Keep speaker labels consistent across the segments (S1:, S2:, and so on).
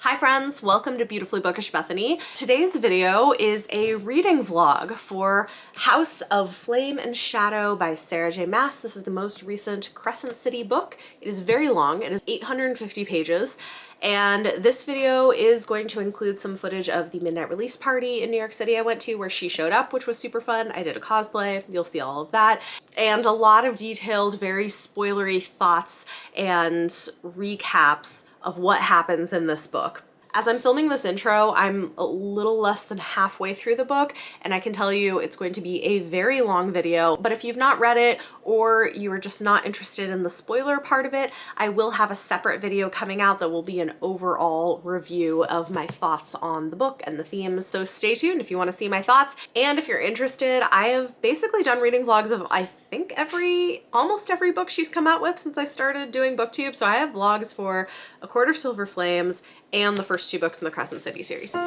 S1: Hi friends, welcome to Beautifully Bookish Bethany. Today's video is a reading vlog for House of Flame and Shadow by Sarah J Maas. This is the most recent Crescent City book. It is very long, it is 850 pages, and this video is going to include some footage of the midnight release party in New York City I went to where she showed up, which was super fun. I did a cosplay, you'll see all of that, and a lot of detailed, very spoilery thoughts and recaps of what happens in this book. As I'm filming this intro, I'm a little less than halfway through the book, and I can tell you it's going to be a very long video, but if you've not read it or you are just not interested in the spoiler part of it, I will have a separate video coming out that will be an overall review of my thoughts on the book and the themes. So stay tuned if you want to see my thoughts. And if you're interested, I have basically done reading vlogs of I think almost every book she's come out with since I started doing BookTube. So I have vlogs for A Court of Silver Flames and the first two books in the Crescent City series.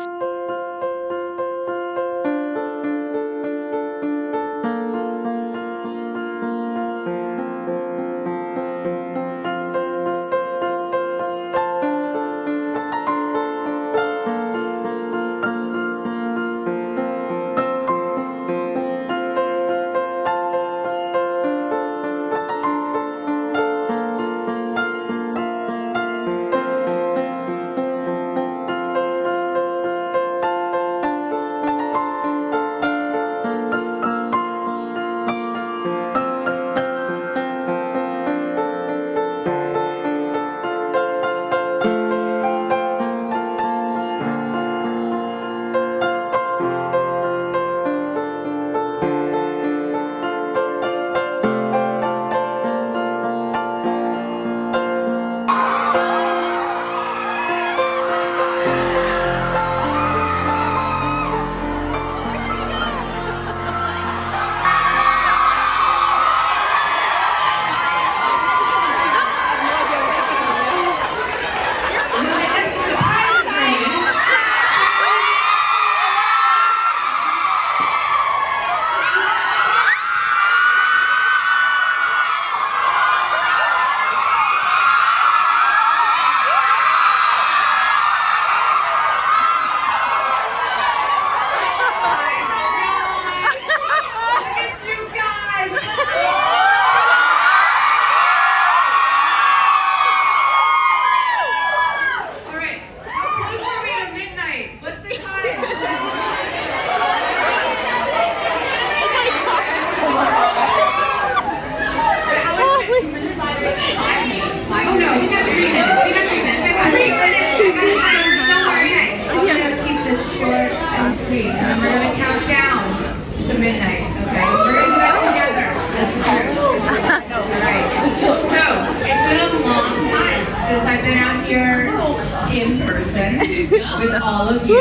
S2: With all of you.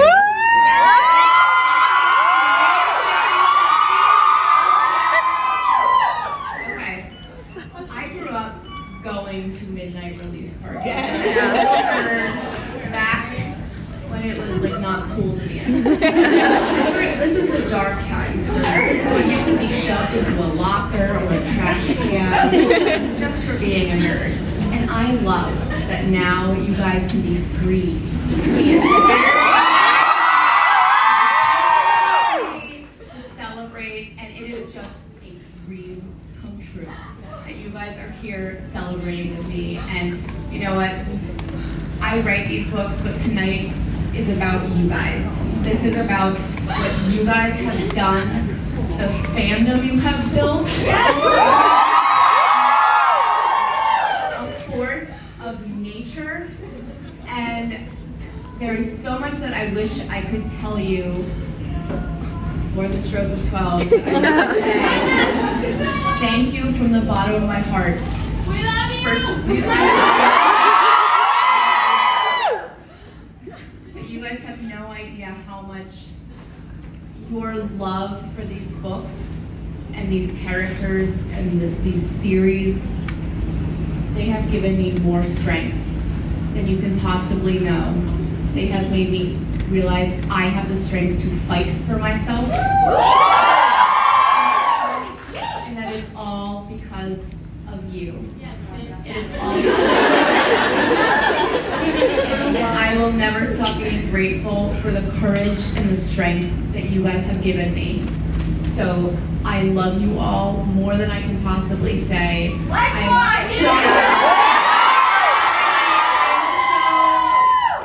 S2: Okay. I grew up going to midnight release parties. Back when it was like not cool to be in. This was the dark times. So you could be shoved into a locker or a trash can just for being a nerd. And I love that now you guys can be free. To celebrate, and it is just a dream come true that you guys are here celebrating with me. And you know what? I write these books, but tonight is about you guys. This is about what you guys have done, the fandom you have built, a force of nature, and there's so much that I wish I could tell you before the stroke of 12. I want to say thank you from the bottom of my heart.
S3: We love you!
S2: But you guys have no idea how much your love for these books and these characters and these series, they have given me more strength than you can possibly know. They have made me realize I have the strength to fight for myself. And that is all because of you. It is all because of you. I will will never stop being grateful for the courage and the strength that you guys have given me. So I love you all more than I can possibly say. I'm so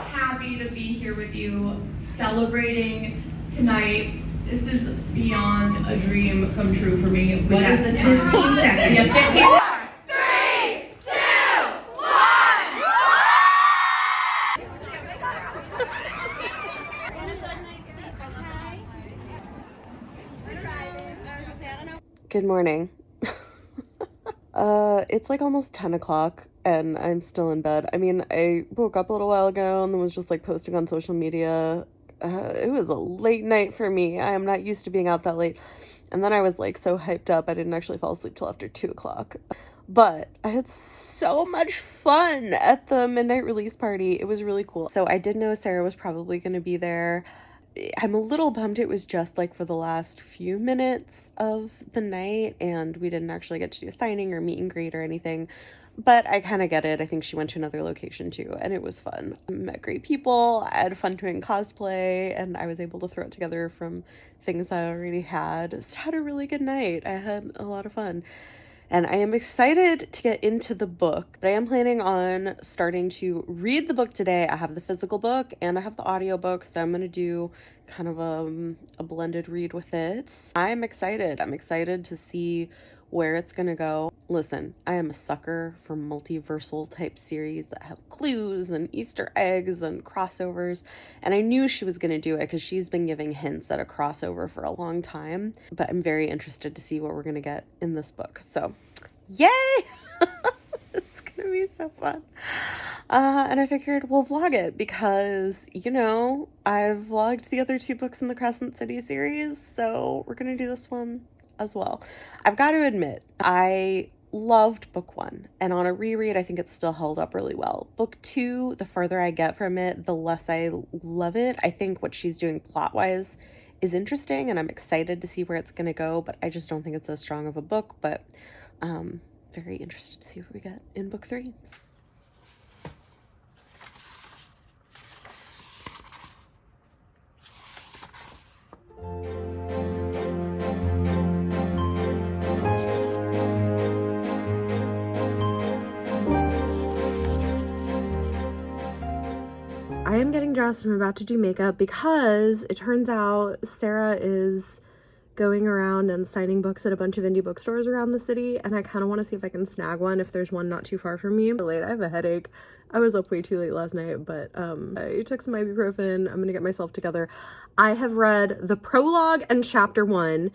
S2: happy to be here with you, celebrating tonight. This is beyond a dream come true for me. What is the time? 15 seconds. Yeah, 15. 4, 3, 2, 1.
S1: Good morning. It's like almost 10 o'clock and I'm still in bed. I mean, I woke up a little while ago and then was just like posting on social media. It was a late night for me. I am not used to being out that late. And then I was like so hyped up, I didn't actually fall asleep till after 2 o'clock. But I had so much fun at the midnight release party. It was really cool. So I did know Sarah was probably going to be there. I'm a little bummed it was just like for the last few minutes of the night and we didn't actually get to do a signing or meet and greet or anything. But I kind of get it. I think she went to another location too, and it was fun. I met great people. I had fun doing cosplay, and I was able to throw it together from things I already had. Just had a really good night. I had a lot of fun. And I am excited to get into the book, but I am planning on starting to read the book today. I have the physical book and I have the audiobook, so I'm going to do kind of a blended read with it. I'm excited. I'm excited to see where it's going to go. Listen, I am a sucker for multiversal type series that have clues and Easter eggs and crossovers. And I knew she was going to do it because she's been giving hints at a crossover for a long time. But I'm very interested to see what we're going to get in this book. So, yay! It's going to be so fun. And I figured we'll vlog it because, you know, I've vlogged the other 2 books in the Crescent City series. So we're going to do this one as well. I've got to admit, I loved book 1, and on a reread I think it's still held up really well. Book 2, the further I get from it, the less I love it. I think what she's doing plot wise is interesting and I'm excited to see where it's going to go, but I just don't think it's as strong of a book. But very interested to see what we get in book 3. I am getting dressed. I'm about to do makeup because it turns out Sarah is going around and signing books at a bunch of indie bookstores around the city, and I kind of want to see if I can snag one if there's one not too far from me. Late, I have a headache. I was up way too late last night, but I took some ibuprofen. I'm gonna get myself together. I have read the prologue and chapter 1,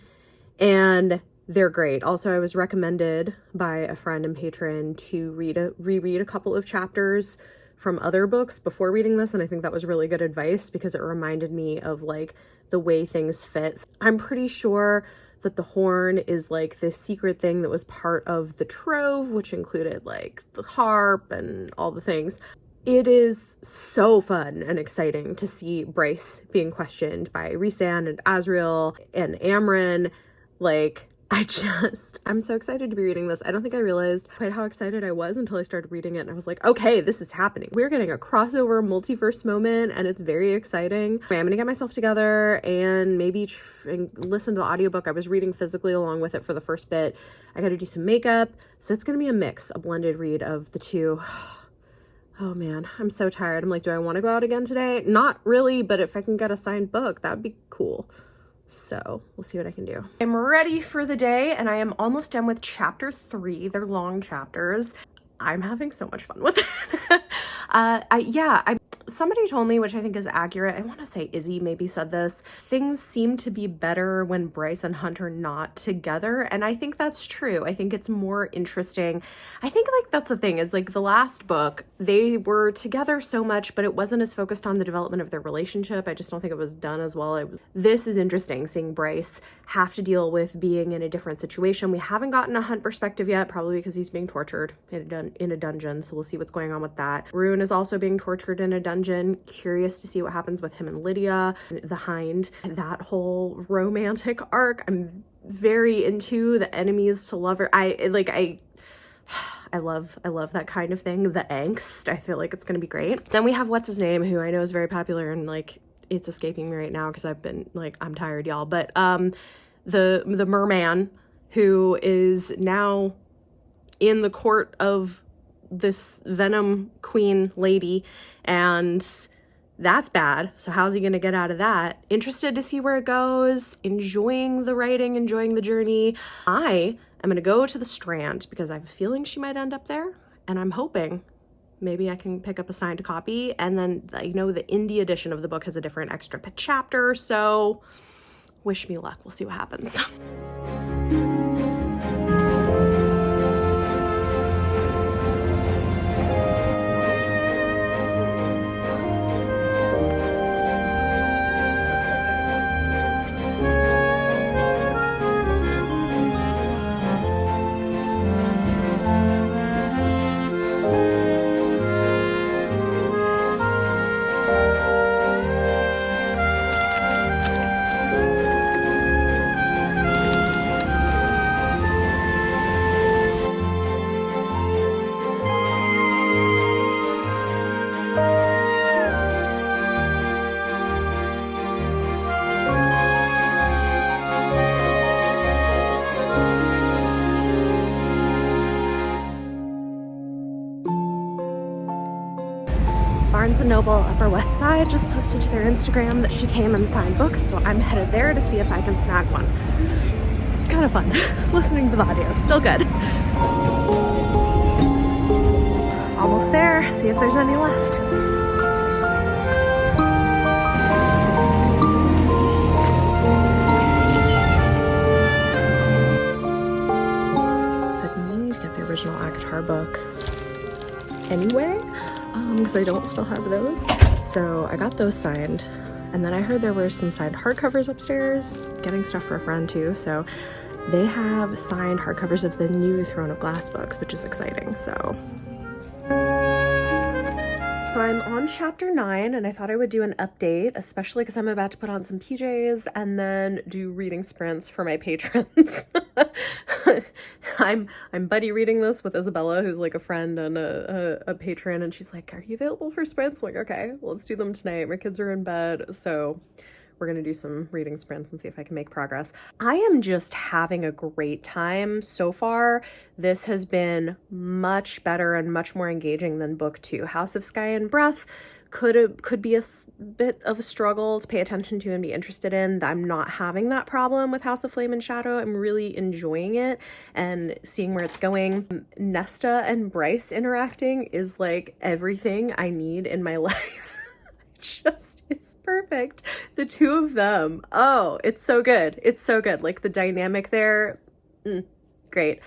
S1: and they're great. Also, I was recommended by a friend and patron to reread a couple of chapters from other books before reading this, and I think that was really good advice because it reminded me of like the way things fit. I'm pretty sure that the horn is like this secret thing that was part of the trove, which included like the harp and all the things. It is so fun and exciting to see Bryce being questioned by Rhysand and Asriel and Amren. Like, I'm so excited to be reading this. I don't think I realized quite how excited I was until I started reading it, and I was like, okay, this is happening. We're getting a crossover multiverse moment, and it's very exciting. I'm gonna get myself together and maybe listen to the audiobook. I was reading physically along with it for the first bit. I gotta do some makeup, so it's gonna be a mix, a blended read of the 2. Oh man, I'm so tired. I'm like, do I want to go out again today? Not really, but if I can get a signed book, that'd be cool. So we'll see what I can do. I'm ready for the day and I am almost done with chapter 3. They're long chapters. I'm having so much fun with it. Somebody told me, which I think is accurate, I want to say Izzy maybe said this, things seem to be better when Bryce and Hunt are not together, and I think that's true. I think it's more interesting. I think like that's the thing, is like the last book, they were together so much, but it wasn't as focused on the development of their relationship. I just don't think it was done as well. This is interesting, seeing Bryce have to deal with being in a different situation. We haven't gotten a Hunt perspective yet, probably because he's being tortured in a dungeon, so we'll see what's going on with that. Rune is also being tortured in a dungeon. Curious to see what happens with him and Lydia, the Hind, that whole romantic arc. I'm very into the enemies to lover. I I love that kind of thing. The angst, I feel like it's gonna be great. Then we have what's his name, who I know is very popular, and like it's escaping me right now because I've been like, I'm tired, y'all. But the merman, who is now in the court of this Venom Queen lady, and that's bad. So how's he gonna get out of that? Interested to see where it goes, enjoying the writing, enjoying the journey. I am gonna go to the Strand because I have a feeling she might end up there, and I'm hoping maybe I can pick up a signed copy. And then I know the indie edition of the book has a different extra chapter, so wish me luck. We'll see what happens. Barnes & Noble Upper West Side just posted to their Instagram that she came and signed books, so I'm headed there to see if I can snag one. It's kind of fun listening to the audio. Still good. Almost there. See if there's any left. So I need to get the original ACOTAR books anyway, because I don't still have those. So I got those signed, and then I heard there were some signed hardcovers upstairs, getting stuff for a friend too. So they have signed hardcovers of the new Throne of Glass books, which is exciting. So I'm on chapter 9, and I thought I would do an update, especially because I'm about to put on some PJs and then do reading sprints for my patrons. I'm buddy reading this with Isabella, who's like a friend and a patron, and she's like, are you available for sprints? I'm like, okay, well, let's do them tonight. My kids are in bed, so we're gonna do some reading sprints and see if I can make progress. I am just having a great time so far. This has been much better and much more engaging than book 2. House of Sky and Breath could be a bit of a struggle to pay attention to and be interested in. I'm not having that problem with House of Flame and Shadow. I'm really enjoying it and seeing where it's going. Nesta and Bryce interacting is like everything I need in my life. It's perfect. The two of them. Oh, it's so good. It's so good. Like the dynamic there. Great.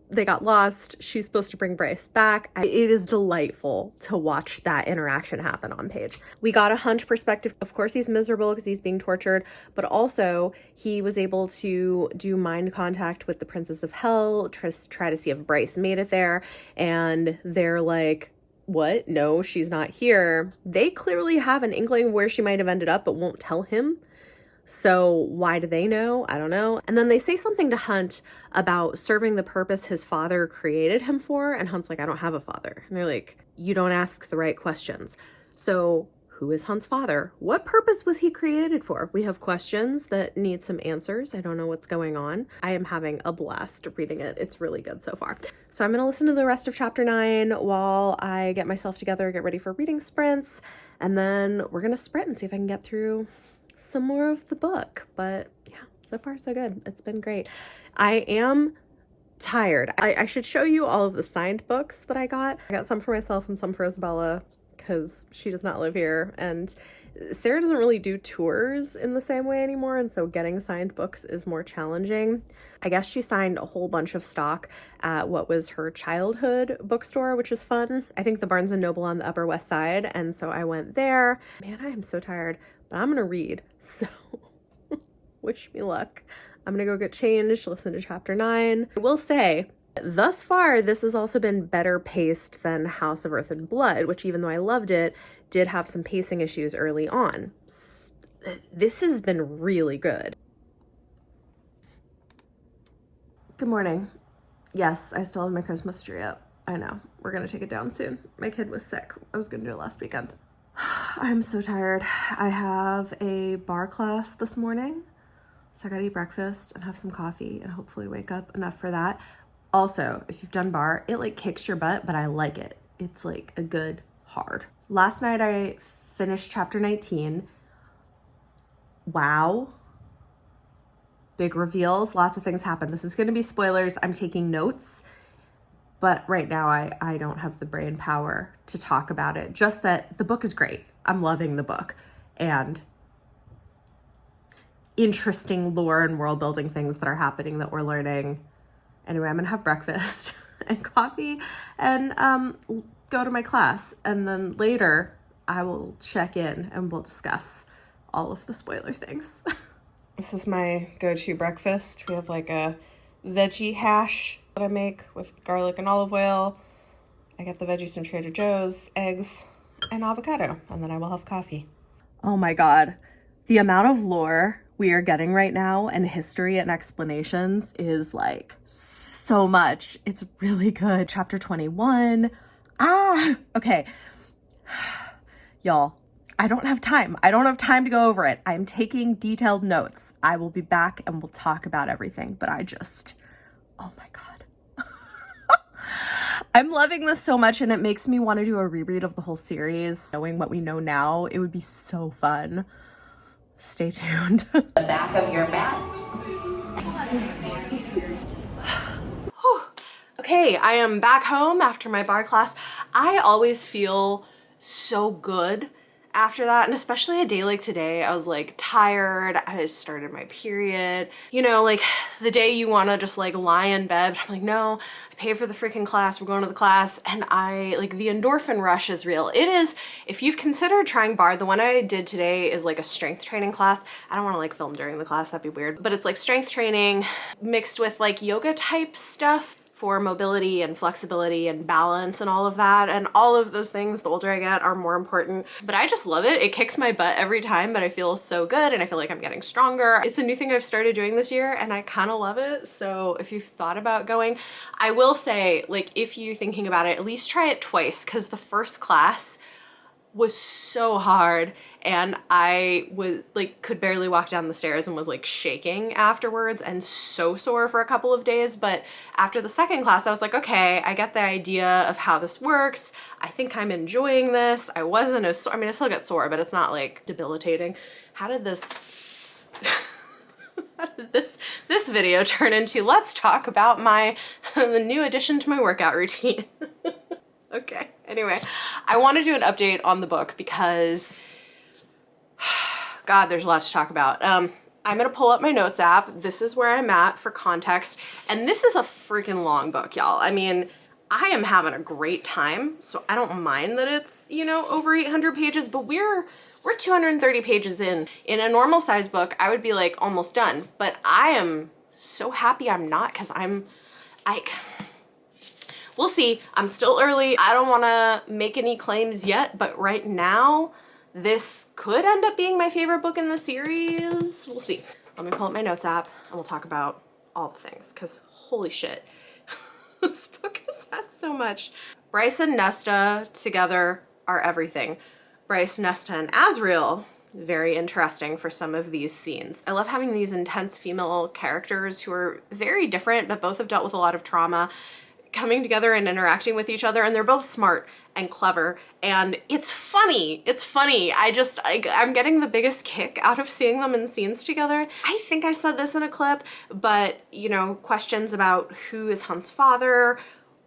S1: They got lost. She's supposed to bring Bryce back. It is delightful to watch that interaction happen on page. We got a Hunt perspective. Of course, he's miserable because he's being tortured, but also he was able to do mind contact with the Princess of Hell, try to see if Bryce made it there. And they're like, what? No, she's not here. They clearly have an inkling of where she might have ended up, but won't tell him. So why do they know? I don't know. And then they say something to Hunt about serving the purpose his father created him for. And Hunt's like, I don't have a father. And they're like, you don't ask the right questions. So who is Hunt's father? What purpose was he created for? We have questions that need some answers. I don't know what's going on. I am having a blast reading it. It's really good so far. So I'm going to listen to the rest of chapter 9 while I get myself together, get ready for reading sprints. And then we're going to sprint and see if I can get through some more of the book. But yeah, so far so good. It's been great. I am tired. I should show you all of the signed books that I got. I got some for myself and some for Isabella because she does not live here, and Sarah doesn't really do tours in the same way anymore, and so getting signed books is more challenging. I guess she signed a whole bunch of stock at what was her childhood bookstore, which is fun. I think the Barnes & Noble on the Upper West Side, and so I went there. Man, I am so tired, but I'm gonna read, so wish me luck. I'm gonna go get changed, listen to chapter 9. I will say, thus far, this has also been better paced than House of Earth and Blood, which, even though I loved it, did have some pacing issues early on. This has been really good. Good morning. Yes, I still have my Christmas tree up. I know. We're gonna take it down soon. My kid was sick. I was gonna do it last weekend. I'm so tired. I have a bar class this morning, so I gotta eat breakfast and have some coffee and hopefully wake up enough for that. Also, if you've done bar, it like kicks your butt, but I like it. It's like a good hard. Last night I finished chapter 19. Wow. Big reveals, lots of things happen. This is gonna be spoilers. I'm taking notes, but right now I don't have the brain power to talk about it. Just that the book is great. I'm loving the book. And interesting lore and world building things that are happening that we're learning. Anyway, I'm gonna have breakfast and coffee and go to my class. And then later I will check in and we'll discuss all of the spoiler things. This is my go-to breakfast. We have like a veggie hash that I make with garlic and olive oil. I get the veggies from Trader Joe's, eggs, and avocado, and then I will have coffee. Oh my God. The amount of lore we are getting right now and history and explanations is like so much. It's really good. Chapter 21. Okay. Y'all, I don't have time. I don't have time to go over it. I'm taking detailed notes. I will be back and we'll talk about everything, but oh my God. I'm loving this so much and it makes me want to do a reread of the whole series. Knowing what we know now, it would be so fun. Stay tuned.
S3: The back of your mats.
S1: Okay, I am back home after my bar class. I always feel so good after that, and especially a day like today. I was like tired, I just started my period. You know, like the day you want to just like lie in bed, but I'm like, no, I paid for the freaking class, we're going to the class, and I like the endorphin rush is real. It is, if you've considered trying bar, the one I did today is like a strength training class. I don't want to like film during the class, that'd be weird, but it's like strength training mixed with like yoga type stuff for mobility and flexibility and balance and all of that. And all of those things, the older I get, are more important. But I just love it. It kicks my butt every time, but I feel so good and I feel like I'm getting stronger. It's a new thing I've started doing this year and I kind of love it. So if you've thought about going, I will say, like, if you're thinking about it, at least try it twice, because the first class was so hard and I was like could barely walk down the stairs and was like shaking afterwards and so sore for a couple of days. But after the second class, I was like, okay, I get the idea of how this works. I think I'm enjoying this. I wasn't as sore. I mean, I still get sore, but it's not like debilitating. How did this this video turn into, let's talk about the new addition to my workout routine? Okay, anyway, I want to do an update on the book because, God, there's a lot to talk about. I'm going to pull up my notes app. This is where I'm at for context. And this is a freaking long book, y'all. I mean, I am having a great time, so I don't mind that it's, you know, over 800 pages, but we're 230 pages in. In a normal size book, I would be like almost done, but I am so happy I'm not, because we'll see. I'm still early. I don't want to make any claims yet, but right now, this could end up being my favorite book in the series. We'll see. Let me pull up my notes app and we'll talk about all the things, because holy shit, this book has had so much. Bryce and Nesta together are everything. Bryce, Nesta, and Asriel, very interesting for some of these scenes. I love having these intense female characters who are very different, but both have dealt with a lot of trauma, coming together and interacting with each other, and they're both smart and clever, and it's funny. It's funny. I'm getting the biggest kick out of seeing them in scenes together. I think I said this in a clip, but, you know, questions about who is Hunt's father,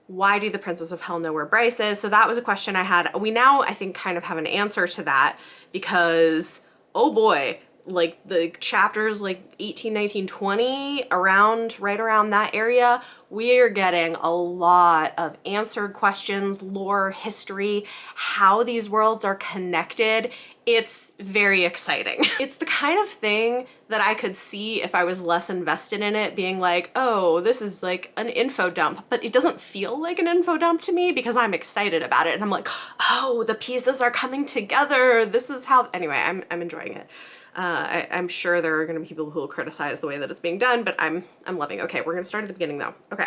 S1: why do the Princes of Hell know where Bryce is? So that was a question I had. We now, I think, kind of have an answer to that, because, oh boy, like the chapters like 18, 19, 20, right around that area, we are getting a lot of answered questions, lore, history, how these worlds are connected. It's very exciting. It's the kind of thing that I could see if I was less invested in it, being like, oh, this is like an info dump, but it doesn't feel like an info dump to me because I'm excited about it. And I'm like, oh, the pieces are coming together. This is how, anyway, I'm enjoying it. I'm sure there are going to be people who will criticize the way that it's being done, but I'm loving it. Okay, we're going to start at the beginning though. Okay.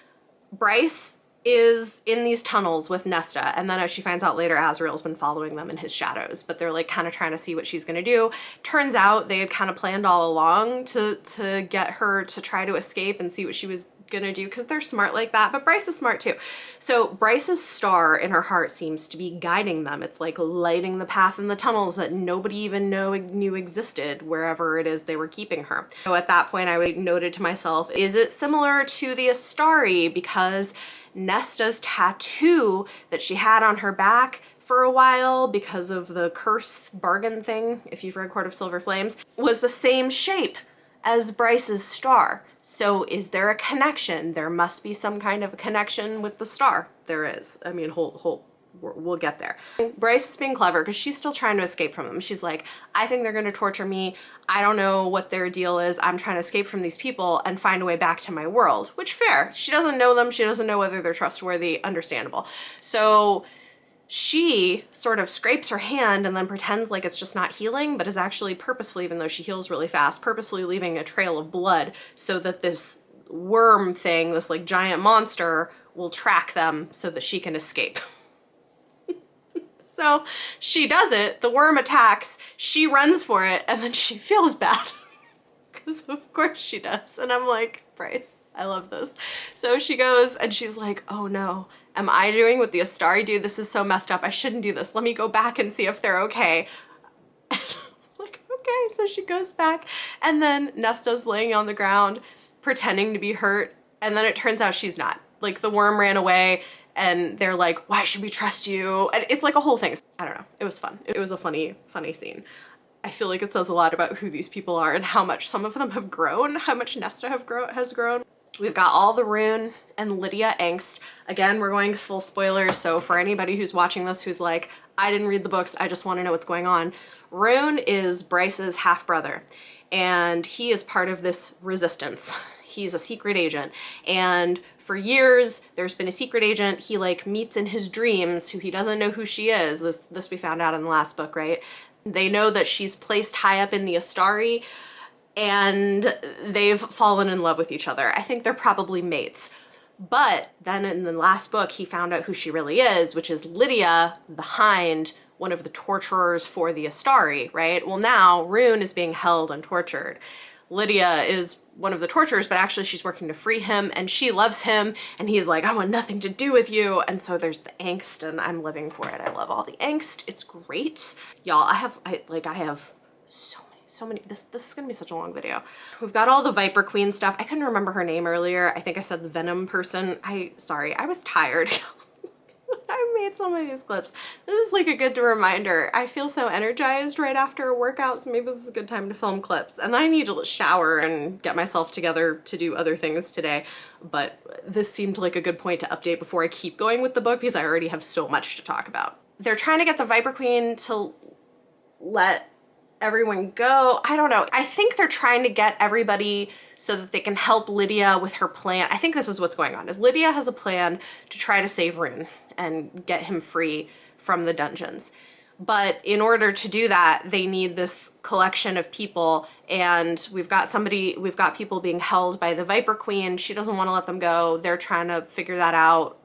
S1: Bryce is in these tunnels with Nesta, and then as she finds out later, Azrael's been following them in his shadows, but they're like kind of trying to see what she's gonna do. Turns out they had kind of planned all along to get her to try to escape and see what she was gonna do, because they're smart like that, but Bryce is smart too. So Bryce's star in her heart seems to be guiding them. It's like lighting the path in the tunnels that nobody even knew existed wherever it is they were keeping her. So at that point I noted to myself, is it similar to the Astari? Because Nesta's tattoo that she had on her back for a while because of the curse bargain thing, if you've read Court of Silver Flames, was the same shape as Bryce's star. So is there a connection? There must be some kind of a connection with the star. There is. I mean, we'll get there. Bryce is being clever because she's still trying to escape from them. She's like, I think they're going to torture me. I don't know what their deal is. I'm trying to escape from these people and find a way back to my world, which fair. She doesn't know them. She doesn't know whether they're trustworthy. Understandable. So she sort of scrapes her hand and then pretends like it's just not healing, but is actually purposefully, even though she heals really fast, purposely leaving a trail of blood so that this worm thing, this like giant monster, will track them so that she can escape. So she does it, the worm attacks, she runs for it, and then she feels bad. Because of course she does. And I'm like, Bryce, I love this. So she goes and she's like, oh no, am I doing what the Astari do? This is so messed up. I shouldn't do this. Let me go back and see if they're okay. And I'm like, okay. So she goes back, and then Nesta's laying on the ground pretending to be hurt. And then it turns out she's not. Like, the worm ran away, and they're like, why should we trust you? And it's like a whole thing. I don't know. It was fun. It was a funny scene. I feel like it says a lot about who these people are and how much some of them have grown, how much Nesta has grown. We've got all the Rune and Lydia angst. Again, we're going full spoilers, so for anybody who's watching this who's like, I didn't read the books, I just want to know what's going on. Rune is Bryce's half-brother, and he is part of this resistance. He's a secret agent, and for years there's been a secret agent he like meets in his dreams who he doesn't know who she is. This we found out in the last book, right? They know that she's placed high up in the Astari, and they've fallen in love with each other. I think they're probably mates. But then in the last book, he found out who she really is, which is Lydia, the Hind, one of the torturers for the Astari, right? Well, now Rune is being held and tortured. Lydia is one of the torturers, but actually she's working to free him, and she loves him, and he's like, I want nothing to do with you. And so there's the angst, and I'm living for it. I love all the angst. It's great. Y'all, I have so many, this is gonna be such a long video. We've got all the Viper Queen stuff. I couldn't remember her name earlier. I think I said the Venom person. Sorry, I was tired. I made some of these clips. This is like a good reminder. I feel so energized right after a workout, so maybe this is a good time to film clips. And then I need to shower and get myself together to do other things today. But this seemed like a good point to update before I keep going with the book, because I already have so much to talk about. They're trying to get the Viper Queen to let everyone go. I don't know. I think they're trying to get everybody so that they can help Lydia with her plan. I think this is what's going on, is Lydia has a plan to try to save Rune and get him free from the dungeons. But in order to do that, they need this collection of people, and we've got people being held by the Viper Queen. She doesn't want to let them go. They're trying to figure that out.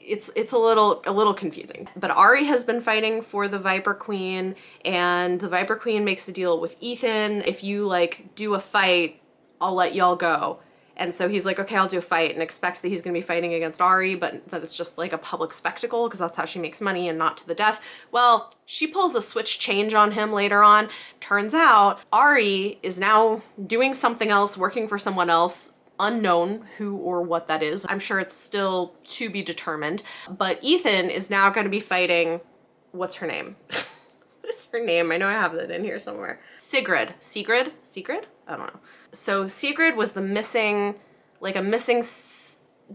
S1: It's a little confusing. But Ari has been fighting for the Viper Queen, and the Viper Queen makes a deal with Ethan. If you like do a fight, I'll let y'all go. And so he's like, okay, I'll do a fight, and expects that he's gonna be fighting against Ari, but that it's just like a public spectacle because that's how she makes money and not to the death. Well, she pulls a switch change on him later on. Turns out Ari is now doing something else, working for someone else, unknown who or what that is. I'm sure it's still to be determined. But Ethan is now going to be fighting, what's her name? What is her name? I know I have that in here somewhere. Sigrid? I don't know. So Sigrid was the missing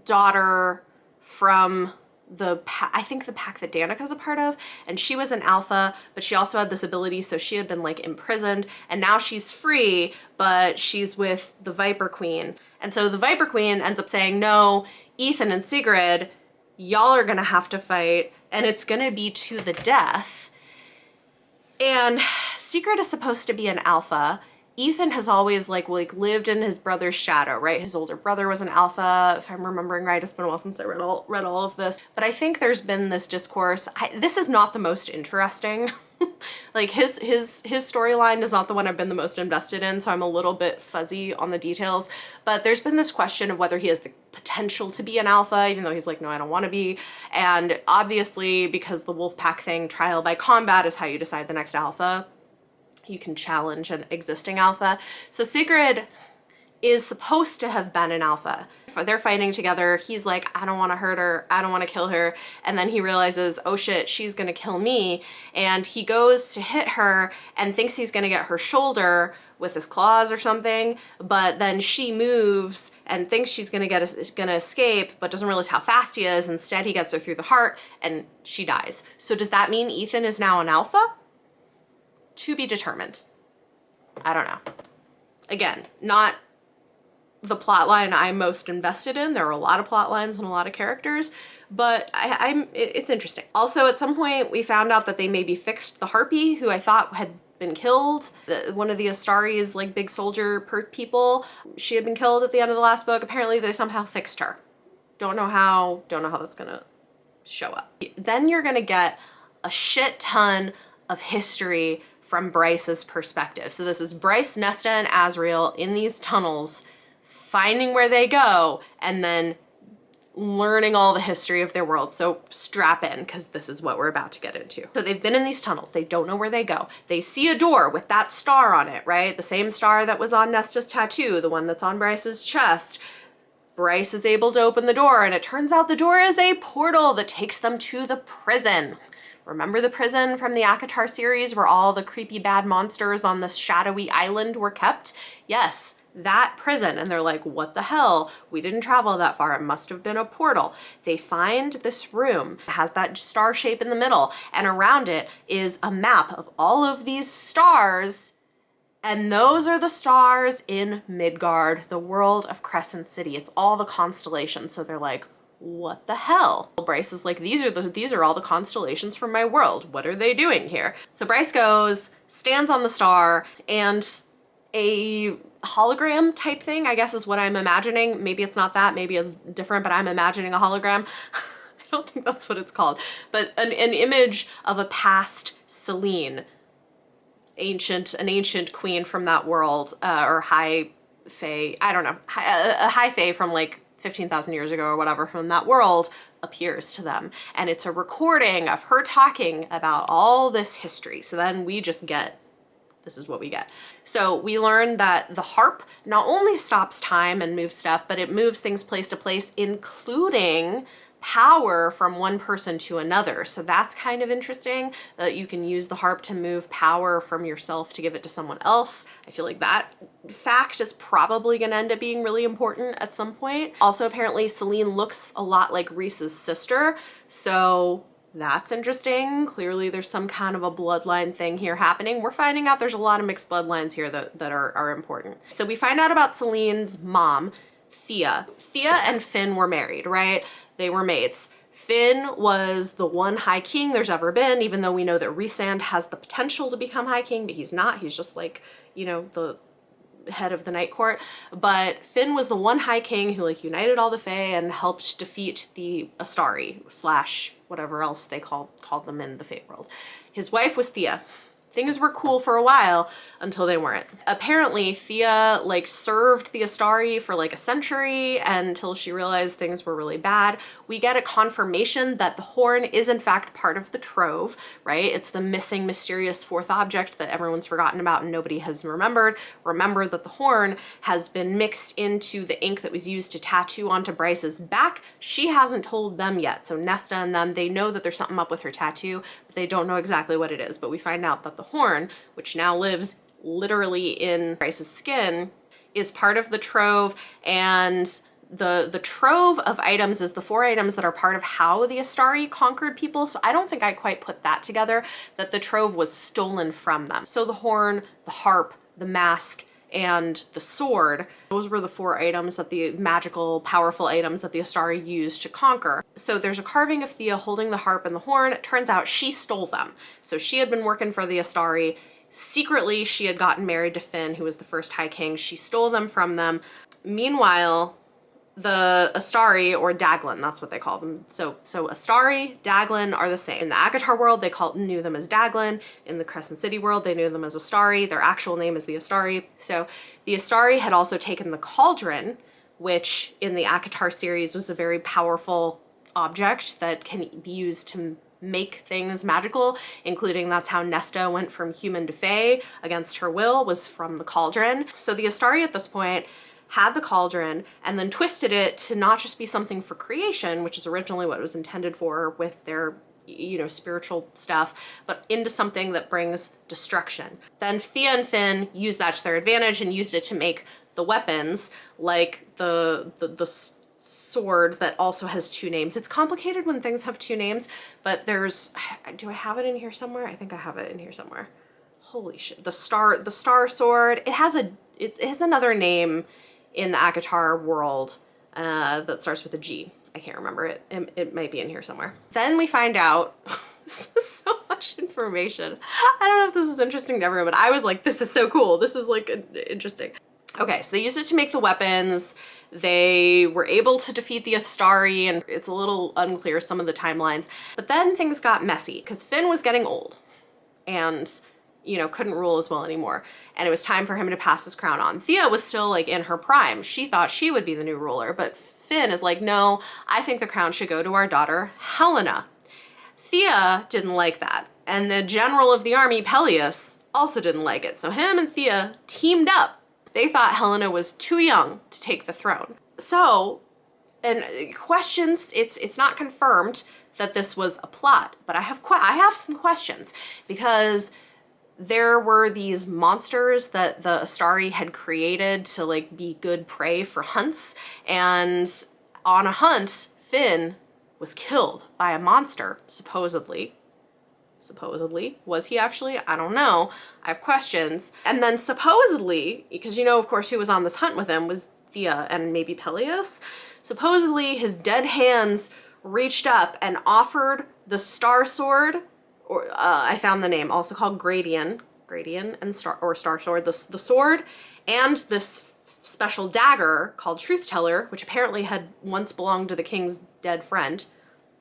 S1: daughter from I think the pack that Danica's a part of, and she was an alpha, but she also had this ability, so she had been like imprisoned, and now she's free, but she's with the Viper Queen. And so the Viper Queen ends up saying, no, Ethan and Sigrid, y'all are gonna have to fight, and it's gonna be to the death. And Sigrid is supposed to be an alpha. Ethan has always like lived in his brother's shadow, right? His older brother was an alpha, if I'm remembering right. It's been a while since I read all of this, but I think there's been this discourse. This is not the most interesting. Like his storyline is not the one I've been the most invested in, so I'm a little bit fuzzy on the details. But there's been this question of whether he has the potential to be an alpha, even though he's like, no, I don't want to be. And obviously, because the wolf pack thing, trial by combat is how you decide the next alpha. You can challenge an existing alpha. So Sigrid is supposed to have been an alpha. They're fighting together. He's like, I don't want to hurt her. I don't want to kill her. And then he realizes, oh shit, she's going to kill me. And he goes to hit her and thinks he's going to get her shoulder with his claws or something. But then she moves and thinks she's going to escape, but doesn't realize how fast he is. Instead, he gets her through the heart and she dies. So does that mean Ethan is now an alpha? To be determined. I don't know. Again, not the plot line I'm most invested in. There are a lot of plot lines and a lot of characters, but it's interesting. Also, at some point we found out that they maybe fixed the Harpy, who I thought had been killed. One of the Astari's like big soldier people, she had been killed at the end of the last book. Apparently they somehow fixed her. Don't know how that's gonna show up. Then you're gonna get a shit ton of history from Bryce's perspective. So this is Bryce, Nesta, and Azriel in these tunnels, finding where they go, and then learning all the history of their world. So strap in, because this is what we're about to get into. So they've been in these tunnels. They don't know where they go. They see a door with that star on it, right? The same star that was on Nesta's tattoo, the one that's on Bryce's chest. Bryce is able to open the door, and it turns out the door is a portal that takes them to the prison. Remember the prison from the ACOTAR series where all the creepy bad monsters on this shadowy island were kept? Yes, that prison. And they're like, what the hell? We didn't travel that far. It must have been a portal. They find this room. It has that star shape in the middle, and around it is a map of all of these stars. And those are the stars in Midgard, the world of Crescent City. It's all the constellations. So they're like, what the hell? Bryce is like, these are all the constellations from my world. What are they doing here? So Bryce goes, stands on the star, and a hologram type thing, I guess is what I'm imagining. Maybe it's not that, maybe it's different, but I'm imagining a hologram. I don't think that's what it's called, but an image of a past Selene, an ancient queen from that world, or high fae, I don't know, a high fae from like 15,000 years ago or whatever from that world appears to them. And it's a recording of her talking about all this history. So then we just get, this is what we get. So we learn that the harp not only stops time and moves stuff, but it moves things place to place, including power from one person to another. So that's kind of interesting that you can use the harp to move power from yourself to give it to someone else. I feel like that fact is probably going to end up being really important at some point. Also, apparently Selene looks a lot like Rhys's sister, so that's interesting. Clearly there's some kind of a bloodline thing here happening. We're finding out there's a lot of mixed bloodlines here that are important. So we find out about Selene's mom, Thea. Thea and Finn were married, right? They were mates. Finn was the one High King there's ever been, even though we know that Rhysand has the potential to become High King, but he's not. He's just like, you know, the head of the Night Court. But Finn was the one High King who like united all the Fae and helped defeat the Astari / whatever else they called them in the Fae world. His wife was Thea. Things were cool for a while until they weren't. Apparently, Thea like served the Astari for like a century until she realized things were really bad. We get a confirmation that the horn is in fact part of the trove, right? It's the missing mysterious fourth object that everyone's forgotten about and nobody has remembered. Remember that the horn has been mixed into the ink that was used to tattoo onto Bryce's back. She hasn't told them yet. So Nesta and them, they know that there's something up with her tattoo, but they don't know exactly what it is. But we find out that the horn, which now lives literally in Bryce's skin, is part of the trove, and the trove of items is the 4 items that are part of how the Astari conquered people. So I don't think I quite put that together, that the trove was stolen from them. So the horn, the harp, the mask, and the sword, those were the 4 items that the magical, powerful items that the Astari used to conquer. So there's a carving of Thea holding the harp and the horn. It turns out she stole them. So she had been working for the Astari Secretly, she had gotten married to Finn, who was the first High King. She stole them from them. Meanwhile, the Astari, or Daglan, that's what they call them. So Astari, Daglan are the same. In the Akatar world, they knew them as Daglan. In the Crescent City world, they knew them as Astari. Their actual name is the Astari. So the Astari had also taken the cauldron, which in the Akatar series was a very powerful object that can be used to make things magical, including that's how Nesta went from human to fae against her will, was from the cauldron. So the Astari at this point had the cauldron and then twisted it to not just be something for creation, which is originally what it was intended for with their, spiritual stuff, but into something that brings destruction. Then Thea and Finn used that to their advantage and used it to make the weapons, like the sword that also has two names. It's complicated when things have two names, but do I have it in here somewhere? I think I have it in here somewhere. Holy shit. The star sword. It has another name in the Akatar world that starts with a G. I can't remember it. It might be in here somewhere. Then we find out, this is so much information. I don't know if this is interesting to everyone, but I was like, this is so cool. This is like interesting. Okay, so they used it to make the weapons. They were able to defeat the Astari, and it's a little unclear, some of the timelines. But then things got messy because Finn was getting old and couldn't rule as well anymore. And it was time for him to pass his crown on. Thea was still like in her prime. She thought she would be the new ruler, but Finn is like, no, I think the crown should go to our daughter, Helena. Thea didn't like that. And the general of the army, Peleus, also didn't like it. So him and Thea teamed up. They thought Helena was too young to take the throne. So, and questions, it's not confirmed that this was a plot, but I have some questions because there were these monsters that the Astari had created to like be good prey for hunts, and on a hunt, Finn was killed by a monster, supposedly. Was he actually? I don't know. I have questions. And then supposedly, because of course who was on this hunt with him was Thea and maybe Peleus. Supposedly his dead hands reached up and offered the Star Sword, or I found the name, also called Gradian and Star Sword, the sword, and this special dagger called Truth Teller, which apparently had once belonged to the king's dead friend.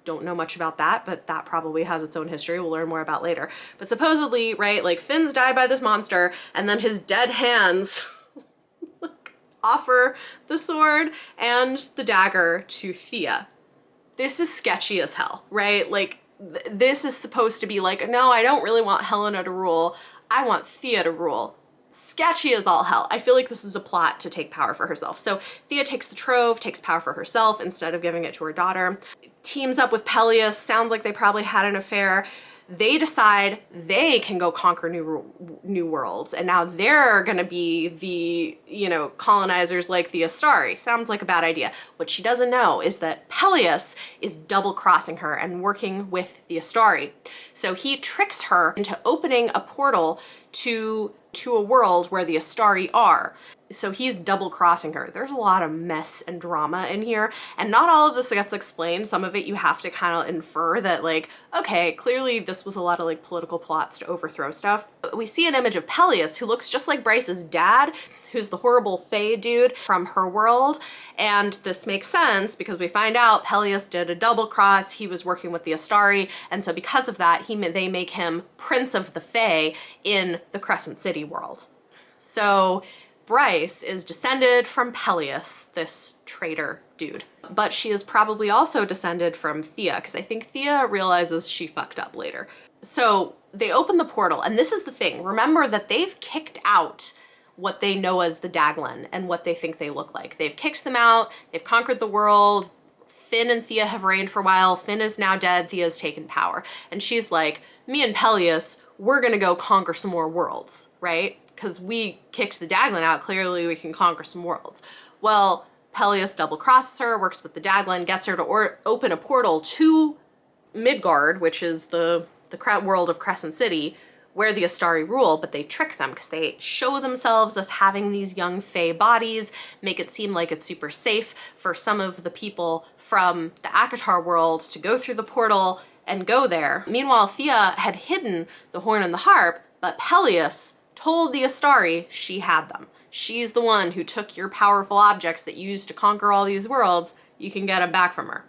S1: Don't know much about that, but that probably has its own history we'll learn more about later. But supposedly, right, like Finn's died by this monster, and then his dead hands offer the sword and the dagger to Thea. This is sketchy as hell, right? Like, this is supposed to be like, no, I don't really want Helena to rule. I want Thea to rule. Sketchy as all hell. I feel like this is a plot to take power for herself. So Thea takes the trove, takes power for herself instead of giving it to her daughter. Teams up with Peleus. Sounds like they probably had an affair. They decide they can go conquer new worlds, and now they're gonna be the, colonizers like the Astari. Sounds like a bad idea. What she doesn't know is that Peleus is double-crossing her and working with the Astari. So he tricks her into opening a portal to a world where the Astari are. So he's double-crossing her. There's a lot of mess and drama in here, and not all of this gets explained. Some of it you have to kind of infer that, like, okay, clearly this was a lot of like political plots to overthrow stuff. We see an image of Peleus, who looks just like Bryce's dad, who's the horrible fae dude from her world, and this makes sense because we find out Peleus did a double cross. He was working with the Astari, and so because of that, they make him Prince of the Fae in the Crescent City world. So Bryce is descended from Peleus, this traitor dude. But she is probably also descended from Thea, because I think Thea realizes she fucked up later. So they open the portal, and this is the thing. Remember that they've kicked out what they know as the Daglan and what they think they look like. They've kicked them out, they've conquered the world. Finn and Thea have reigned for a while. Finn is now dead, Thea's taken power. And she's like, me and Peleus, we're gonna go conquer some more worlds, right? Because we kicked the Daglan out, clearly we can conquer some worlds. Well, Peleus double-crosses her, works with the Daglan, gets her to open a portal to Midgard, which is the world of Crescent City, where the Astari rule, but they trick them because they show themselves as having these young fae bodies, make it seem like it's super safe for some of the people from the Akatar world to go through the portal and go there. Meanwhile, Thea had hidden the horn and the harp but Peleus told the Astari she had them. She's the one who took your powerful objects that you used to conquer all these worlds. You can get them back from her.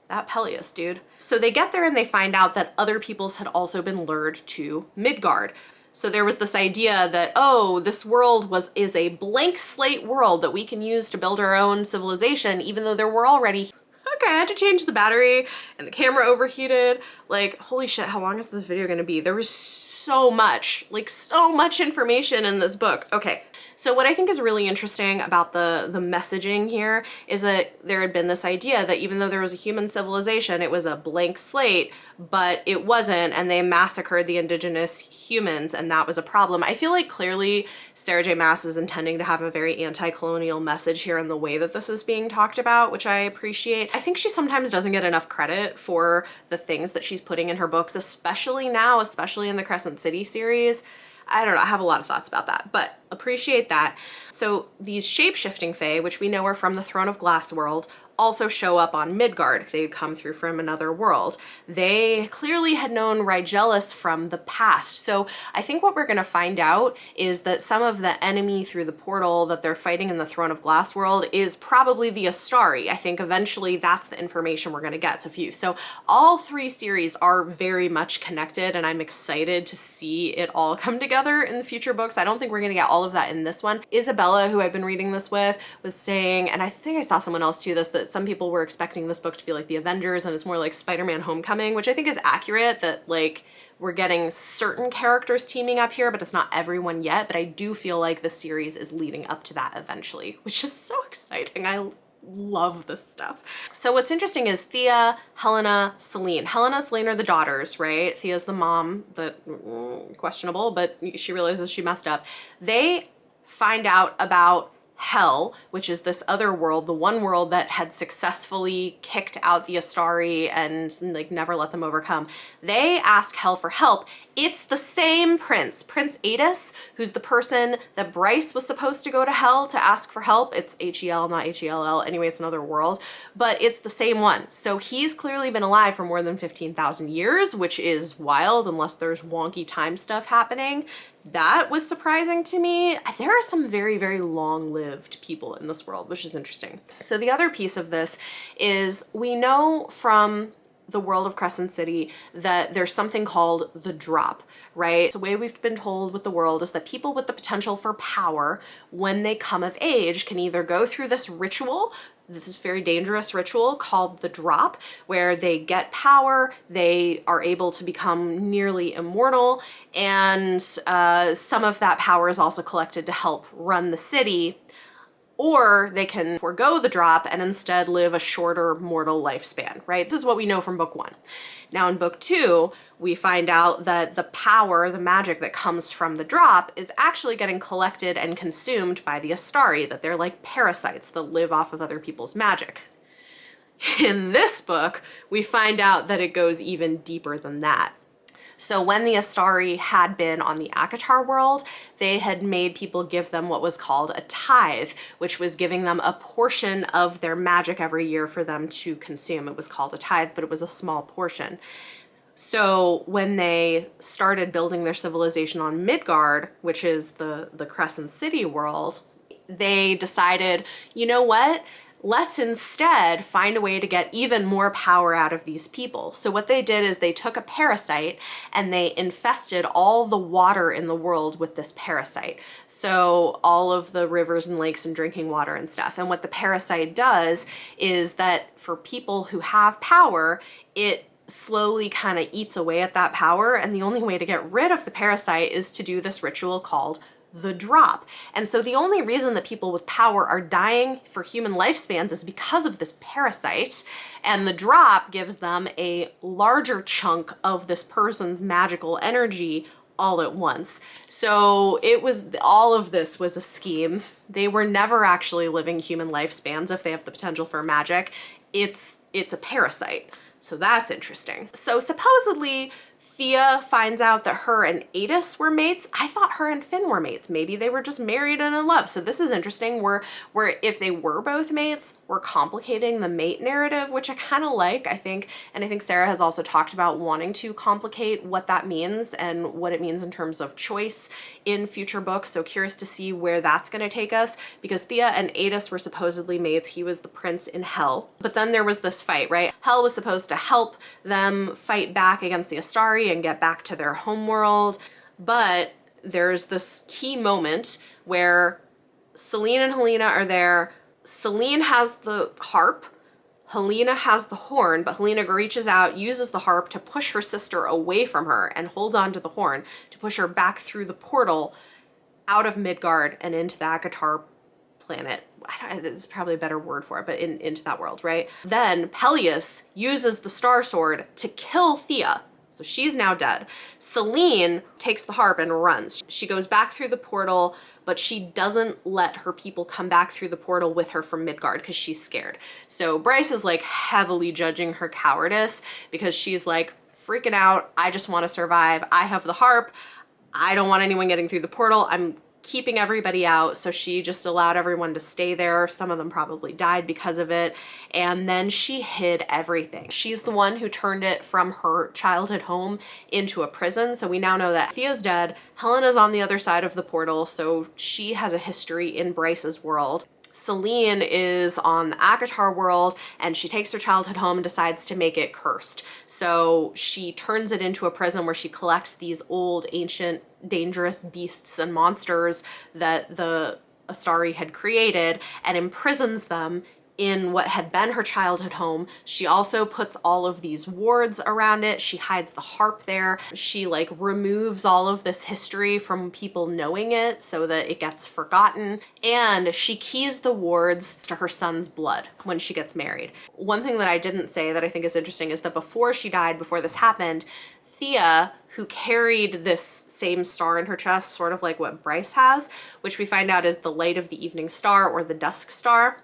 S1: That Peleus, dude. So they get there and they find out that other peoples had also been lured to Midgard. So there was this idea that, oh, this world is a blank slate world that we can use to build our own civilization, even though there were already... Okay, I had to change the battery and the camera overheated. Like, holy shit, how long is this video gonna be? There was so much, like so much information in this book. Okay, so what I think is really interesting about the messaging here is that there had been this idea that even though there was a human civilization, it was a blank slate, but it wasn't, and they massacred the indigenous humans, and that was a problem. I feel like clearly Sarah J Maas is intending to have a very anti-colonial message here in the way that this is being talked about, which I appreciate. I think she sometimes doesn't get enough credit for the things that she's putting in her books, especially now, especially in the Crescent City series. I don't know, I have a lot of thoughts about that, but appreciate that. So these shape-shifting fae, which we know are from the Throne of Glass world, also show up on Midgard. They'd come through from another world. They clearly had known Rigelus from the past. So I think what we're gonna find out is that some of the enemy through the portal that they're fighting in the Throne of Glass world is probably the Astari. I think eventually that's the information we're gonna get. So all three series are very much connected, and I'm excited to see it all come together in the future books. I don't think we're gonna get all of that in this one. Isabella, who I've been reading this with, was saying, and I think I saw someone else too, that some people were expecting this book to be like the Avengers and it's more like Spider-Man Homecoming, which I think is accurate, that like we're getting certain characters teaming up here, but it's not everyone yet. But I do feel like the series is leading up to that eventually, which is so exciting. I love this stuff. So what's interesting is Thea, Helena, Selene. Helena, Selene are the daughters, right? Thea's the mom, that questionable, but she realizes she messed up. They find out about Hell, which is this other world, the one world that had successfully kicked out the Astari and like never let them overcome. They ask Hell for help. It's the same prince, Prince Adis, who's the person that Bryce was supposed to go to Hell to ask for help. It's H-E-L, not H-E-L-L. Anyway, it's another world, but it's the same one. So he's clearly been alive for more than 15,000 years, which is wild unless there's wonky time stuff happening. That was surprising to me. There are some very, very long-lived people in this world, which is interesting. So the other piece of this is we know from the world of Crescent City that there's something called the drop, right? So the way we've been told with the world is that people with the potential for power, when they come of age, can either go through this ritual, this very dangerous ritual called the drop, where they get power, they are able to become nearly immortal, and some of that power is also collected to help run the city, or they can forego the drop and instead live a shorter mortal lifespan, right? This is what we know from book 1. Now in book 2, we find out that the power, the magic that comes from the drop is actually getting collected and consumed by the Astari, that they're like parasites that live off of other people's magic. In this book, we find out that it goes even deeper than that. So when the Astari had been on the Akatar world, they had made people give them what was called a tithe, which was giving them a portion of their magic every year for them to consume. It was called a tithe, but it was a small portion. So when they started building their civilization on Midgard, which is the Crescent City world, they decided, you know what? Let's instead find a way to get even more power out of these people. So what they did is they took a parasite and they infested all the water in the world with this parasite. So all of the rivers and lakes and drinking water and stuff. And what the parasite does is that for people who have power, it slowly kind of eats away at that power. And the only way to get rid of the parasite is to do this ritual called the drop. And so the only reason that people with power are dying for human lifespans is because of this parasite, and the drop gives them a larger chunk of this person's magical energy all at once. So it was, all of this was a scheme. They were never actually living human lifespans if they have the potential for magic. It's a parasite. So that's interesting. So supposedly Thea finds out that her and Adis were mates. I thought her and Finn were mates. Maybe they were just married and in love. So this is interesting. Where if they were both mates, we're complicating the mate narrative, which I kind of like, I think. And I think Sarah has also talked about wanting to complicate what that means and what it means in terms of choice in future books. So curious to see where that's going to take us, because Thea and Adis were supposedly mates. He was the prince in Hell. But then there was this fight, right? Hell was supposed to help them fight back against the Astari and get back to their homeworld. But there's this key moment where Selene and Helena are there. Selene has the harp. Helena has the horn, but Helena reaches out, uses the harp to push her sister away from her and hold on to the horn to push her back through the portal out of Midgard and into the Akatar planet. This is probably a better word for it, but into that world, right? Then Peleus uses the Star Sword to kill Thea. So she's now dead. Selene takes the harp and runs. She goes back through the portal, but she doesn't let her people come back through the portal with her from Midgard because she's scared. So Bryce is like heavily judging her cowardice because she's like freaking out. I just want to survive. I have the harp. I don't want anyone getting through the portal. I'm keeping everybody out. So she just allowed everyone to stay there. Some of them probably died because of it. And then she hid everything. She's the one who turned it from her childhood home into a prison. So we now know that Thea's dead. Helena's on the other side of the portal. So she has a history in Bryce's world. Selene is on the Akatar world, and she takes her childhood home and decides to make it cursed. So she turns it into a prison where she collects these old, ancient, dangerous beasts and monsters that the Astari had created and imprisons them in what had been her childhood home. She also puts all of these wards around it. She hides the harp there. She like removes all of this history from people knowing it so that it gets forgotten. And she keys the wards to her son's blood when she gets married. One thing that I didn't say that I think is interesting is that before she died, before this happened, Thea, who carried this same star in her chest, sort of like what Bryce has, which we find out is the light of the evening star or the dusk star,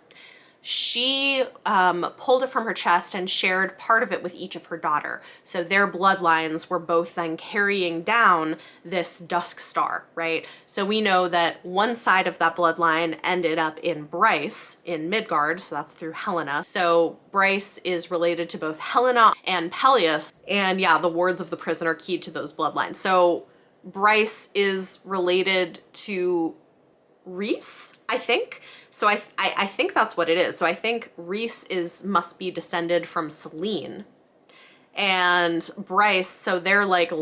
S1: she pulled it from her chest and shared part of it with each of her daughter. So their bloodlines were both then carrying down this dusk star, right? So we know that one side of that bloodline ended up in Bryce in Midgard, so that's through Helena. So Bryce is related to both Helena and Peleus, and yeah, the wards of the prison are keyed to those bloodlines. So Bryce is related to Reese, I think. So I think that's what it is. So I think Reese must be descended from Selene, and Bryce, so they're like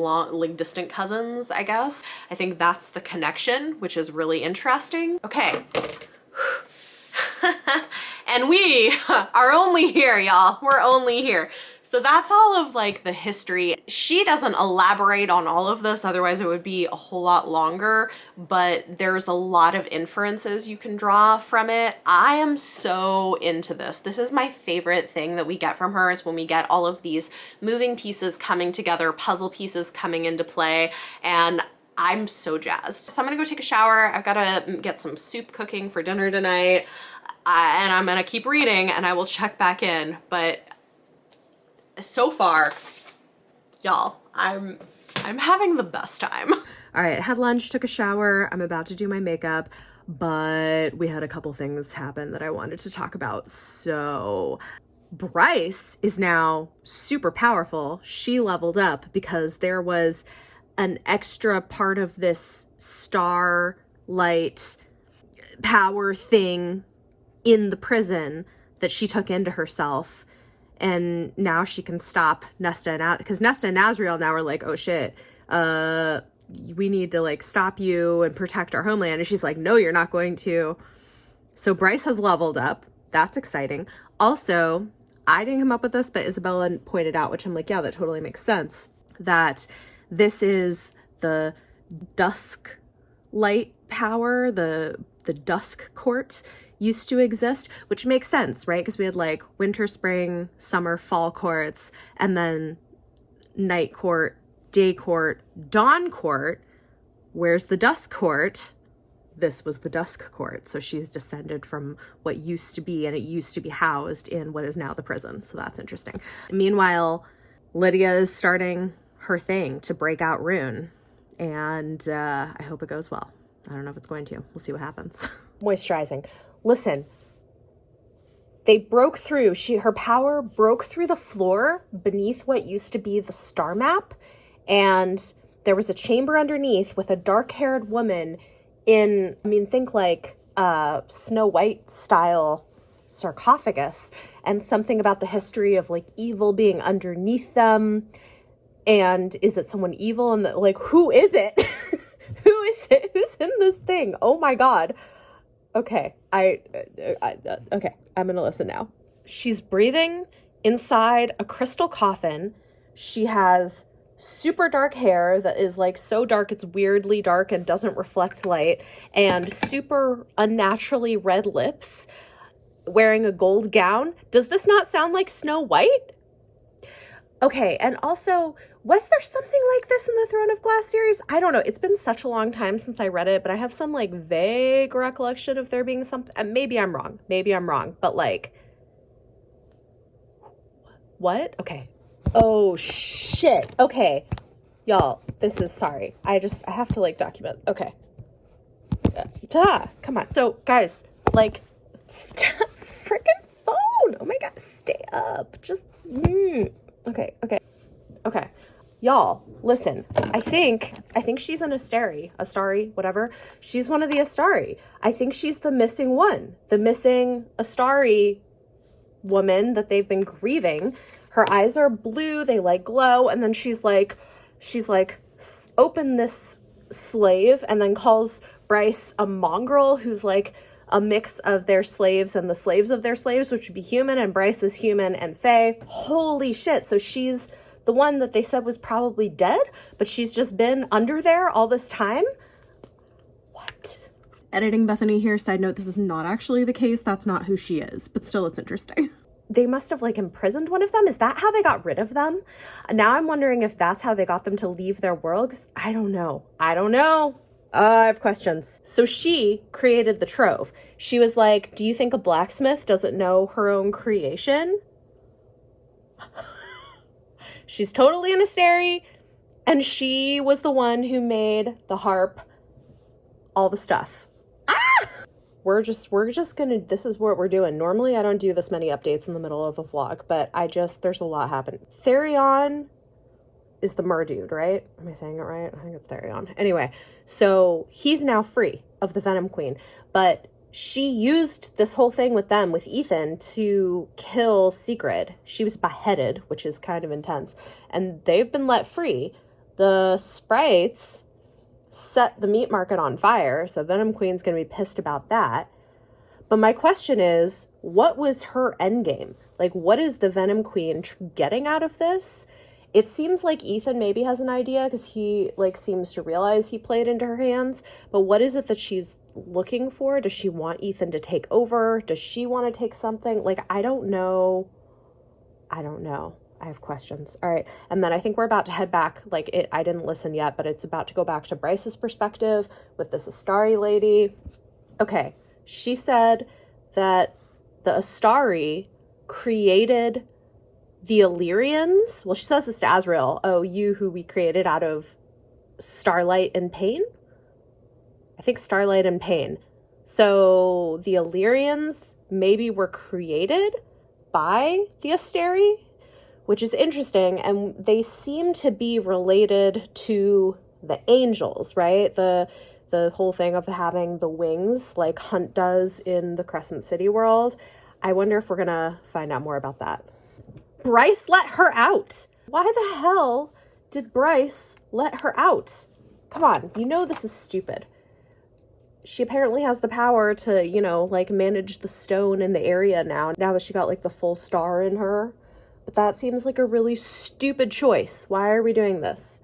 S1: distant cousins, I guess. I think that's the connection, which is really interesting. Okay. And we are only here, y'all. We're only here. So that's all of like the history. She doesn't elaborate on all of this, otherwise it would be a whole lot longer, but there's a lot of inferences you can draw from it. I am so into this. This is my favorite thing that we get from her, is when we get all of these moving pieces coming together, puzzle pieces coming into play, and I'm so jazzed. So I'm gonna go take a shower. I've gotta get some soup cooking for dinner tonight, and I'm gonna keep reading and I will check back in. But so far, y'all, I'm having the best time. All right, had lunch, took a shower. I'm about to do my makeup, but we had a couple things happen that I wanted to talk about. So Bryce is now super powerful. She leveled up because there was an extra part of this starlight power thing in the prison that she took into herself. And now she can stop Nesta and because Nesta and Azriel now are like, oh shit, we need to like stop you and protect our homeland. And she's like, no, you're not going to. So Bryce has leveled up. That's exciting. Also, I didn't come up with this, but Isabella pointed out, which I'm like, yeah, that totally makes sense, that this is the dusk light power, the dusk court used to exist, which makes sense, right? Because we had like winter, spring, summer, fall courts, and then night court, day court, dawn court. Where's the dusk court? This was the dusk court. So she's descended from what used to be, and it used to be housed in what is now the prison. So that's interesting. Meanwhile, Lydia is starting her thing to break out Rune. And I hope it goes well. I don't know if it's going to. We'll see what happens. Moisturizing. Listen, they broke through. Her power broke through the floor beneath what used to be the star map. And there was a chamber underneath with a dark-haired woman in, I mean, think like Snow White style sarcophagus, and something about the history of like evil being underneath them. And is it someone evil? And like, who is it? Who is it? Who's in this thing? Oh my God. Okay. Okay. I'm going to listen now. She's breathing inside a crystal coffin. She has super dark hair that is like so dark it's weirdly dark and doesn't reflect light, and super unnaturally red lips, wearing a gold gown. Does this not sound like Snow White? Okay, and also, was there something like this in the Throne of Glass series? I don't know. It's been such a long time since I read it, but I have some like vague recollection of there being something. Maybe I'm wrong. Maybe I'm wrong. But like, what? Okay. Oh, shit. Okay. Y'all, this is, sorry. I have to like document. Okay. Come on. So, guys, like, stop freaking phone. Oh my God. Stay up. Just, Okay. Y'all, listen. I think she's an Astari, whatever. She's one of the Astari. I think she's the missing one. The missing Astari woman that they've been grieving. Her eyes are blue, they like glow, and then she's like, open this slave, and then calls Bryce a mongrel who's like a mix of their slaves and the slaves of their slaves, which would be human, and Bryce is human and fae. Holy shit. So she's the one that they said was probably dead, but she's just been under there all this time? What? Editing Bethany here. Side note, this is not actually the case. That's not who she is, but still it's interesting. They must have like imprisoned one of them. Is that how they got rid of them? Now I'm wondering if that's how they got them to leave their world. I don't know. I have questions. So she created the trove. She was like, do you think a blacksmith doesn't know her own creation? She's totally an Asteri, and she was the one who made the harp, all the stuff. We're just gonna, this is what we're doing. Normally I don't do this many updates in the middle of a vlog, but there's a lot happening. Therion is the mer dude, right? Am I saying it right? I think it's Therion. Anyway, so he's now free of the Venom Queen, but she used this whole thing with them, with Ethan, to kill Secret. She was beheaded, which is kind of intense, and they've been let free. The sprites set the meat market on fire, so Venom Queen's gonna be pissed about that. But my question is, what was her endgame? Like, what is the Venom Queen getting out of this? It seems like Ethan maybe has an idea, because he like seems to realize he played into her hands. But what is it that she's looking for? Does she want Ethan to take over? Does she want to take something? Like, I don't know. I have questions. All right. And then I think we're about to head back. I didn't listen yet, but it's about to go back to Bryce's perspective with this Astari lady. Okay. She said that the Astari created the Illyrians. Well, she says this to Azrael. Oh, you who we created out of starlight and pain? I think starlight and pain. So the Illyrians maybe were created by the Asteri, which is interesting, and they seem to be related to the angels, right? The whole thing of having the wings like Hunt does in the Crescent City world. I wonder if we're gonna find out more about that. Bryce let her out. Why the hell did Bryce let her out? Come on, you know this is stupid. She apparently has the power to, like manage the stone in the area now that she got like the full star in her. But that seems like a really stupid choice. Why are we doing this?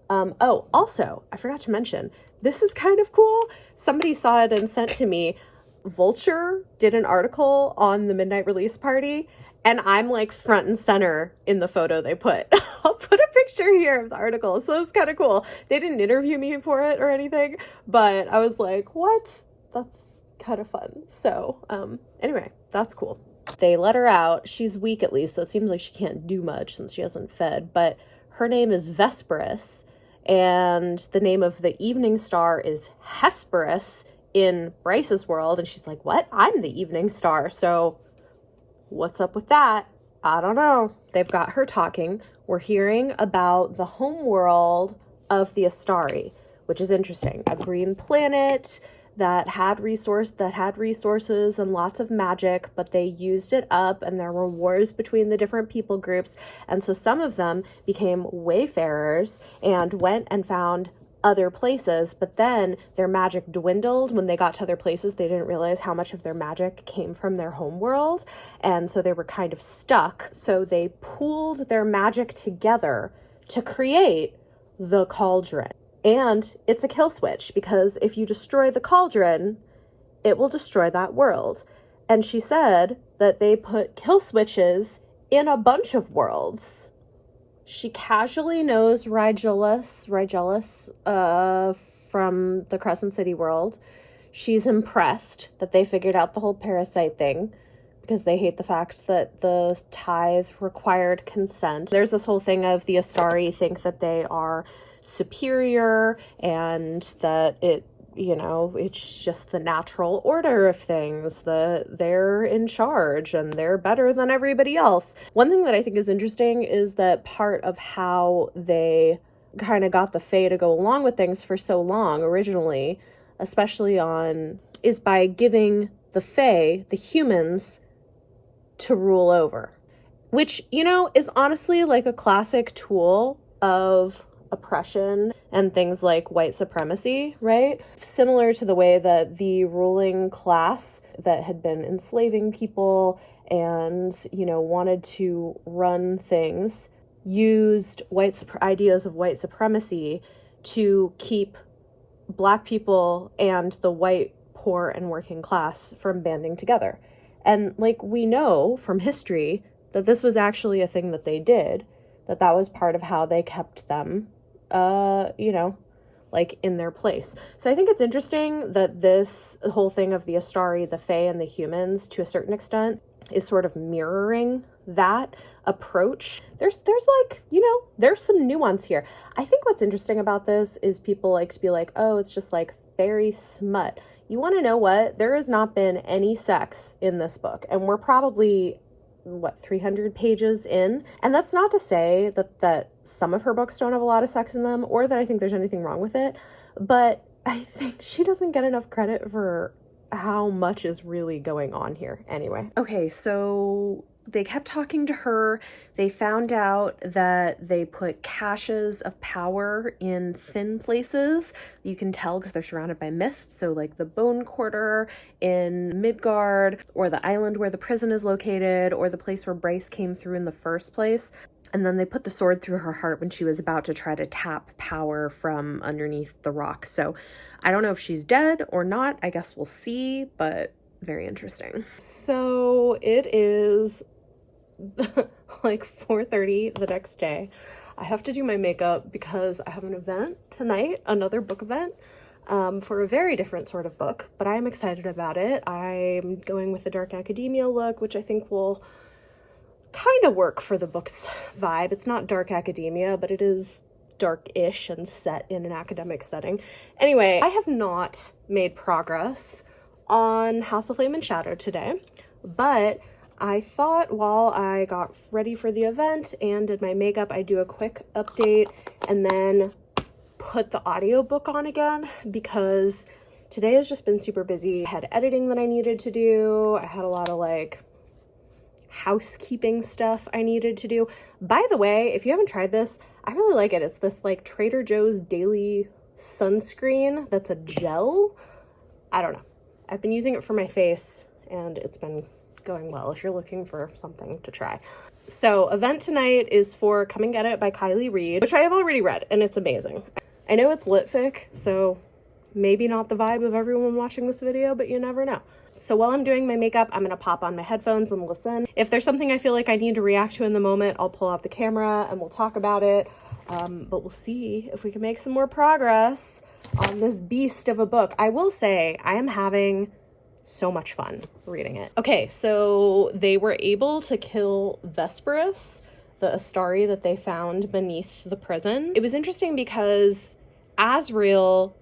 S1: Oh, also, I forgot to mention, this is kind of cool. Somebody saw it and sent to me. Vulture did an article on the midnight release party, and I'm like front and center in the photo they put. I'll put a picture here of the article. So it's kind of cool. They didn't interview me for it or anything, but I was like, what? That's kind of fun. So anyway, that's cool. They let her out. She's weak at least, so it seems like she can't do much since she hasn't fed, but her name is Vesperus, and the name of the evening star is Hesperus in Bryce's world. And she's like, what? I'm the evening star. So what's up with that? I don't know. They've got her talking. We're hearing about the home world of the Astari, which is interesting. A green planet that had resources and lots of magic, but they used it up, and there were wars between the different people groups. And so some of them became wayfarers and went and found other places, but then their magic dwindled. When they got to other places, they didn't realize how much of their magic came from their home world, and so they were kind of stuck. So they pooled their magic together to create the cauldron. And it's a kill switch, because if you destroy the cauldron, it will destroy that world. And she said that they put kill switches in a bunch of worlds. She casually knows Rigelus from the Crescent City world. She's impressed that they figured out the whole parasite thing, because they hate the fact that the tithe required consent. There's this whole thing of the Astari think that they are superior, and that it's just the natural order of things, that they're in charge and they're better than everybody else. One thing that I think is interesting is that part of how they kind of got the Fae to go along with things for so long originally, especially is by giving the Fae, the humans, to rule over, which, is honestly like a classic tool of oppression and things like white supremacy, right? Similar to the way that the ruling class that had been enslaving people and, wanted to run things used ideas of white supremacy to keep Black people and the white poor and working class from banding together. And we know from history that this was actually a thing that they did, that was part of how they kept them in their place. So I think it's interesting that this whole thing of the Astari, the Fae, and the humans, to a certain extent, is sort of mirroring that approach. There's some nuance here. I think what's interesting about this is people like to be like, oh, it's just like fairy smut. You want to know what? There has not been any sex in this book, and we're probably 300 pages in. And that's not to say that some of her books don't have a lot of sex in them, or that I think there's anything wrong with it, but I think she doesn't get enough credit for how much is really going on here. Anyway. Okay, so they kept talking to her. They found out that they put caches of power in thin places. You can tell because they're surrounded by mist. So like the Bone Quarter in Midgard, or the island where the prison is located, or the place where Bryce came through in the first place. And then they put the sword through her heart when she was about to try to tap power from underneath the rock. So I don't know if she's dead or not. I guess we'll see, but very interesting. So it is like 4:30 the next day. I have to do my makeup because I have an event tonight, another book event, for a very different sort of book, but I am excited about it. I'm going with the dark academia look, which I think will kind of work for the book's vibe. It's not dark academia, but it is dark-ish and set in an academic setting. Anyway, I have not made progress on House of Flame and Shadow today, but I thought while I got ready for the event and did my makeup, I'd do a quick update and then put the audiobook on again, because today has just been super busy. I had editing that I needed to do. I had a lot of housekeeping stuff I needed to do. By the way, if you haven't tried this, I really like it. It's this Trader Joe's daily sunscreen that's a gel. I don't know. I've been using it for my face and it's been going well if you're looking for something to try. So event tonight is for Come and Get It by Kylie Reed, which I have already read, and it's amazing. I know it's lit fic, so maybe not the vibe of everyone watching this video, but you never know. So while I'm doing my makeup, I'm going to pop on my headphones and listen. If there's something I feel like I need to react to in the moment, I'll pull out the camera and we'll talk about it. But we'll see if we can make some more progress on this beast of a book. I will say I am having so much fun reading it. Okay, so they were able to kill Vesperus, the Astari that they found beneath the prison. It was interesting because Asriel,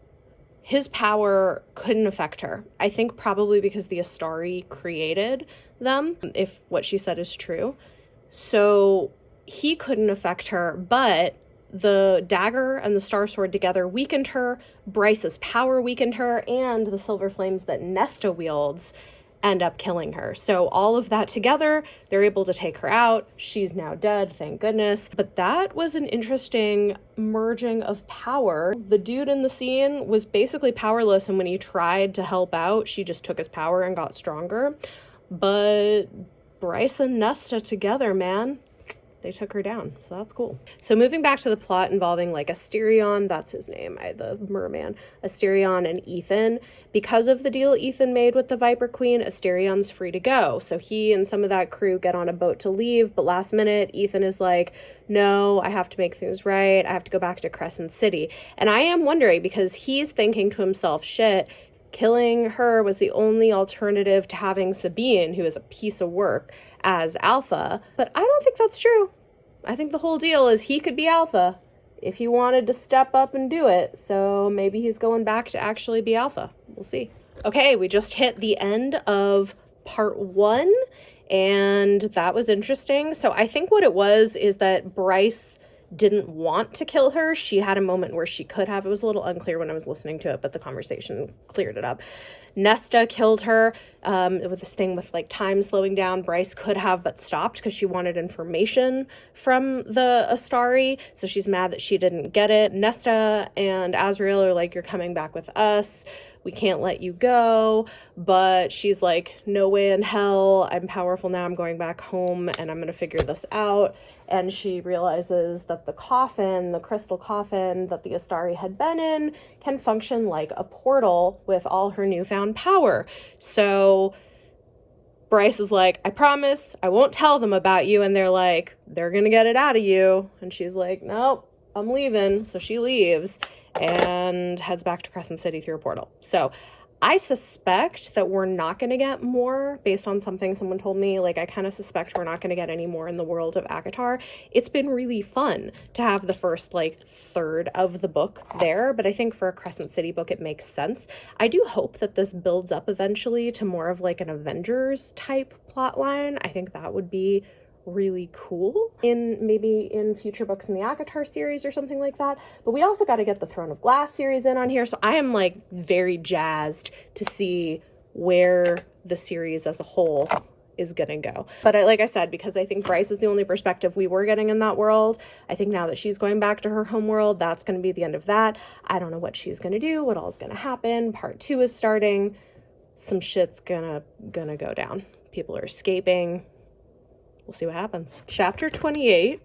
S1: his power couldn't affect her. I think probably because the Astari created them, if what she said is true. So he couldn't affect her, but the dagger and the star sword together weakened her, Bryce's power weakened her, and the silver flames that Nesta wields end up killing her. So all of that together, they're able to take her out. She's now dead, thank goodness. But that was an interesting merging of power. The dude in the scene was basically powerless, and when he tried to help out, she just took his power and got stronger. But Bryce and Nesta together, man, they took her down, so that's cool. So moving back to the plot involving like Asterion, that's his name, the merman, Asterion and Ethan. Because of the deal Ethan made with the Viper Queen, Asterion's free to go. So he and some of that crew get on a boat to leave, but last minute, Ethan is like, no, I have to make things right. I have to go back to Crescent City. And I am wondering, because he's thinking to himself, shit, killing her was the only alternative to having Sabine, who is a piece of work, as Alpha. But I don't think that's true. I think the whole deal is he could be Alpha if he wanted to step up and do it. So maybe he's going back to actually be Alpha. We'll see. Okay, we just hit the end of part 1, and that was interesting. So I think what it was is that Bryce didn't want to kill her. She had a moment where she could have. It was a little unclear when I was listening to it, but the conversation cleared it up. Nesta killed her with this thing with like time slowing down. Bryce could have but stopped because she wanted information from the Astari, so she's mad that she didn't get it. Nesta and Asriel are like, you're coming back with us, we can't let you go. But she's like, no way in hell, I'm powerful now, I'm going back home and I'm gonna figure this out. And she realizes that the coffin, the crystal coffin that the Astari had been in, can function like a portal with all her newfound power. So Bryce is like, I promise I won't tell them about you. And they're like, they're gonna get it out of you. And she's like, nope, I'm leaving. So she leaves and heads back to Crescent City through a portal. So I suspect that we're not going to get more based on something someone told me. Like, I kind of suspect we're not going to get any more in the world of ACOTAR. It's been really fun to have the first, like, third of the book there, but I think for a Crescent City book, it makes sense. I do hope that this builds up eventually to more of, like, an Avengers type plotline. I think that would be really cool maybe in future books in the ACOTAR series or something like that. But we also got to get the Throne of Glass series in on here, so I am like very jazzed to see where the series as a whole is gonna go. But like I said, because I think Bryce is the only perspective we were getting in that world, I think now that she's going back to her home world, that's gonna be the end of that. I don't know what she's gonna do, what all is gonna happen. Part 2 is starting. Some shit's gonna go down. People are escaping. We'll see what happens. Chapter 28,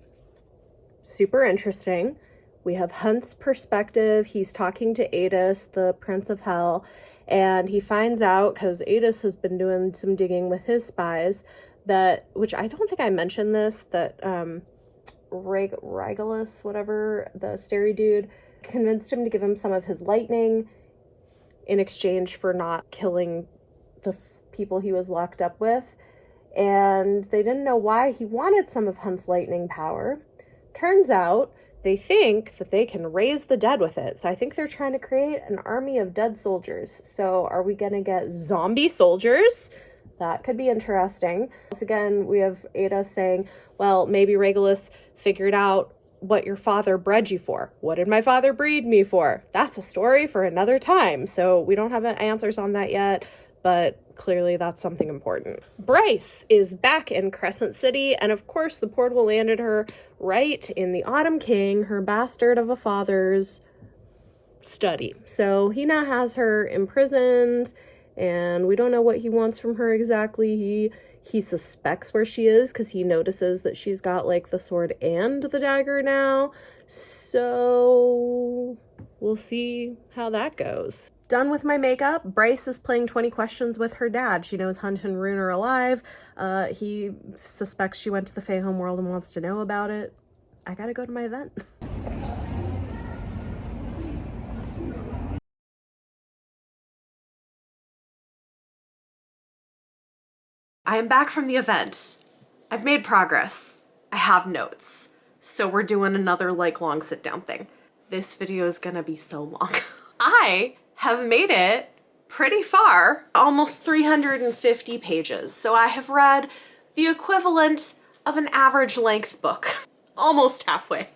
S1: super interesting. We have Hunt's perspective. He's talking to Adis, the Prince of Hell, and he finds out, because Adis has been doing some digging with his spies, that, which I don't think I mentioned this, that Regulus, whatever, the Stary dude, convinced him to give him some of his lightning in exchange for not killing the people he was locked up with. And they didn't know why he wanted some of Hunt's lightning power. Turns out they think that they can raise the dead with it. So I think they're trying to create an army of dead soldiers. So are we going to get zombie soldiers? That could be interesting. Once again, we have Ada saying, well, maybe Regulus figured out what your father bred you for. What did my father breed me for? That's a story for another time. So we don't have answers on that yet, but clearly that's something important. Bryce is back in Crescent City, and of course the portal landed her right in the Autumn King, her bastard of a father's study. So he now has her imprisoned, and we don't know what he wants from her exactly. He suspects where she is because he notices that she's got like the sword and the dagger now. So we'll see how that goes. Done with my makeup. Bryce is playing 20 questions with her dad. She knows Hunt and Rune are alive. He suspects she went to the Fae homeworld and wants to know about it. I gotta go to my event. I am back from the event. I've made progress. I have notes. So we're doing another like long sit down thing. This video is gonna be so long. I have made it pretty far, almost 350 pages. So I have read the equivalent of an average length book, almost halfway.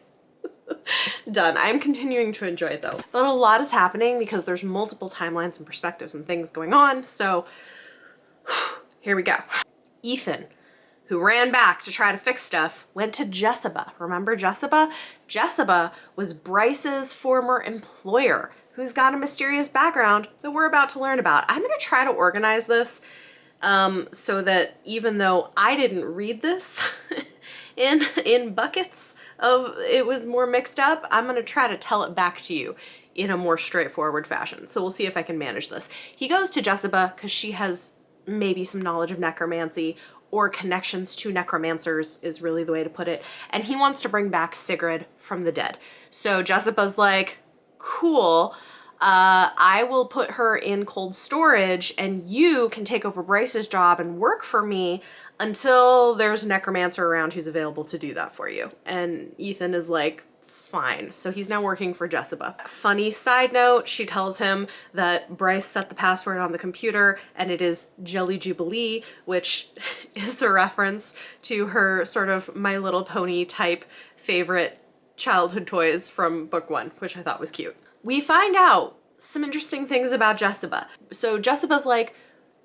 S1: Done. I'm continuing to enjoy it though. But a lot is happening because there's multiple timelines and perspectives and things going on. So here we go. Ethan, who ran back to try to fix stuff, went to Jessica. Remember Jessica? Jessica was Bryce's former employer, who's got a mysterious background that we're about to learn about. I'm gonna try to organize this so that even though I didn't read this in buckets of it was more mixed up, I'm gonna try to tell it back to you in a more straightforward fashion. So we'll see if I can manage this. He goes to Jessica because she has maybe some knowledge of necromancy or connections to necromancers is really the way to put it. And he wants to bring back Sigrid from the dead. So Jessica's like, cool, I will put her in cold storage and you can take over Bryce's job and work for me until there's a necromancer around who's available to do that for you. And Ethan is like, fine. So he's now working for Jessica. Funny side note, she tells him that Bryce set the password on the computer and it is Jelly Jubilee, which is a reference to her sort of My Little Pony type favorite childhood toys from book 1, which I thought was cute. We find out some interesting things about Jessica. So Jessica's like,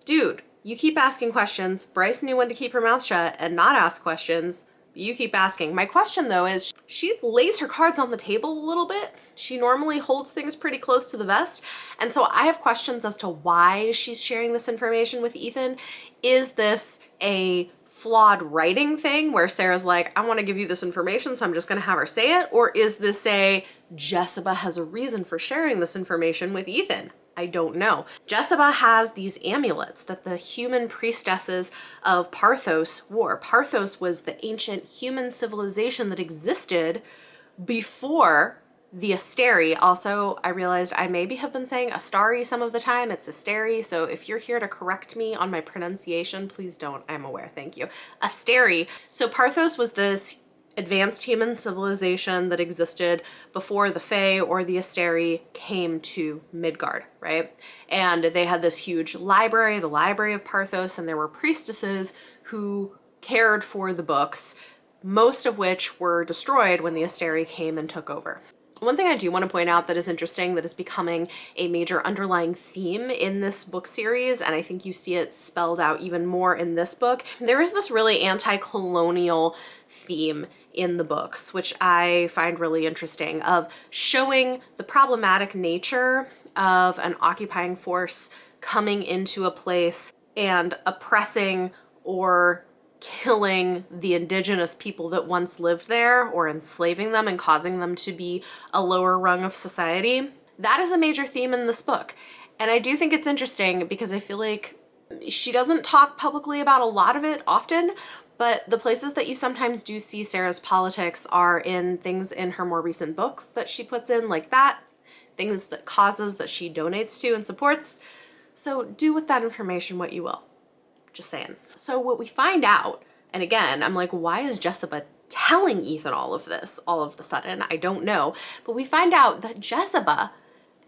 S1: dude, you keep asking questions. Bryce knew when to keep her mouth shut and not ask questions. You keep asking. My question though is, she lays her cards on the table a little bit. She normally holds things pretty close to the vest. And so I have questions as to why she's sharing this information with Ethan. Is this a flawed writing thing where Sarah's like, I want to give you this information, so I'm just going to have her say it? Or is this a Jessica has a reason for sharing this information with Ethan? I don't know. Jessica has these amulets that the human priestesses of Parthos wore. Parthos was the ancient human civilization that existed before the Asteri. Also, I realized I maybe have been saying Astari some of the time. It's Asteri, so if you're here to correct me on my pronunciation, please don't. I'm aware, thank you. Asteri. So Parthos was this advanced human civilization that existed before the Fae or the Asteri came to Midgard, right? And they had this huge library, the Library of Parthos, and there were priestesses who cared for the books, most of which were destroyed when the Asteri came and took over. One thing I do want to point out that is interesting, that is becoming a major underlying theme in this book series, and I think you see it spelled out even more in this book, there is this really anti-colonial theme in the books, which I find really interesting, of showing the problematic nature of an occupying force coming into a place and oppressing or killing the indigenous people that once lived there, or enslaving them and causing them to be a lower rung of society. That is a major theme in this book. And I do think it's interesting because I feel like she doesn't talk publicly about a lot of it often, but the places that you sometimes do see Sarah's politics are in things in her more recent books that she puts in, like that, things that causes that she donates to and supports. So do with that information what you will. Just saying. So what we find out, and again, I'm like, why is Jessica telling Ethan all of this all of a sudden? I don't know. But we find out that Jessica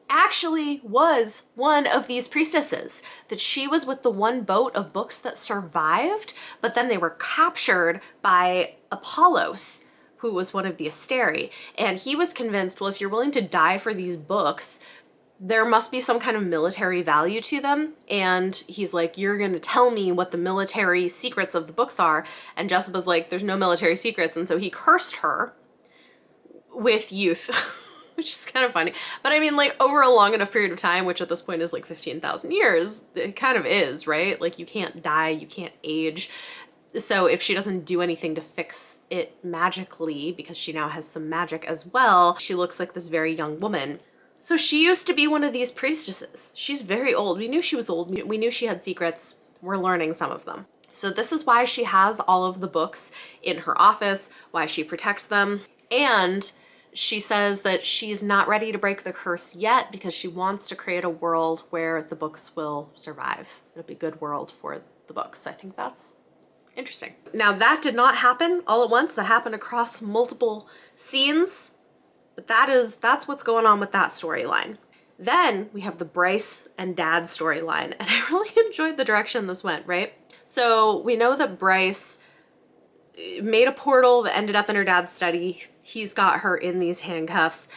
S1: actually was one of these priestesses, that she was with the one boat of books that survived, but then they were captured by Apollos, who was one of the Asteri. And he was convinced, well, if you're willing to die for these books, there must be some kind of military value to them. And he's like, you're going to tell me what the military secrets of the books are. And Jessica's like, there's no military secrets. And so he cursed her with youth, which is kind of funny. But I mean, like, over a long enough period of time, which at this point is like 15,000 years, it kind of is, right? Like, you can't die, you can't age. So if she doesn't do anything to fix it magically, because she now has some magic as well, she looks like this very young woman. So she used to be one of these priestesses. She's very old. We knew she was old. We knew she had secrets. We're learning some of them. So this is why she has all of the books in her office, why she protects them. And she says that she's not ready to break the curse yet because she wants to create a world where the books will survive. It'll be a good world for the books. I think that's Interesting. Now that did not happen all at once. That happened across multiple scenes. But that's what's going on with that storyline. Then we have the Bryce and Dad storyline, and I really enjoyed the direction this went, right? So we know that Bryce made a portal that ended up in her dad's study. He's got her in these handcuffs.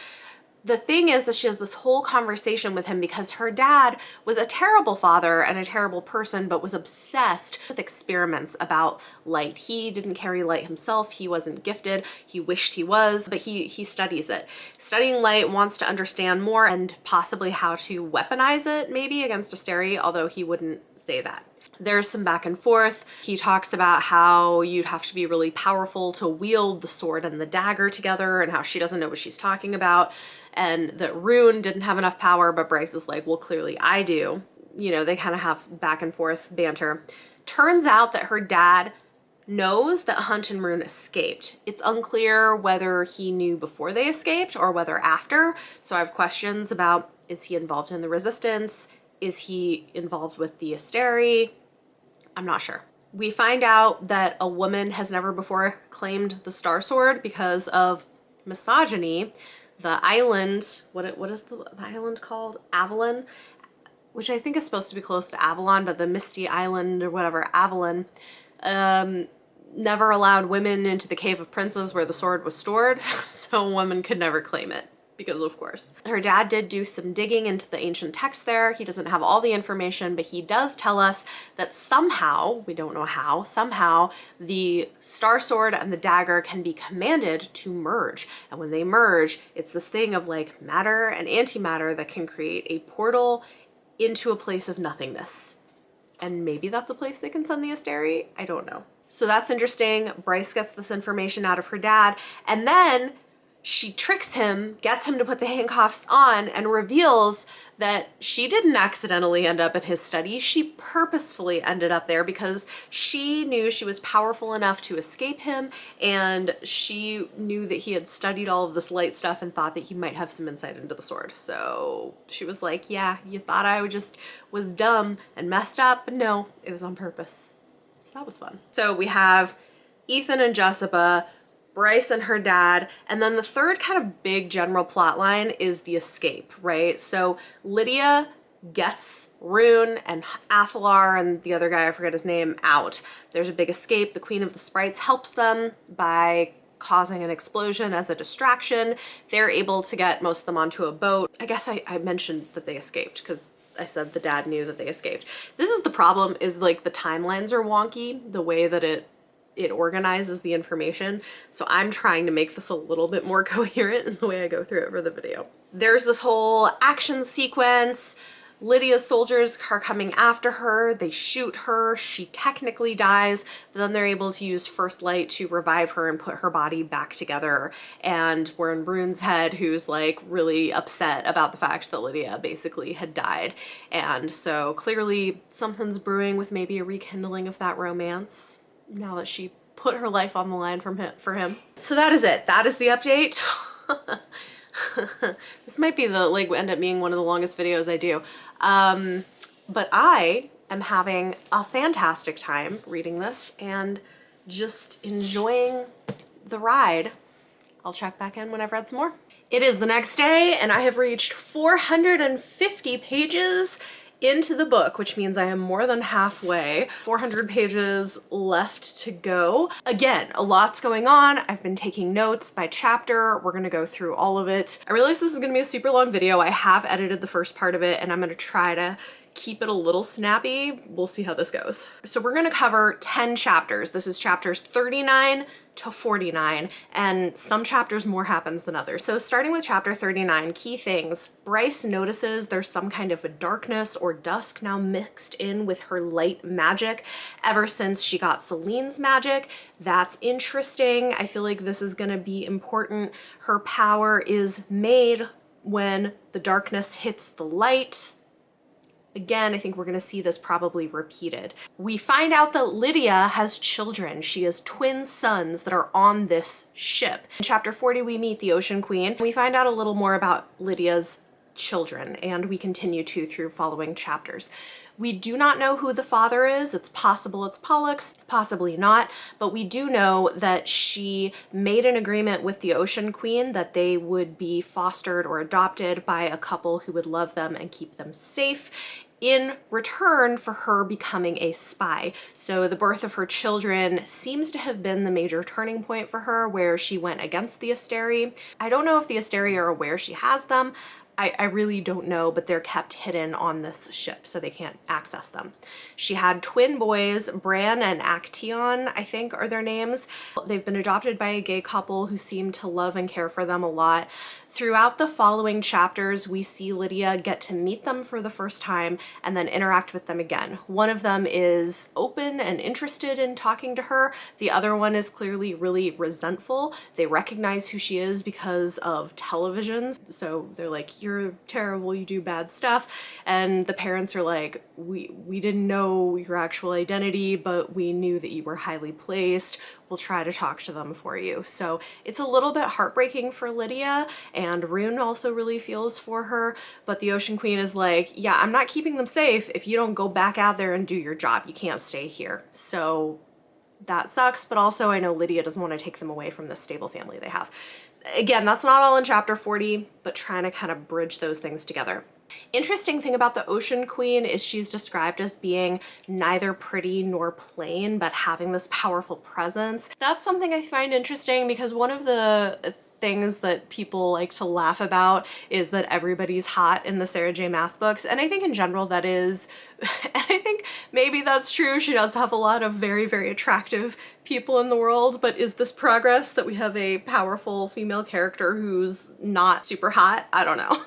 S1: The thing is that she has this whole conversation with him because her dad was a terrible father and a terrible person, but was obsessed with experiments about light. He didn't carry light himself. He wasn't gifted. He wished he was, but he studies it. Studying light, wants to understand more and possibly how to weaponize it maybe against Asteri, although he wouldn't say that. There's some back and forth. He talks about how you'd have to be really powerful to wield the sword and the dagger together and how she doesn't know what she's talking about, and that Rune didn't have enough power, but Bryce is like, well, clearly I do. You know, they kind of have back and forth banter. Turns out that her dad knows that Hunt and Rune escaped. It's unclear whether he knew before they escaped or whether after. So I have questions about, is he involved in the resistance? Is he involved with the Asteri? I'm not sure. We find out that a woman has never before claimed the Star Sword because of misogyny. The island, what is the island called? Avalon, which I think is supposed to be close to Avalon, but the Misty Island or whatever, Avalon, never allowed women into the Cave of Princes where the sword was stored, so a woman could never claim it. Because of course. Her dad did do some digging into the ancient text there. He doesn't have all the information, but he does tell us that somehow, we don't know how, somehow the Star Sword and the dagger can be commanded to merge. And when they merge, it's this thing of like matter and antimatter that can create a portal into a place of nothingness. And maybe that's a place they can send the Asteri? I don't know. So that's interesting. Bryce gets this information out of her dad, and then she tricks him, gets him to put the handcuffs on, and reveals that she didn't accidentally end up at his study. She purposefully ended up there because she knew she was powerful enough to escape him, and she knew that he had studied all of this light stuff and thought that he might have some insight into the sword. So she was like, yeah, you thought I just was dumb and messed up, but no, it was on purpose. So that was fun. So we have Ethan and Jessica, Bryce and her dad, and then the third kind of big general plot line is the escape, right? So Lydia gets Rune and Athalar and the other guy, I forget his name, out. There's a big escape. The Queen of the Sprites helps them by causing an explosion as a distraction. They're able to get most of them onto a boat. I guess I mentioned that they escaped because I said the dad knew that they escaped. This is the problem, is like the timelines are wonky, the way that it organizes the information. So I'm trying to make this a little bit more coherent in the way I go through it for the video. There's this whole action sequence. Lydia's soldiers are coming after her. They shoot her. She technically dies, but then they're able to use first light to revive her and put her body back together. And we're in Rune's head, who's like really upset about the fact that Lydia basically had died. And so clearly something's brewing with maybe a rekindling of that romance now that she put her life on the line for him. So that is it. That is the update. This might be end up being one of the longest videos I do. But I am having a fantastic time reading this and just enjoying the ride. I'll check back in when I've read some more. It is the next day and I have reached 450 pages into the book, which means I am more than halfway. 400 pages left to go. Again, a lot's going on. I've been taking notes by chapter. We're gonna go through all of it. I realize this is gonna be a super long video. I have edited the first part of it and I'm gonna try to keep it a little snappy. We'll see how this goes. So we're gonna cover 10 chapters. This is chapters 39 to 49, and some chapters more happens than others. So starting with chapter 39, key things. Bryce notices there's some kind of a darkness or dusk now mixed in with her light magic ever since she got Celine's magic. That's interesting. I feel like this is gonna be important. Her power is made when the darkness hits the light. Again, I think we're gonna see this probably repeated. We find out that Lydia has children. She has twin sons that are on this ship. In chapter 40, we meet the Ocean Queen. We find out a little more about Lydia's children, and we continue to through following chapters. We do not know who the father is. It's possible it's Pollux, possibly not, but we do know that she made an agreement with the Ocean Queen that they would be fostered or adopted by a couple who would love them and keep them safe in return for her becoming a spy. So the birth of her children seems to have been the major turning point for her, where she went against the Asteri. I don't know if the Asteri are aware she has them. I really don't know, but they're kept hidden on this ship, so they can't access them. She had twin boys, Bran and Actaeon, I think are their names. They've been adopted by a gay couple who seem to love and care for them a lot. Throughout the following chapters, we see Lydia get to meet them for the first time and then interact with them again. One of them is open and interested in talking to her. The other one is clearly really resentful. They recognize who she is because of televisions. So they're like, you're terrible, you do bad stuff. And the parents are like, we didn't know your actual identity, but we knew that you were highly placed. We'll try to talk to them for you. So it's a little bit heartbreaking for Lydia, and Rune also really feels for her, but the Ocean Queen is like, yeah, I'm not keeping them safe if you don't go back out there and do your job. You can't stay here. So that sucks, but also I know Lydia doesn't want to take them away from this stable family they have. Again, that's not all in chapter 40, but trying to kind of bridge those things together. Interesting thing about the Ocean Queen is she's described as being neither pretty nor plain, but having this powerful presence. That's something I find interesting because one of the things that people like to laugh about is that everybody's hot in the Sarah J Maas books, and I think in general that is, and I think maybe that's true. She does have a lot of very, very attractive people in the world, but is this progress that we have a powerful female character who's not super hot? I don't know.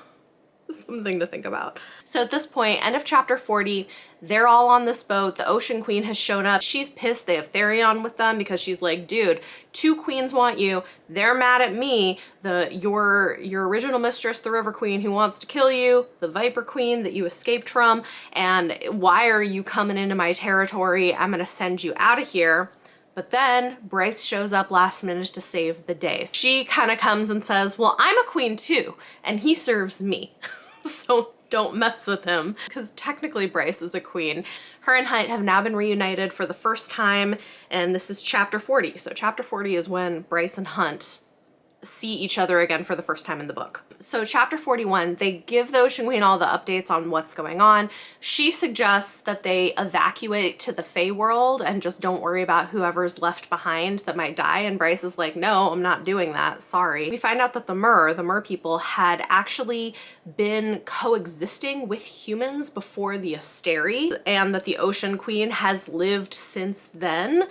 S1: Something to think about. So at this point, end of chapter 40, they're all on this boat. The Ocean Queen has shown up. She's pissed. They have Therion with them because she's like, dude, 2 queens want you. They're mad at me. Your original mistress, the River Queen, who wants to kill you, the Viper Queen that you escaped from, and why are you coming into my territory? I'm gonna send you out of here. But then Bryce shows up last minute to save the day. She kind of comes and says, well, I'm a queen too, and he serves me. So don't mess with him, because technically Bryce is a queen. Her and Hunt have now been reunited for the first time, and this is chapter 40. So chapter 40 is when Bryce and Hunt see each other again for the first time in the book. So chapter 41, they give the Ocean Queen all the updates on what's going on. She suggests that they evacuate to the Fae world and just don't worry about whoever's left behind that might die, and Bryce is like, no, I'm not doing that, sorry. We find out that the Mer people had actually been coexisting with humans before the Asteri, and that the Ocean Queen has lived since then.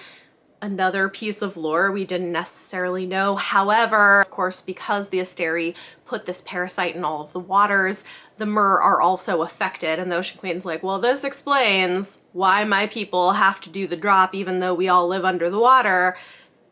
S1: Another piece of lore we didn't necessarily know. However, of course, because the Asteri put this parasite in all of the waters, the Mer are also affected, and the Ocean Queen's like, well, this explains why my people have to do the drop even though we all live under the water.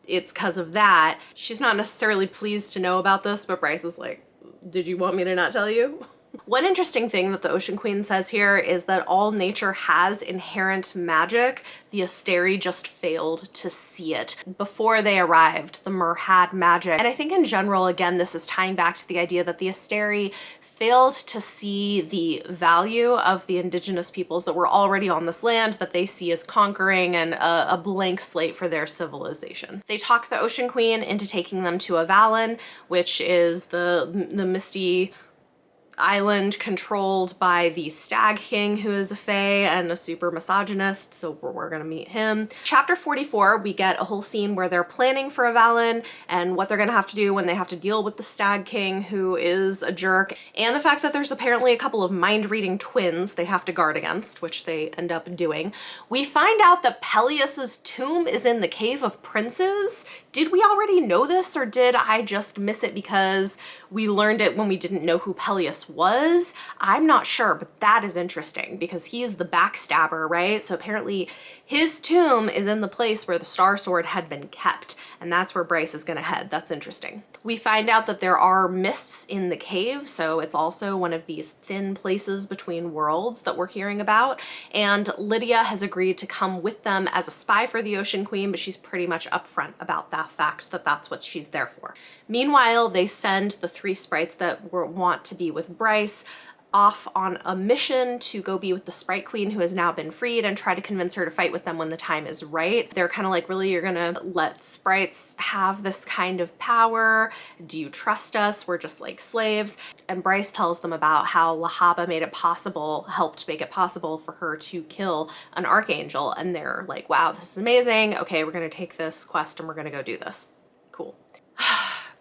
S1: It's because of that. She's not necessarily pleased to know about this, but Bryce is like, did you want me to not tell you? One interesting thing that the Ocean Queen says here is that all nature has inherent magic. The Asteri just failed to see it. Before they arrived, the Mer had magic. And I think in general, again, this is tying back to the idea that the Asteri failed to see the value of the indigenous peoples that were already on this land that they see as conquering and a blank slate for their civilization. They talk the Ocean Queen into taking them to Avalon, which is the misty island controlled by the Stag King, who is a fae and a super misogynist, so we're gonna meet him. Chapter 44, we get a whole scene where they're planning for Avalon and what they're gonna have to do when they have to deal with the Stag King, who is a jerk, and the fact that there's apparently a couple of mind-reading twins they have to guard against, which they end up doing. We find out that Peleus's tomb is in the Cave of Princes. Did we already know this, or did I just miss it because we learned it when we didn't know who Peleus was? I'm not sure, but that is interesting because he's the backstabber, right? So apparently his tomb is in the place where the Star Sword had been kept, and that's where Bryce is gonna head. That's interesting. We find out that there are mists in the cave, so it's also one of these thin places between worlds that we're hearing about, and Lydia has agreed to come with them as a spy for the Ocean Queen, but she's pretty much upfront about that fact that that's what she's there for. Meanwhile, they send the three sprites that want to be with Bryce off on a mission to go be with the Sprite Queen, who has now been freed, and try to convince her to fight with them when the time is right. They're kind of like, really, you're gonna let sprites have this kind of power? Do you trust us? We're just like slaves. And Bryce tells them about how Lahaba made it possible, helped make it possible for her to kill an archangel. And they're like, wow, this is amazing. Okay, we're gonna take this quest and we're gonna go do this. Cool.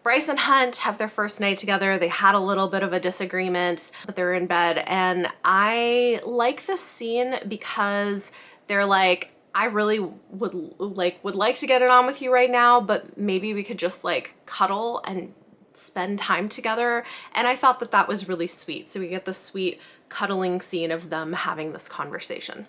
S1: Bryce and Hunt have their first night together. They had a little bit of a disagreement, but they're in bed. And I like this scene because they're like, I really would like to get it on with you right now, but maybe we could just like cuddle and spend time together. And I thought that that was really sweet. So we get this sweet cuddling scene of them having this conversation.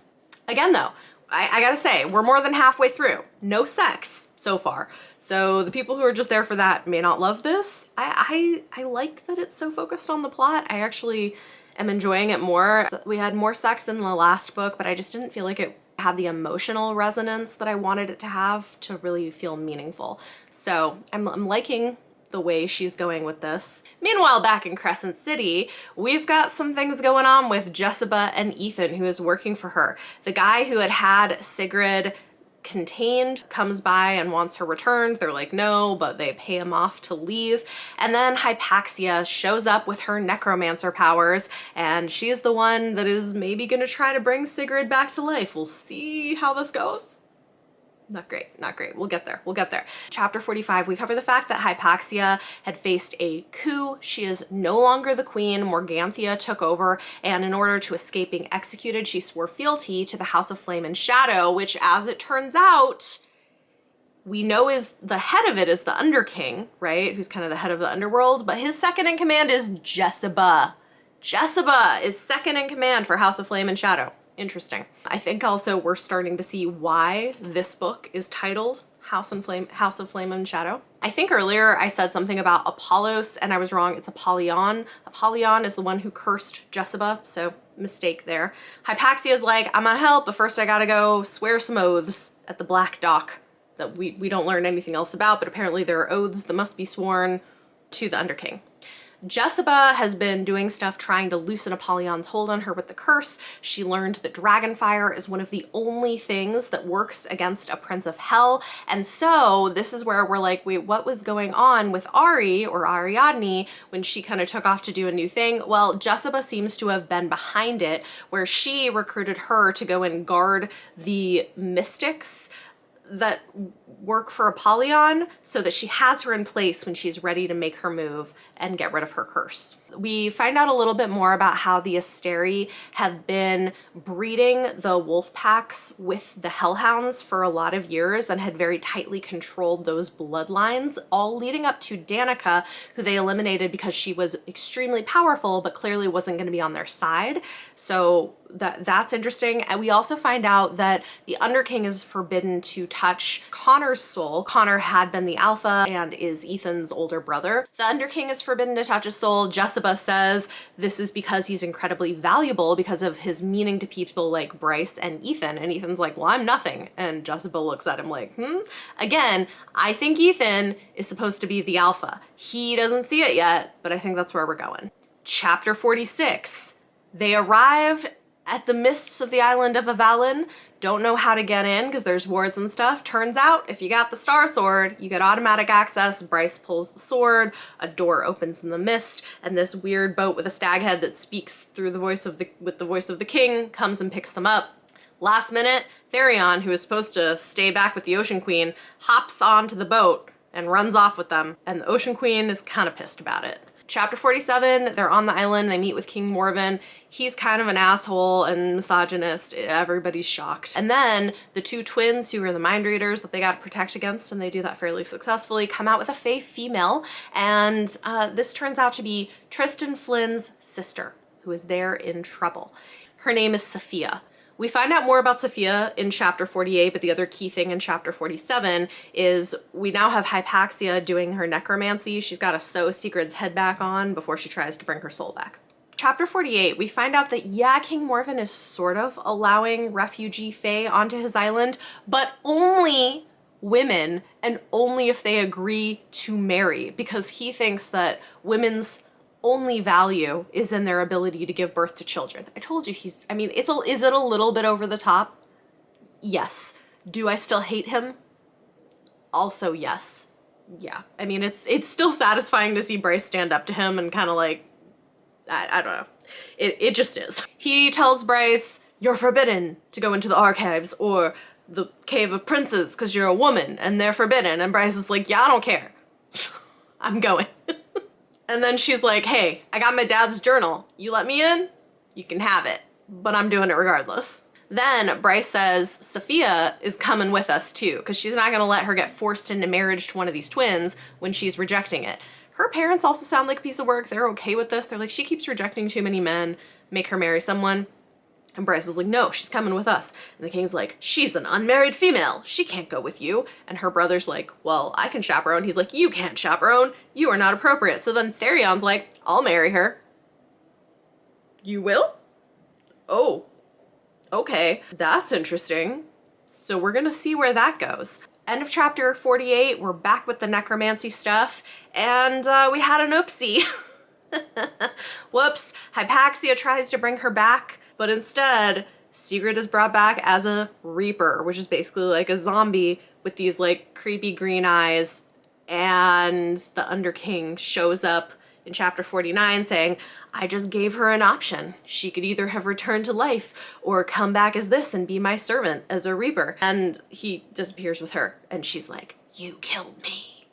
S1: Again, though, I gotta say, we're more than halfway through. No sex so far. So the people who are just there for that may not love this. I like that it's so focused on the plot. I actually am enjoying it more. We had more sex in the last book, but I just didn't feel like it had the emotional resonance that I wanted it to have to really feel meaningful. So I'm liking the way she's going with this. Meanwhile, back in Crescent City, we've got some things going on with Jessica and Ethan, who is working for her. The guy who had Sigrid contained comes by and wants her returned. They're like, no, but they pay him off to leave. And then Hypaxia shows up with her necromancer powers, and she's the one that is maybe gonna try to bring Sigrid back to life. We'll see how this goes. Not great, not great. We'll get there, we'll get there. Chapter 45, we cover the fact that Hypaxia had faced a coup. She is no longer the queen. Morganthia took over, and in order to escape being executed, she swore fealty to the House of Flame and Shadow, which, as it turns out, we know is the head of it is the Underking, right? Who's kind of the head of the underworld, but his second in command is Jessica. Jessica is second in command for House of Flame and Shadow. Interesting. I think also we're starting to see why this book is titled House of Flame and Shadow. I think earlier I said something about Apollos and I was wrong. It's Apollyon. Apollyon is the one who cursed Jessica, so mistake there. Hypaxia is like, I'm gonna help, but first I gotta go swear some oaths at the Black Dock that we don't learn anything else about, but apparently there are oaths that must be sworn to the Underking. Jessica has been doing stuff trying to loosen Apollyon's hold on her with the curse. She learned that dragonfire is one of the only things that works against a prince of hell. And so this is where we're like, wait, what was going on with Ari or Ariadne when she kind of took off to do a new thing? Well, Jessica seems to have been behind it, where she recruited her to go and guard the mystics that work for Apollyon so that she has her in place when she's ready to make her move and get rid of her curse. We find out a little bit more about how the Asteri have been breeding the wolf packs with the hellhounds for a lot of years and had very tightly controlled those bloodlines, all leading up to Danica, who they eliminated because she was extremely powerful but clearly wasn't going to be on their side. So that's interesting. And we also find out that the Underking is forbidden to touch Connor's soul. Connor had been the alpha and is Ethan's older brother. The Underking is forbidden to touch his soul. Jessica says this is because he's incredibly valuable because of his meaning to people like Bryce and Ethan. And Ethan's like, well, I'm nothing. And Jessica looks at him like, Again, I think Ethan is supposed to be the alpha. He doesn't see it yet, but I think that's where we're going. Chapter 46. They arrive at the mists of the island of Avalon. Don't know how to get in because there's wards and stuff. Turns out if you got the Star Sword, you get automatic access. Bryce pulls the sword, a door opens in the mist, and this weird boat with a stag head that speaks through the voice of the king comes and picks them up. Last minute, Therion, who is supposed to stay back with the Ocean Queen, hops onto the boat and runs off with them, and the Ocean Queen is kind of pissed about it. Chapter 47, they're on the island, they meet with King Morven. He's kind of an asshole and misogynist, everybody's shocked. And then the two twins who are the mind readers that they gotta protect against, and they do that fairly successfully, come out with a fae female, and this turns out to be Tristan Flynn's sister, who is there in trouble. Her name is Sophia. We find out more about Sophia in chapter 48, but the other key thing in chapter 47 is we now have Hypaxia doing her necromancy. She's got to sew Sigrid's head back on before she tries to bring her soul back. Chapter 48, we find out that, yeah, King Morven is sort of allowing refugee fae onto his island, but only women and only if they agree to marry, because he thinks that women's only value is in their ability to give birth to children. I told you is it a little bit over the top? Yes. Do I still hate him? Also, yes. Yeah. I mean, it's still satisfying to see Bryce stand up to him and kind of like, I don't know. It just is. He tells Bryce, you're forbidden to go into the archives or the Cave of Princes because you're a woman and they're forbidden. And Bryce is like, yeah, I don't care. I'm going. And then she's like, hey, I got my dad's journal. You let me in? You can have it. But I'm doing it regardless. Then Bryce says Sophia is coming with us too, because she's not going to let her get forced into marriage to one of these twins when she's rejecting it. Her parents also sound like a piece of work. They're okay with this. They're like, she keeps rejecting too many men. Make her marry someone. And Bryce is like, no, she's coming with us. And the king's like, she's an unmarried female. She can't go with you. And her brother's like, well, I can chaperone. He's like, you can't chaperone. You are not appropriate. So then Therion's like, I'll marry her. You will? Oh, okay. That's interesting. So we're gonna see where that goes. End of chapter 48. We're back with the necromancy stuff. And we had an oopsie. Whoops. Hypaxia tries to bring her back. But instead, Sigrid is brought back as a Reaper, which is basically like a zombie with these like creepy green eyes. And the Underking shows up in chapter 49 saying, I just gave her an option. She could either have returned to life or come back as this and be my servant as a Reaper. And he disappears with her. And she's like, you killed me.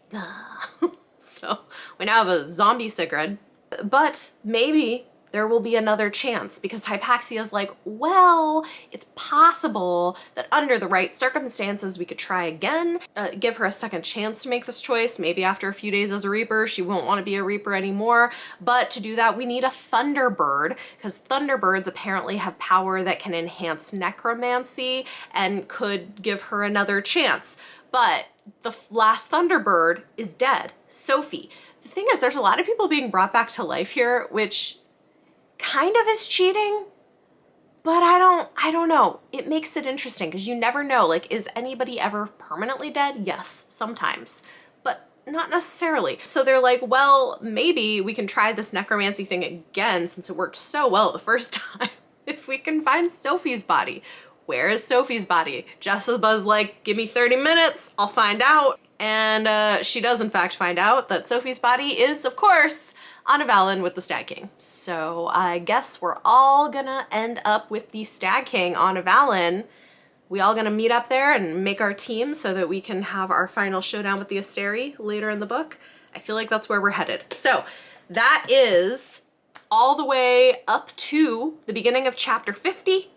S1: So we now have a zombie Sigrid. But maybe there will be another chance, because Hypaxia's like, well, it's possible that under the right circumstances we could try again, give her a second chance to make this choice. Maybe after a few days as a Reaper, she won't want to be a Reaper anymore. But to do that, we need a Thunderbird, because Thunderbirds apparently have power that can enhance necromancy and could give her another chance. But the last Thunderbird is dead, Sophie. The thing is, there's a lot of people being brought back to life here, which kind of is cheating, but I don't know. It makes it interesting because you never know, like, is anybody ever permanently dead? Yes, sometimes, but not necessarily. So they're like, well, maybe we can try this necromancy thing again since it worked so well the first time. If we can find Sophie's body. Where is Sophie's body? Jessica's like, give me 30 minutes, I'll find out. And she does in fact find out that Sophie's body is, of course, on Avalon with the Stag King. So I guess we're all gonna end up with the Stag King on Avalon. We all gonna meet up there and make our team so that we can have our final showdown with the Asteri later in the book. I feel like that's where we're headed. So that is all the way up to the beginning of chapter 50.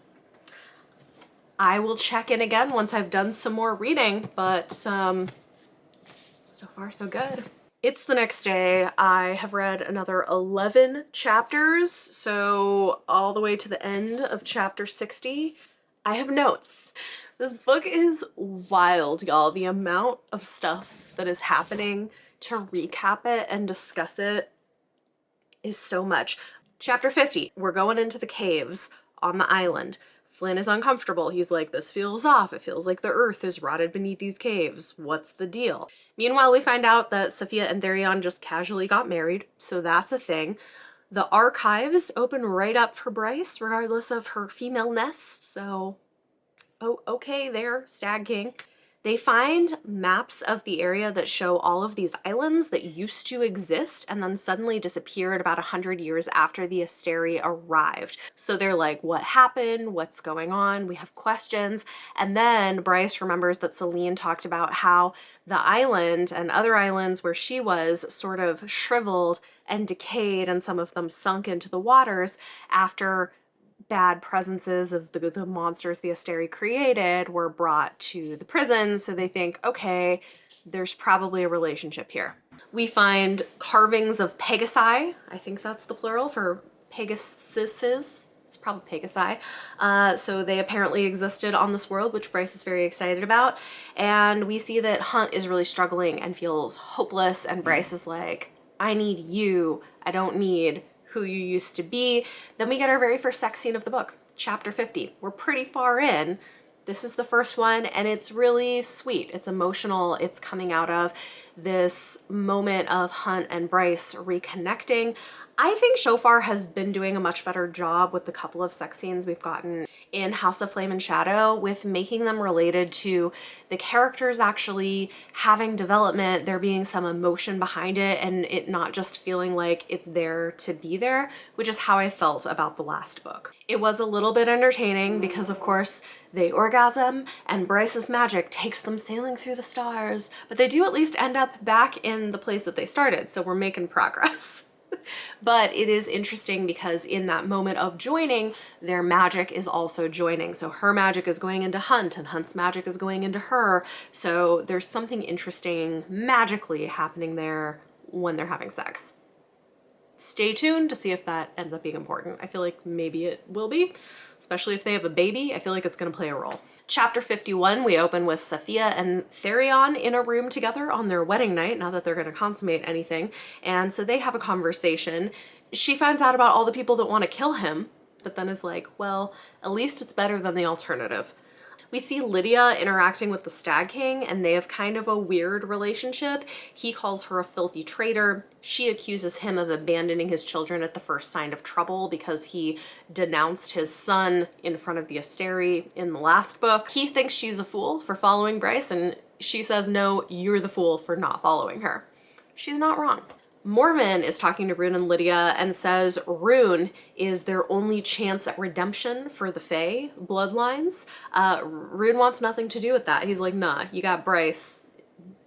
S1: I will check in again once I've done some more reading, but so far so good. It's the next day. I have read another 11 chapters, so all the way to the end of chapter 60. I have notes. This book is wild, y'all. The amount of stuff that is happening to recap it and discuss it is so much. Chapter 50, we're going into the caves on the island. Flynn is uncomfortable. He's like, this feels off. It feels like the earth is rotted beneath these caves. What's the deal? Meanwhile, we find out that Sophia and Therion just casually got married, so that's a thing. The archives open right up for Bryce, regardless of her femaleness, so oh, okay there, Stag King. They find maps of the area that show all of these islands that used to exist and then suddenly disappeared about 100 years after the Asteri arrived. So they're like, what happened? What's going on? We have questions. And then Bryce remembers that Celine talked about how the island and other islands where she was sort of shriveled and decayed, and some of them sunk into the waters after bad presences of the monsters the Asteri created were brought to the prison. So they think, okay, there's probably a relationship here. We find carvings of Pegasi. I think that's the plural for Pegasuses. It's probably Pegasi. So they apparently existed on this world, which Bryce is very excited about. And we see that Hunt is really struggling and feels hopeless. And Bryce is like, I need you. I don't need who you used to be. Then we get our very first sex scene of the book, chapter 50. We're pretty far in, This is the first one, and it's really sweet. It's emotional. It's coming out of this moment of Hunt and Bryce reconnecting. I think so far has been doing a much better job with the couple of sex scenes we've gotten in House of Flame and Shadow with making them related to the characters actually having development, there being some emotion behind it, and it not just feeling like it's there to be there, which is how I felt about the last book. It was a little bit entertaining because, of course, they orgasm and Bryce's magic takes them sailing through the stars, but they do at least end up back in the place that they started, so we're making progress. But it is interesting because in that moment of joining, their magic is also joining. So her magic is going into Hunt and Hunt's magic is going into her. So there's something interesting magically happening there when they're having sex. Stay tuned to see if that ends up being important. I feel like maybe it will be, especially if they have a baby. I feel like it's going to play a role. Chapter 51, we open with Sophia and Therion in a room together on their wedding night, not that they're going to consummate anything. And so they have a conversation. She finds out about all the people that want to kill him, but then is like, well, at least it's better than the alternative. We see Lydia interacting with the Stag King, and they have kind of a weird relationship. He calls her a filthy traitor. She accuses him of abandoning his children at the first sign of trouble because he denounced his son in front of the Asteri in the last book. He thinks she's a fool for following Bryce, and she says, no, you're the fool for not following her. She's not wrong. Morven is talking to Rune and Lydia and says Rune is their only chance at redemption for the Fae bloodlines. Rune wants nothing to do with that. He's like, nah, you got Bryce.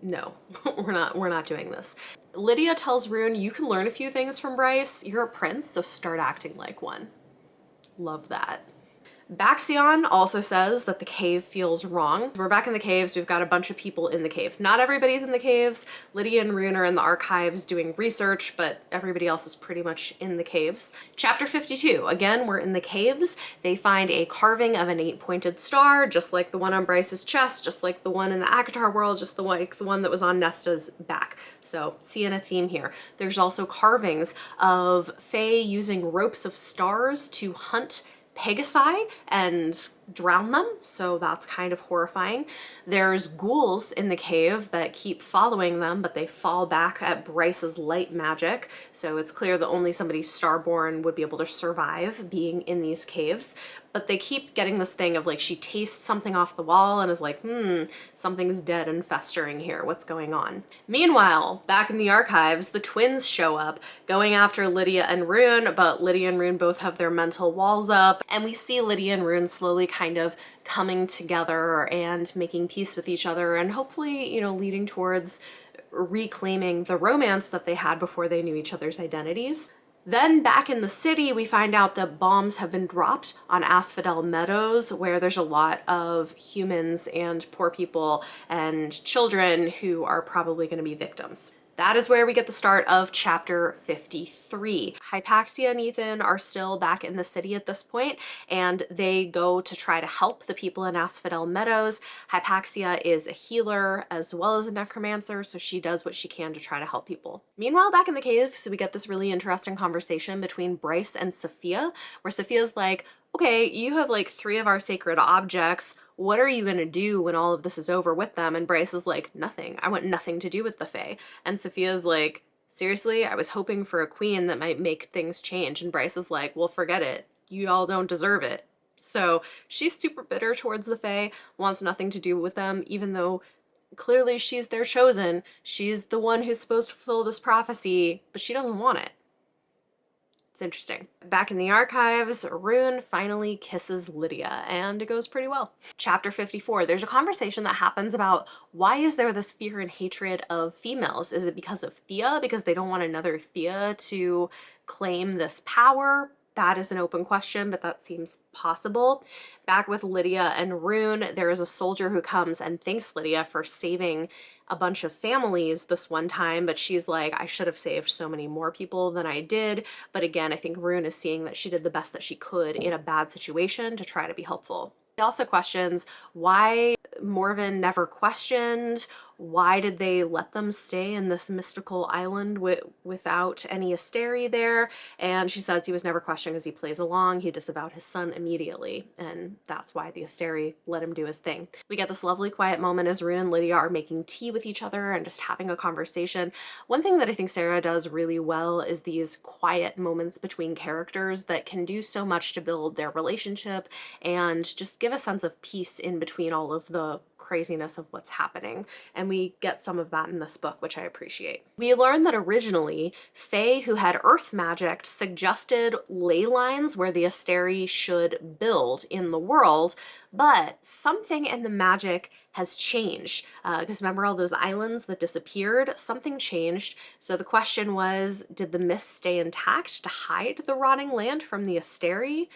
S1: No, we're not doing this. Lydia tells Rune, you can learn a few things from Bryce. You're a prince, so start acting like one. Love that. Baxion also says that the cave feels wrong. We're back in the caves. We've got a bunch of people in the caves. Not everybody's in the caves. Lydia and Rune are in the archives doing research, but everybody else is pretty much in the caves. Chapter 52. Again, we're in the caves. They find a carving of an 8-pointed star, just like the one on Bryce's chest, just like the one in the Akatar world, just like the one that was on Nesta's back. So seeing a theme here. There's also carvings of Fae using ropes of stars to hunt Pegasi and drown them, so that's kind of horrifying. There's ghouls in the cave that keep following them, but they fall back at Bryce's light magic, so it's clear that only somebody starborn would be able to survive being in these caves. But they keep getting this thing of like she tastes something off the wall and is like, something's dead and festering here. What's going on? Meanwhile, back in the archives, the twins show up going after Lydia and Rune, but Lydia and Rune both have their mental walls up, and we see Lydia and Rune slowly kind of coming together and making peace with each other and hopefully, you know, leading towards reclaiming the romance that they had before they knew each other's identities. Then back in the city, we find out that bombs have been dropped on Asphodel Meadows, where there's a lot of humans and poor people and children who are probably going to be victims. That is where we get the start of chapter 53. Hypaxia and Ethan are still back in the city at this point, and they go to try to help the people in Asphodel Meadows. Hypaxia is a healer as well as a necromancer, so she does what she can to try to help people. Meanwhile, back in the cave, so we get this really interesting conversation between Bryce and Sophia, where Sophia's like, okay, you have like 3 of our sacred objects. What are you going to do when all of this is over with them? And Bryce is like, nothing. I want nothing to do with the Fae. And Sophia's like, seriously? I was hoping for a queen that might make things change. And Bryce is like, well, forget it. You all don't deserve it. So she's super bitter towards the Fae, wants nothing to do with them, even though clearly she's their chosen. She's the one who's supposed to fulfill this prophecy, but she doesn't want it. It's interesting. Back in the archives, Rune finally kisses Lydia, and it goes pretty well. Chapter 54, there's a conversation that happens about why is there this fear and hatred of females? Is it because of Thea? Because they don't want another Thea to claim this power? That is an open question, but that seems possible. Back with Lydia and Rune, there is a soldier who comes and thanks Lydia for saving a bunch of families this one time, but she's like, I should have saved so many more people than I did. But again, I think Rune is seeing that she did the best that she could in a bad situation to try to be helpful. He also questions why Morven never questioned Why did they let them stay in this mystical island without any Asteri there? And she says he was never questioned as he plays along. He disavowed his son immediately, and that's why the Asteri let him do his thing. We get this lovely quiet moment as Rune and Lydia are making tea with each other and just having a conversation. One thing that I think Sarah does really well is these quiet moments between characters that can do so much to build their relationship and just give a sense of peace in between all of the craziness of what's happening. And we get some of that in this book, which I appreciate. We learn that originally, Fae, who had earth magic, suggested ley lines where the Asteri should build in the world, but something in the magic has changed. Because remember all those islands that disappeared? Something changed. So the question was, did the mist stay intact to hide the rotting land from the Asteri?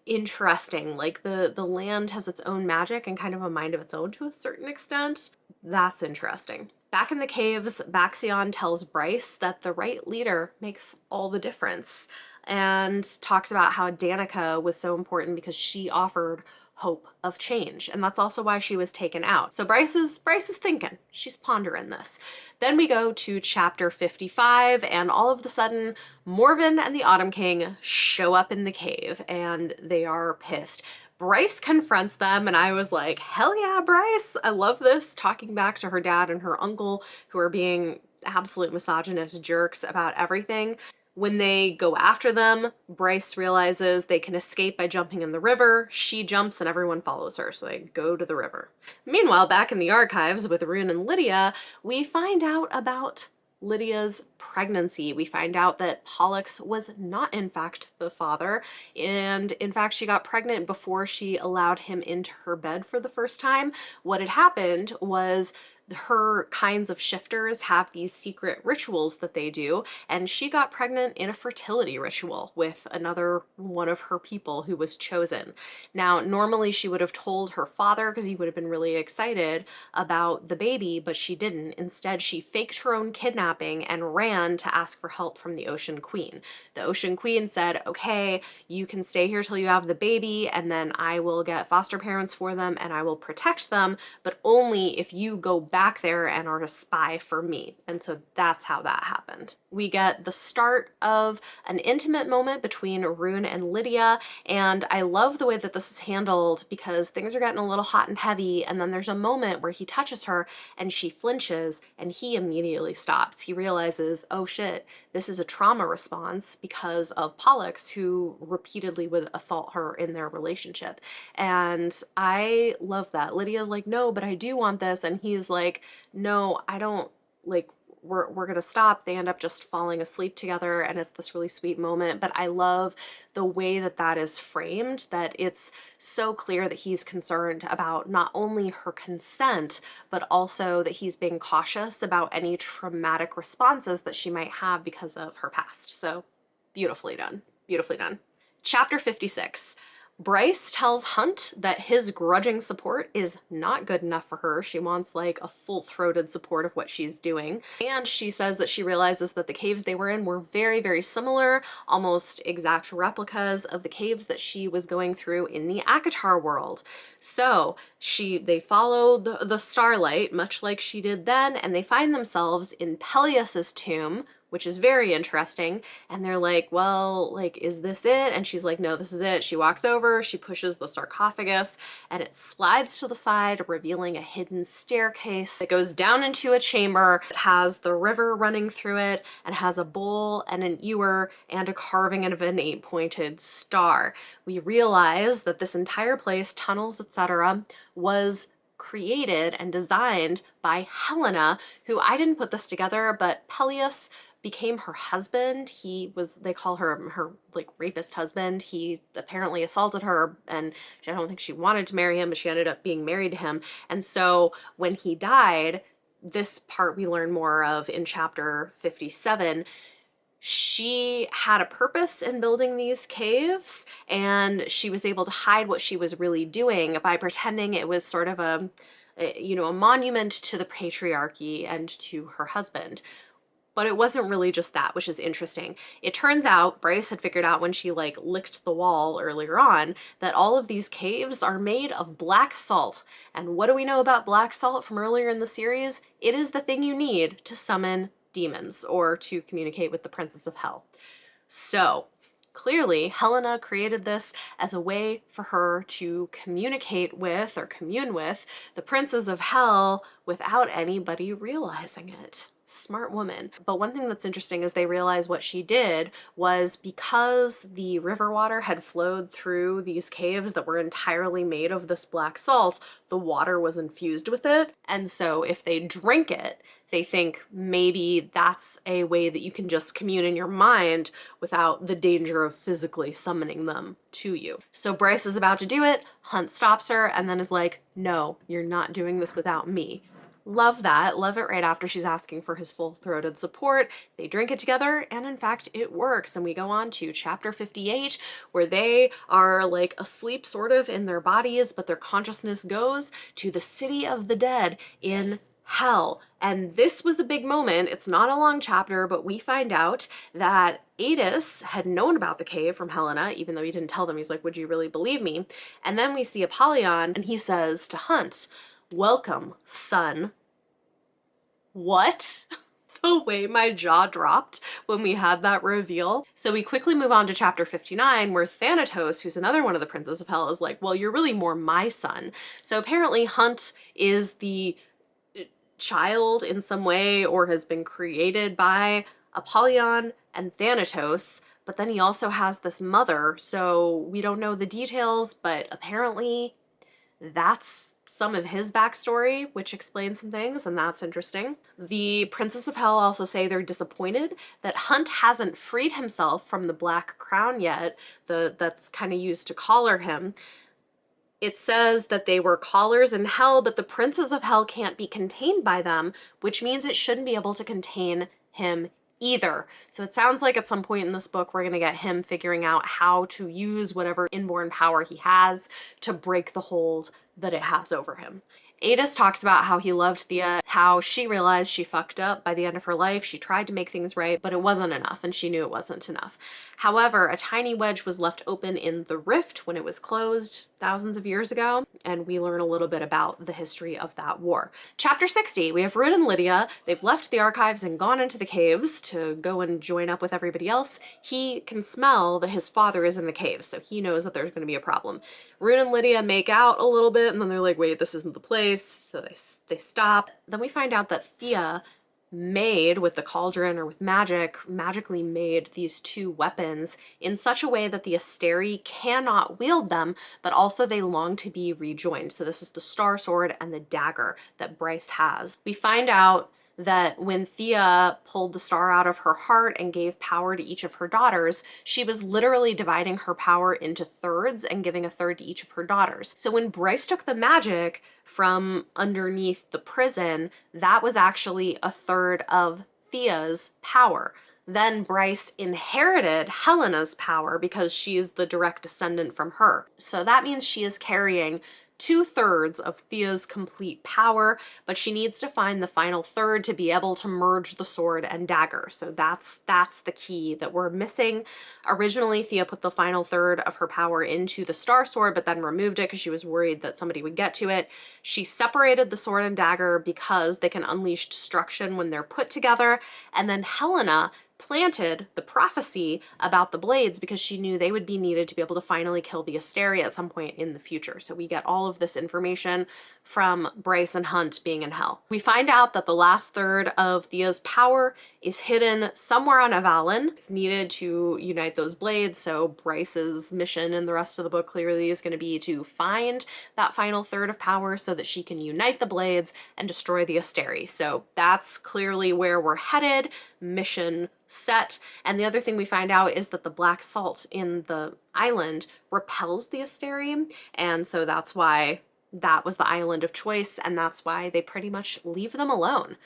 S1: Interesting. Like the land has its own magic and kind of a mind of its own to a certain extent. That's interesting. Back in the caves, Baxion tells Bryce that the right leader makes all the difference and talks about how Danica was so important because she offered hope of change, and that's also why she was taken out. So Bryce is thinking, she's pondering this. Then we go to chapter 55, and all of a sudden Morven and the Autumn King show up in the cave and they are pissed. Bryce confronts them, and I was like, hell yeah, Bryce. I love this, talking back to her dad and her uncle who are being absolute misogynist jerks about everything. When they go after them, Bryce realizes they can escape by jumping in the river. She jumps and everyone follows her, so they go to the river. Meanwhile, back in the archives with Rune and Lydia, we find out about Lydia's pregnancy. We find out that Pollux was not in fact the father, and in fact she got pregnant before she allowed him into her bed for the first time. What had happened was her kinds of shifters have these secret rituals that they do, and she got pregnant in a fertility ritual with another one of her people who was chosen. Now, normally she would have told her father because he would have been really excited about the baby, but she didn't. Instead, she faked her own kidnapping and ran to ask for help from the Ocean Queen. The Ocean Queen said, okay, you can stay here till you have the baby, and then I will get foster parents for them and I will protect them, but only if you go back there and are a spy for me. And so that's how that happened. We get the start of an intimate moment between Rune and Lydia, and I love the way that this is handled because things are getting a little hot and heavy, and then there's a moment where he touches her and she flinches and he immediately stops. He realizes, oh shit, this is a trauma response because of Pollux, who repeatedly would assault her in their relationship. And I love that. Lydia's like, no, but I do want this, and he's like, no, I don't, like, we're gonna stop. They end up just falling asleep together, and it's this really sweet moment. But I love the way that that is framed, that it's so clear that he's concerned about not only her consent, but also that he's being cautious about any traumatic responses that she might have because of her past. So beautifully done, beautifully done. Chapter 56. Bryce tells Hunt that his grudging support is not good enough for her. She wants like a full-throated support of what she's doing. And she says that she realizes that the caves they were in were very, very similar, almost exact replicas of the caves that she was going through in the Akatar world. So they follow the starlight, much like she did then, and they find themselves in Peleus's tomb, which is very interesting. And they're like, well, like, is this it? And she's like, no, this is it. She walks over, she pushes the sarcophagus, and it slides to the side, revealing a hidden staircase that goes down into a chamber. It has the river running through it, and has a bowl and an ewer and a carving of an 8-pointed star. We realize that this entire place, tunnels, etc., was created and designed by Helena, who, I didn't put this together, but Peleus became her husband. They call her like rapist husband. He apparently assaulted her, and I don't think she wanted to marry him, but she ended up being married to him. And so when he died, this part we learn more of in chapter 57, she had a purpose in building these caves, and she was able to hide what she was really doing by pretending it was sort of a monument to the patriarchy and to her husband. But it wasn't really just that, which is interesting. It turns out Bryce had figured out when she like licked the wall earlier on that all of these caves are made of black salt. And what do we know about black salt from earlier in the series? It is the thing you need to summon demons or to communicate with the princes of hell. So clearly, Helena created this as a way for her to communicate with or commune with the princes of hell without anybody realizing it. Smart woman. But one thing that's interesting is they realize what she did was because the river water had flowed through these caves that were entirely made of this black salt, the water was infused with it. And so if they drink it, they think maybe that's a way that you can just commune in your mind without the danger of physically summoning them to you. So Bryce is about to do it. Hunt stops her and then is like, no, you're not doing this without me. Love that. Love it right after she's asking for his full-throated support. They drink it together, and in fact, it works. And we go on to chapter 58, where they are like asleep sort of in their bodies, but their consciousness goes to the city of the dead in hell. And this was a big moment. It's not a long chapter, but we find out that Adis had known about the cave from Helena, even though he didn't tell them. He's like, would you really believe me? And then we see Apollyon, and he says to Hunt, welcome, son. What? The way my jaw dropped when we had that reveal. So we quickly move on to chapter 59, where Thanatos, who's another one of the princes of hell, is like, well, you're really more my son. So apparently Hunt is the child in some way or has been created by Apollyon and Thanatos, but then he also has this mother, so we don't know the details, but apparently that's some of his backstory, which explains some things, and that's interesting. The Princes of Hell also say they're disappointed that Hunt hasn't freed himself from the black crown yet, that's kind of used to collar him. It says that they were collars in hell, but the Princes of Hell can't be contained by them, which means it shouldn't be able to contain him either. So it sounds like at some point in this book, we're going to get him figuring out how to use whatever inborn power he has to break the hold that it has over him. Adis talks about how he loved Thea, how she realized she fucked up by the end of her life. She tried to make things right, but it wasn't enough, and she knew it wasn't enough. However, a tiny wedge was left open in the rift when it was closed thousands of years ago, and we learn a little bit about the history of that war. Chapter 60, we have Rune and Lydia. They've left the archives and gone into the caves to go and join up with everybody else. He can smell that his father is in the caves, so he knows that there's going to be a problem. Rune and Lydia make out a little bit, and then they're like, wait, this isn't the place, so they stop. Then we find out that Thea made with the cauldron or with magically made these two weapons in such a way that the Asteri cannot wield them, but also they long to be rejoined. So this is the Star Sword and the dagger that Bryce has. We find out that when Thea pulled the star out of her heart and gave power to each of her daughters, she was literally dividing her power into thirds and giving a third to each of her daughters. So when Bryce took the magic from underneath the prison, that was actually a third of Thea's power. Then Bryce inherited Helena's power because she's the direct descendant from her. So that means she is carrying 2/3 of Thea's complete power, but she needs to find the final third to be able to merge the sword and dagger. So that's the key that we're missing. Originally, Thea put the final third of her power into the Star Sword, but then removed it because she was worried that somebody would get to it. She separated the sword and dagger because they can unleash destruction when they're put together. And then Helena planted the prophecy about the blades because she knew they would be needed to be able to finally kill the Asteri at some point in the future. So we get all of this information from Bryce and Hunt being in hell. We find out that the last third of Thea's power is hidden somewhere on Avalon. It's needed to unite those blades, so Bryce's mission in the rest of the book clearly is going to be to find that final third of power so that she can unite the blades and destroy the Asteri. So that's clearly where we're headed. Mission set. And the other thing we find out is that the black salt in the island repels the Asteri, and so that's why that was the island of choice, and that's why they pretty much leave them alone.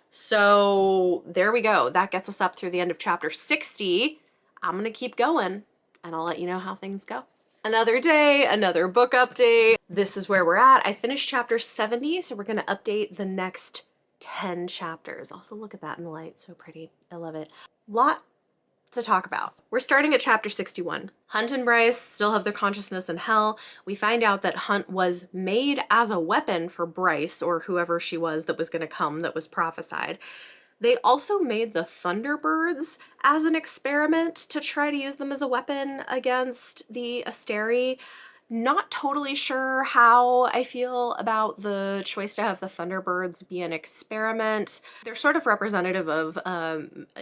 S1: So there we go. That gets us up through the end of chapter 60. I'm gonna keep going, and I'll let you know how things go. Another day, another book update. This is where we're at. I finished chapter 70, so we're gonna update the next 10 chapters. Also, look at that in the light. So pretty. I love it. Lot to talk about. We're starting at chapter 61. Hunt and Bryce still have their consciousness in hell. We find out that Hunt was made as a weapon for Bryce, or whoever she was that was going to come that was prophesied. They also made the Thunderbirds as an experiment to try to use them as a weapon against the Asteri. Not totally sure how I feel about the choice to have the Thunderbirds be an experiment. They're sort of representative of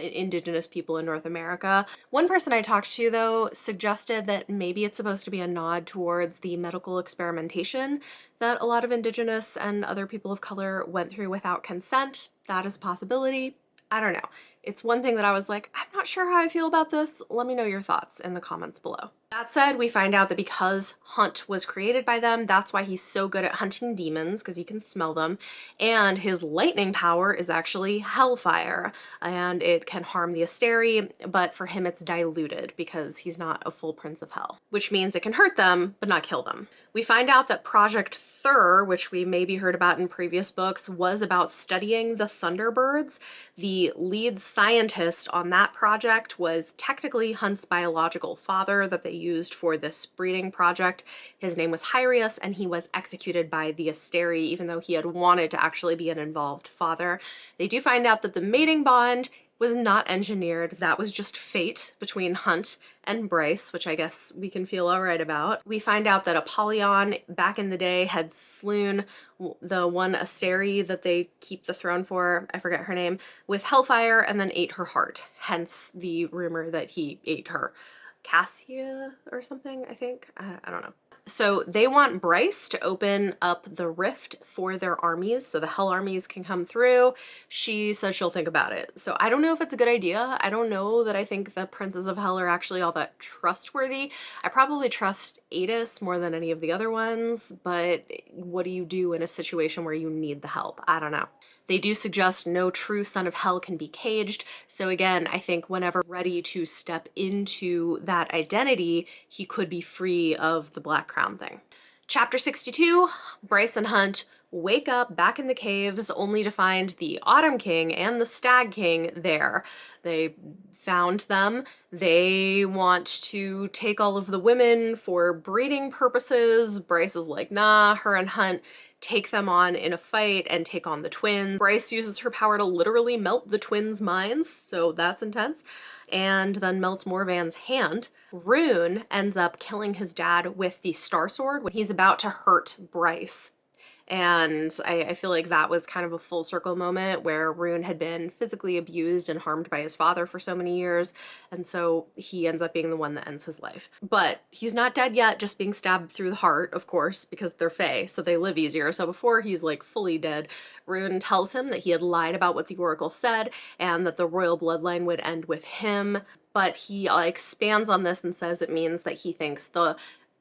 S1: indigenous people in North America. One person I talked to, though, suggested that maybe it's supposed to be a nod towards the medical experimentation that a lot of indigenous and other people of color went through without consent. That is a possibility. I don't know. It's one thing that I was like, I'm not sure how I feel about this. Let me know your thoughts in the comments below. That said, we find out that because Hunt was created by them, that's why he's so good at hunting demons, because he can smell them, and his lightning power is actually hellfire, and it can harm the Asteri, but for him it's diluted because he's not a full prince of hell, which means it can hurt them, but not kill them. We find out that Project Thur, which we maybe heard about in previous books, was about studying the Thunderbirds. The lead scientist on that project was technically Hunt's biological father that they used for this breeding project. His name was Hyrius, and he was executed by the Asteri, even though he had wanted to actually be an involved father. They do find out that the mating bond was not engineered. That was just fate between Hunt and Bryce, which I guess we can feel all right about. We find out that Apollyon back in the day had slewn the one Asteri that they keep the throne for, I forget her name, with hellfire, and then ate her heart. Hence the rumor that he ate her. Cassia or something, I think. I don't know. So they want Bryce to open up the rift for their armies so the hell armies can come through. She says she'll think about it. So I don't know if it's a good idea. I don't know that I think the princes of hell are actually all that trustworthy. I probably trust Adis more than any of the other ones, but what do you do in a situation where you need the help? I don't know. They do suggest no true son of hell can be caged. So again, I think whenever ready to step into that identity, he could be free of the Black Crown thing. Chapter 62, Bryce and Hunt wake up back in the caves only to find the Autumn King and the Stag King there. They found them. They want to take all of the women for breeding purposes. Bryce is like, nah. Her and Hunt take them on in a fight and take on the twins. Bryce uses her power to literally melt the twins' minds, so that's intense, and then melts Morvan's hand. Rune ends up killing his dad with the Star Sword when he's about to hurt Bryce. And I feel like that was kind of a full circle moment where Rune had been physically abused and harmed by his father for so many years, and so he ends up being the one that ends his life. But he's not dead yet, just being stabbed through the heart, of course, because they're Fae, so they live easier. So before he's like fully dead, Rune tells him that he had lied about what the Oracle said and that the royal bloodline would end with him. But he expands on this and says it means that he thinks the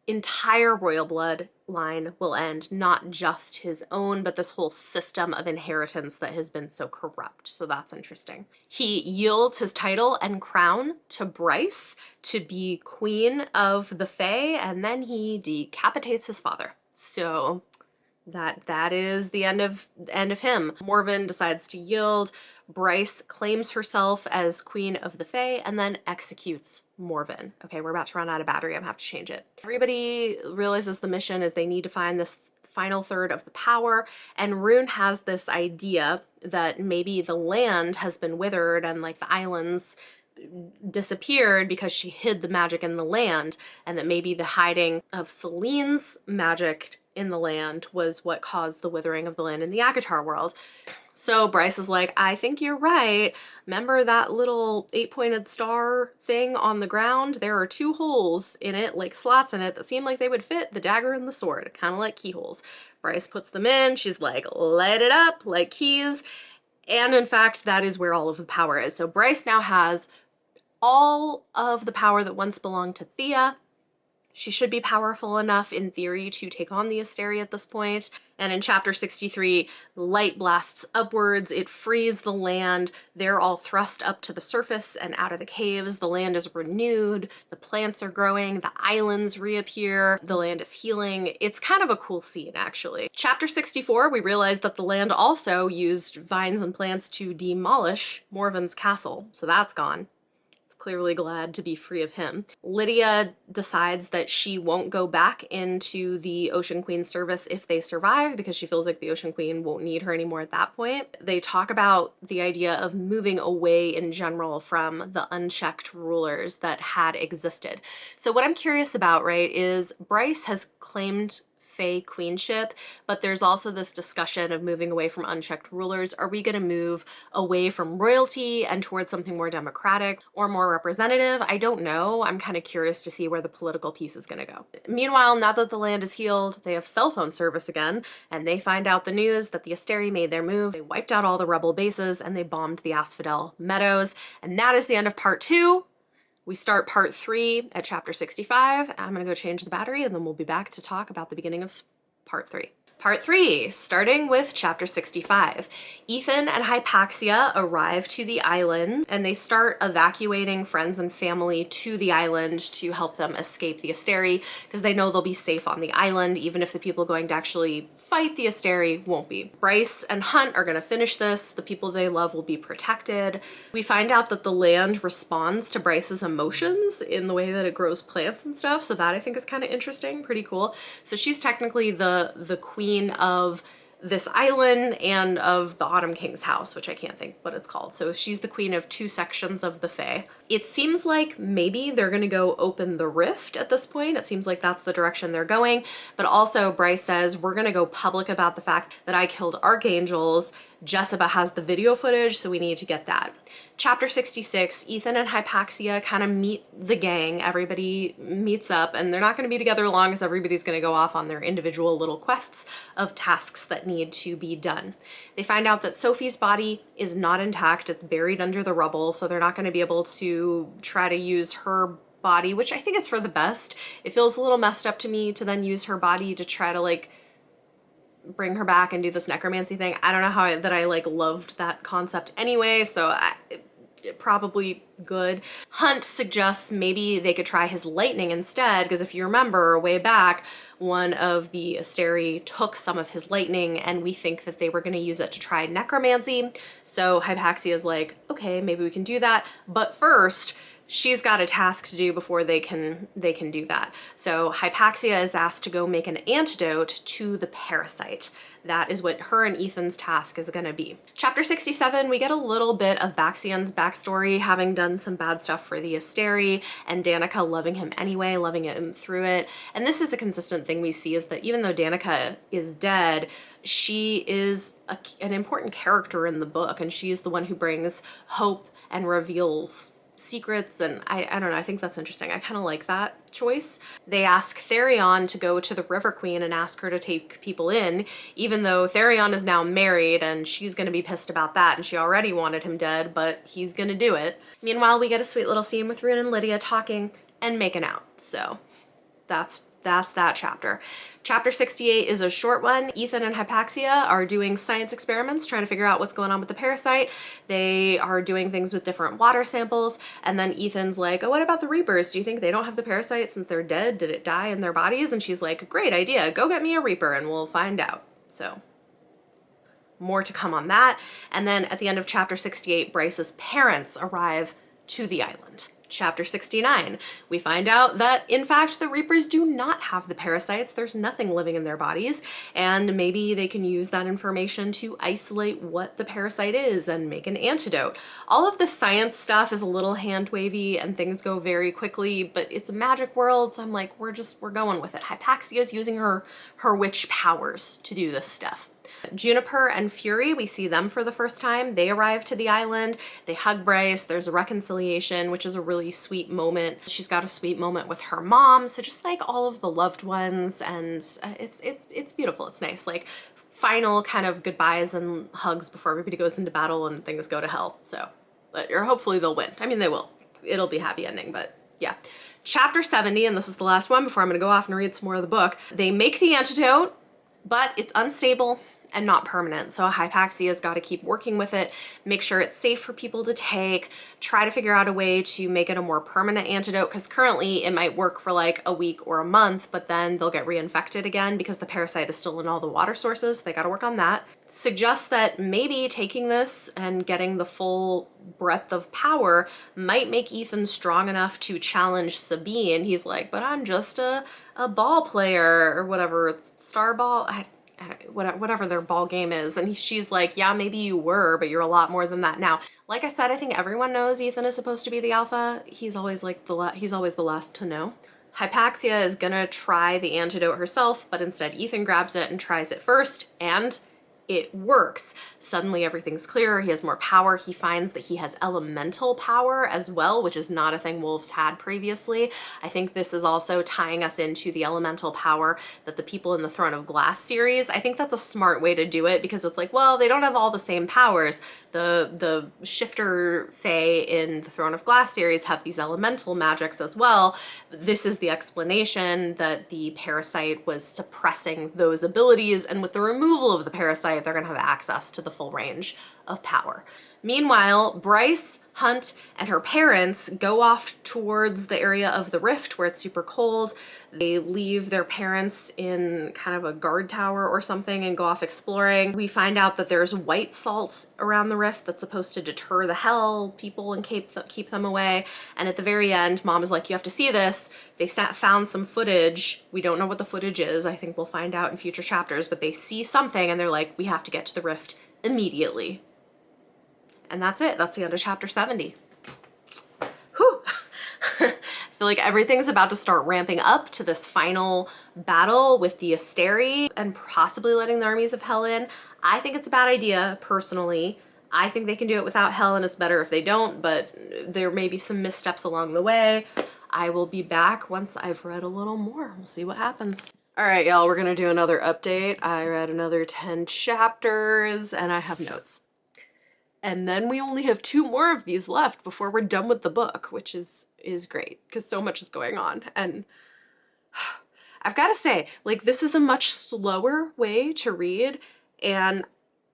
S1: entire royal bloodline will end, not just his own, but this whole system of inheritance that has been so corrupt. So that's interesting. He yields his title and crown to Bryce to be queen of the Fae, and then he decapitates his father. So that is the end of him. Morvan decides to yield. Bryce claims herself as queen of the Fae and then executes Morvan. Okay, we're about to run out of battery. I'm gonna have to change it. Everybody realizes the mission is they need to find this final third of the power, and Rune has this idea that maybe the land has been withered and like the islands disappeared because she hid the magic in the land, and that maybe the hiding of Celine's magic in the land was what caused the withering of the land in the Akatar world. So Bryce is like, I think you're right. Remember that little 8-pointed star thing on the ground? There are 2 holes in it, like slots in it, that seem like they would fit the dagger and the sword, kind of like keyholes. Bryce puts them in. She's like, light it up like keys. And in fact, that is where all of the power is. So Bryce now has all of the power that once belonged to Thea. She should be powerful enough in theory to take on the Asteri at this point. And in chapter 63, light blasts upwards, it frees the land, they're all thrust up to the surface and out of the caves, the land is renewed, the plants are growing, the islands reappear, the land is healing. It's kind of a cool scene, actually. Chapter 64, we realize that the land also used vines and plants to demolish Morven's castle, so that's gone. Clearly glad to be free of him. Lydia decides that she won't go back into the Ocean Queen's service if they survive because she feels like the Ocean Queen won't need her anymore at that point. They talk about the idea of moving away in general from the unchecked rulers that had existed. So what I'm curious about, right, is Bryce has claimed Fae queenship, but there's also this discussion of moving away from unchecked rulers. Are we going to move away from royalty and towards something more democratic or more representative? I don't know. I'm kind of curious to see where the political piece is going to go. Meanwhile, now that the land is healed, they have cell phone service again, and they find out the news that the Asteri made their move. They wiped out all the rebel bases and they bombed the Asphodel Meadows. And that is the end of part 2. We start part 3 at chapter 65. I'm gonna go change the battery and then we'll be back to talk about the beginning of part 3. Part 3, starting with chapter 65. Ethan and Hypaxia arrive to the island and they start evacuating friends and family to the island to help them escape the Asteri because they know they'll be safe on the island even if the people going to actually fight the Asteri won't be. Bryce and Hunt are going to finish this. The people they love will be protected. We find out that the land responds to Bryce's emotions in the way that it grows plants and stuff, so that I think is kind of interesting, pretty cool. So she's technically the queen of this island and of the Autumn King's house, which I can't think what it's called. So she's the queen of 2 sections of the Fae. It seems like maybe they're gonna go open the rift at this point. It seems like that's the direction they're going. But also Bryce says, we're gonna go public about the fact that I killed archangels. Jessica has the video footage, so we need to get that. Chapter 66, Ethan and Hypaxia kind of meet the gang. Everybody meets up and they're not going to be together long as everybody's going to go off on their individual little quests of tasks that need to be done. They find out that Sophie's body is not intact. It's buried under the rubble, so they're not going to be able to try to use her body, which I think is for the best. It feels a little messed up to me to then use her body to try to like bring her back and do this necromancy thing. I don't know how I like loved that concept anyway, so probably good. Hunt suggests maybe they could try his lightning instead, because if you remember way back, one of the Asteri took some of his lightning and we think that they were going to use it to try necromancy. So Hypaxia is like, okay, maybe we can do that. But first, she's got a task to do before they can do that. So Hypaxia is asked to go make an antidote to the parasite. That is what her and Ethan's task is going to be. Chapter 67, we get a little bit of Baxion's backstory, having done some bad stuff for the Asteri, and Danica loving him anyway, loving him through it. And this is a consistent thing we see, is that even though Danica is dead, she is an important character in the book, and she is the one who brings hope and reveals secrets, and I don't know, I think that's interesting. I kind of like that choice. They ask Therion to go to the River Queen and ask her to take people in, even though Therion is now married and she's going to be pissed about that, and she already wanted him dead, but he's going to do it. Meanwhile, we get a sweet little scene with Rune and Lydia talking and making out. So that's that chapter. Chapter 68 is a short one. Ethan and Hypaxia are doing science experiments, trying to figure out what's going on with the parasite. They are doing things with different water samples, and then Ethan's like, oh, what about the Reapers? Do you think they don't have the parasite since they're dead? Did it die in their bodies? And she's like, great idea, go get me a Reaper and we'll find out. So more to come on that. And then at the end of chapter 68, Bryce's parents arrive to the island. Chapter 69, we find out that in fact the Reapers do not have the parasites. There's nothing living in their bodies, and maybe they can use that information to isolate what the parasite is and make an antidote. All of the science stuff is a little hand wavy and things go very quickly, but it's a magic world, so I'm like, we're going with it. Hypaxia is using her witch powers to do this stuff. Juniper and Fury, we see them for the first time. They arrive to the island, they hug Bryce, there's a reconciliation, which is a really sweet moment. She's got a sweet moment with her mom, so just like all of the loved ones, and it's beautiful, it's nice. Like final kind of goodbyes and hugs before everybody goes into battle and things go to hell. So, or hopefully they'll win. I mean, they will. It'll be a happy ending, but yeah. Chapter 70, and this is the last one before I'm gonna go off and read some more of the book. They make the antidote, but it's unstable and not permanent. So Hypaxia's got to keep working with it, make sure it's safe for people to take, try to figure out a way to make it a more permanent antidote, because currently it might work for like a week or a month, but then they'll get reinfected again because the parasite is still in all the water sources. They got to work on that. Suggests that maybe taking this and getting the full breadth of power might make Ethan strong enough to challenge Sabine. He's like, but I'm just a ball player or whatever, it's star ball. Whatever their ball game is. And she's like, yeah, maybe you were, but you're a lot more than that now. Like I said, I think everyone knows Ethan is supposed to be the alpha. He's always like he's always the last to know. Hypaxia is gonna try the antidote herself, but instead Ethan grabs it and tries it first, and it works. Suddenly everything's clearer, he has more power. He finds that he has elemental power as well, which is not a thing wolves had previously. I think this is also tying us into the elemental power that the people in the Throne of Glass series, I think that's a smart way to do it, because it's like, well, they don't have all the same powers. The shifter fae in the Throne of Glass series have these elemental magics as well. This is the explanation that the parasite was suppressing those abilities, and with the removal of the parasite, they're gonna have access to the full range of power. Meanwhile, Bryce, Hunt, and her parents go off towards the area of the rift where it's super cold. They leave their parents in kind of a guard tower or something and go off exploring. We find out that there's white salt around the rift that's supposed to deter the hell people and keep them away. And at the very end, Mom is like, you have to see this. They found some footage. We don't know what the footage is. I think we'll find out in future chapters, but they see something and they're like, we have to get to the rift immediately. And that's it. That's the end of chapter 70. Whew. I feel like everything's about to start ramping up to this final battle with the Asteri and possibly letting the armies of Hell in. I think it's a bad idea, personally. I think they can do it without Hell, and it's better if they don't, but there may be some missteps along the way. I will be back once I've read a little more. We'll see what happens. All right, y'all, we're gonna do another update. I read another 10 chapters, and I have notes. And then we only have 2 more of these left before we're done with the book, which is great because so much is going on. And I've got to say, like, this is a much slower way to read, and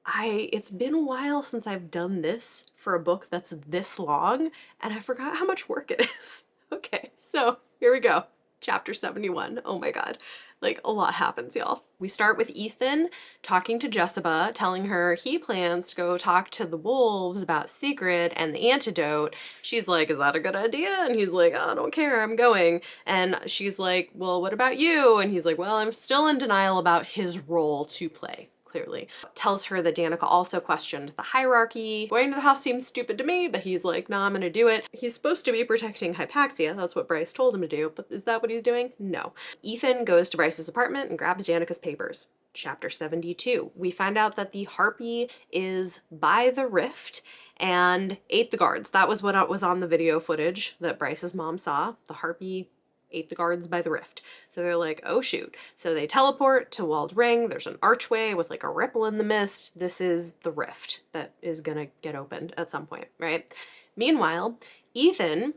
S1: it's been a while since I've done this for a book that's this long, and I forgot how much work it is. Okay, so here we go. Chapter 71. Oh my God. Like, a lot happens, y'all. We start with Ethan talking to Jessica, telling her he plans to go talk to the wolves about Sigrid and the antidote. She's like, is that a good idea? And he's like, oh, I don't care, I'm going. And she's like, well, what about you? And he's like, well, I'm still in denial about his role to play. Clearly. Tells her that Danica also questioned the hierarchy. Going to the house seems stupid to me, but he's like, nah, I'm gonna do it. He's supposed to be protecting Hypaxia. That's what Bryce told him to do, but is that what he's doing? No. Ethan goes to Bryce's apartment and grabs Danica's papers. Chapter 72. We find out that the Harpy is by the rift and ate the guards. That was what was on the video footage that Bryce's mom saw. The Harpy ate the guards by the rift. So they're like, oh shoot. So they teleport to Walled Ring. There's an archway with like a ripple in the mist. This is the rift that is gonna get opened at some point, right? Meanwhile, Ethan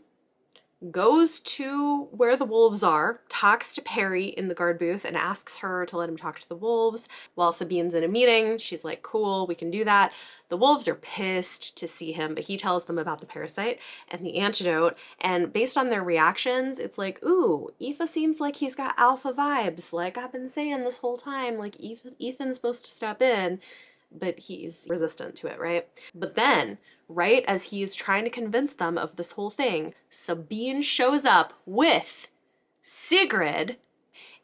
S1: goes to where the wolves are, talks to Perry in the guard booth and asks her to let him talk to the wolves while Sabine's in a meeting. She's like, cool, we can do that. The wolves are pissed to see him, but he tells them about the parasite and the antidote. And based on their reactions, it's like, ooh, Aoife seems like he's got alpha vibes. Like I've been saying this whole time, like Ethan's supposed to step in, but he's resistant to it, right? But then, right as he's trying to convince them of this whole thing, Sabine shows up with Sigrid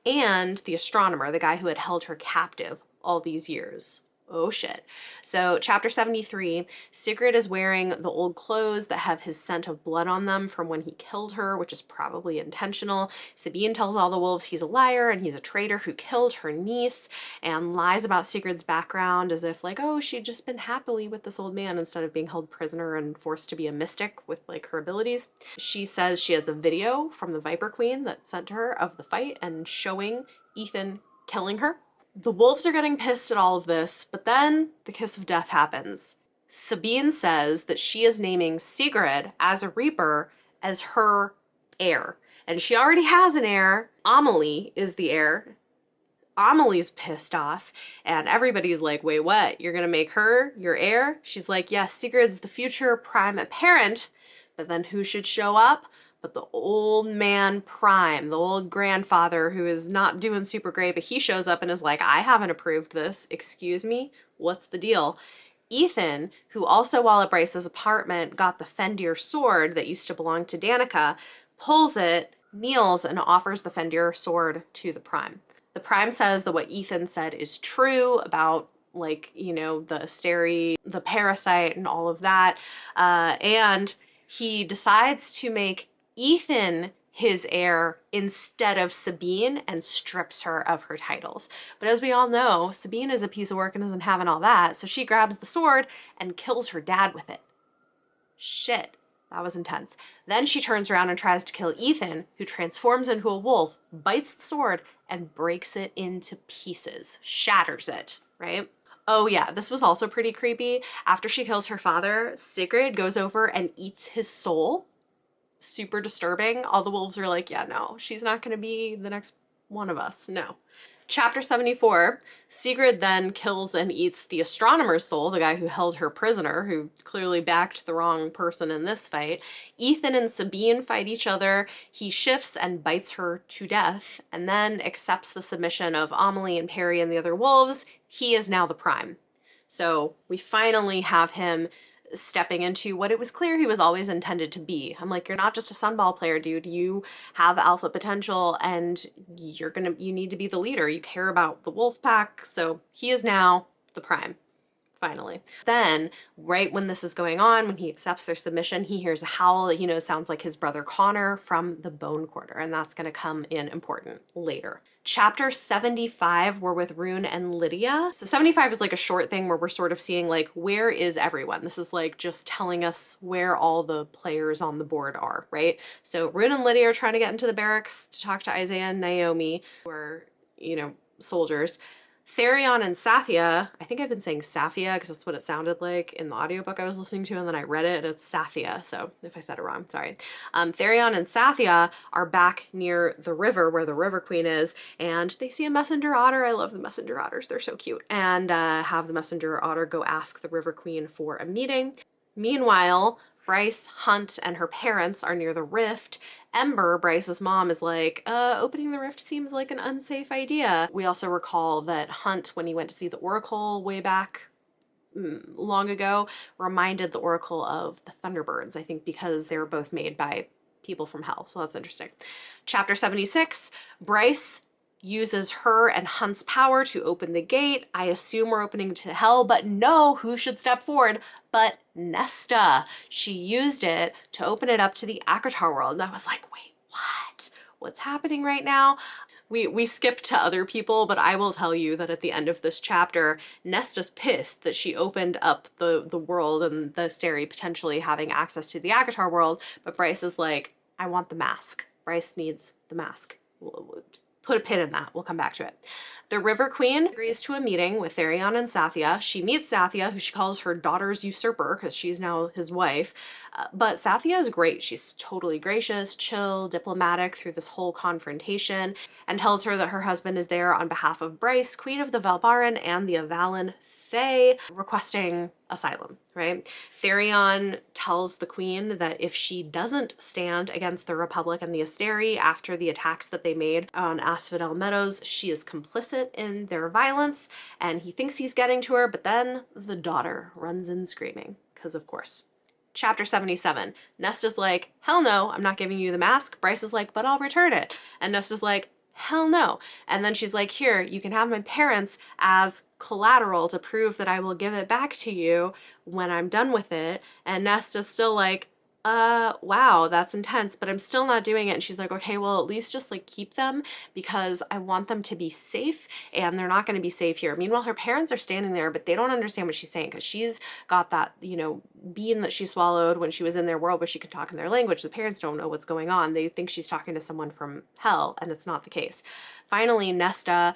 S1: and the astronomer, the guy who had held her captive all these years. Oh shit. So chapter 73, Sigrid is wearing the old clothes that have his scent of blood on them from when he killed her, which is probably intentional. Sabine tells all the wolves he's a liar and he's a traitor who killed her niece and lies about Sigrid's background as if like, oh, she'd just been happily with this old man instead of being held prisoner and forced to be a mystic with like her abilities. She says she has a video from the Viper Queen that sent to her of the fight and showing Ethan killing her. The wolves are getting pissed at all of this, but then the kiss of death happens. Sabine says that she is naming Sigrid as a Reaper as her heir. and she already has an heir. Amelie is the heir. Amelie's pissed off, and everybody's like, wait, what? You're gonna make her your heir? She's like, yes, Sigurd's the future prime apparent, but then who should show up? But the old man prime, the old grandfather who is not doing super great, but he shows up and is like, I haven't approved this. Excuse me? What's the deal? Ethan, who also while at Bryce's apartment got the Fendir sword that used to belong to Danica, pulls it, kneels, and offers the Fendir sword to the prime. The prime says that what Ethan said is true about, like, you know, the Asteri, the parasite, and all of that. And he decides to make Ethan his heir instead of Sabine and strips her of her titles. But as we all know, Sabine is a piece of work and isn't having all that, so she grabs the sword and kills her dad with it. Shit. That was intense. Then she turns around and tries to kill Ethan, who transforms into a wolf, bites the sword, and breaks it into pieces. Shatters it, right? Oh yeah, this was also pretty creepy. After she kills her father, Sigrid goes over and eats his soul. Super disturbing. All the wolves are like, yeah, no, she's not going to be the next one of us. No. Chapter 74, Sigrid then kills and eats the astronomer's soul, the guy who held her prisoner, who clearly backed the wrong person in this fight. Ethan and Sabine fight each other. He shifts and bites her to death, and then accepts the submission of Amelie and Perry and the other wolves. He is now the prime. So we finally have him stepping into what it was clear he was always intended to be. I'm like, you're not just a sunball player, dude. You have alpha potential and you need to be the leader. You care about the wolf pack. So he is now the prime. Finally. Then, right when this is going on, when he accepts their submission, he hears a howl that he knows sounds like his brother Connor from the Bone Quarter, and that's going to come in important later. Chapter 75, we're with Rune and Lydia. So 75 is like a short thing where we're sort of seeing like, where is everyone? This is like just telling us where all the players on the board are, right? So Rune and Lydia are trying to get into the barracks to talk to Isaiah and Naomi, who are, you know, soldiers. Therion and Sathia, I think I've been saying Saphia because that's what it sounded like in the audiobook I was listening to, and then I read it and it's Sathia, so if I said it wrong, sorry. Therion and Sathia are back near the river where the River Queen is, and they see a messenger otter. I love the messenger otters, they're so cute. And have the messenger otter go ask the River Queen for a meeting. Meanwhile, Bryce, Hunt, and her parents are near the rift. Ember, Bryce's mom, is like, opening the rift seems like an unsafe idea. We also recall that Hunt, when he went to see the Oracle way back long ago, reminded the Oracle of the Thunderbirds, I think because they were both made by people from hell, so that's interesting. Chapter 76, Bryce uses her and Hunt's power to open the gate. I assume we're opening to hell, but no, who should step forward but Nesta? She used it to open it up to the Akatar world. And I was like, wait, what? What's happening right now? We skipped to other people, but I will tell you that at the end of this chapter, Nesta's pissed that she opened up the world and the Asteri potentially having access to the Akatar world, but Bryce is like, I want the mask. Bryce needs the mask. Put a pin in that. We'll come back to it. The River Queen agrees to a meeting with Therion and Sathia. She meets Sathia, who she calls her daughter's usurper because she's now his wife. But Sathia is great. She's totally gracious, chill, diplomatic through this whole confrontation, and tells her that her husband is there on behalf of Bryce, Queen of the Valbaran and the Avalon Fae, requesting asylum, right? Therion tells the queen that if she doesn't stand against the Republic and the Asteri after the attacks that they made on Asphodel Meadows, she is complicit in their violence, and he thinks he's getting to her, but then the daughter runs in screaming, because of course. Chapter 77, Nesta's like, hell no, I'm not giving you the mask. Bryce is like, but I'll return it. And Nesta's like, hell no. And then she's like, here, you can have my parents as collateral to prove that I will give it back to you when I'm done with it. And Nesta's still like, wow, that's intense, but I'm still not doing it. And she's like, okay, well, at least just like keep them because I want them to be safe, and they're not going to be safe here. Meanwhile, her parents are standing there, but they don't understand what she's saying because she's got that, you know, bean that she swallowed when she was in their world where she could talk in their language. The parents don't know what's going on. They think she's talking to someone from hell, and it's not the case. Finally, Nesta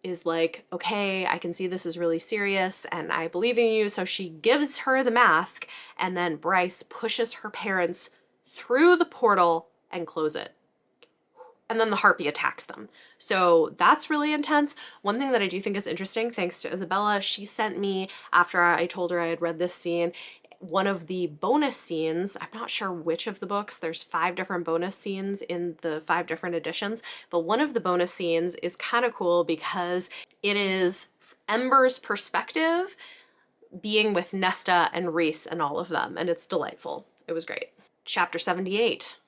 S1: is like, okay, I can see this is really serious and I believe in you. So she gives her the mask, and then Bryce pushes her parents through the portal and close it. and then the harpy attacks them. So that's really intense. One thing that I do think is interesting, thanks to Isabella, she sent me, after I told her I had read this scene, one of the bonus scenes. I'm not sure which of the books. There's 5 different bonus scenes in the 5 different editions, but one of the bonus scenes is kind of cool because it is Ember's perspective being with Nesta and Rhys and all of them, and it's delightful. It was great. Chapter 78.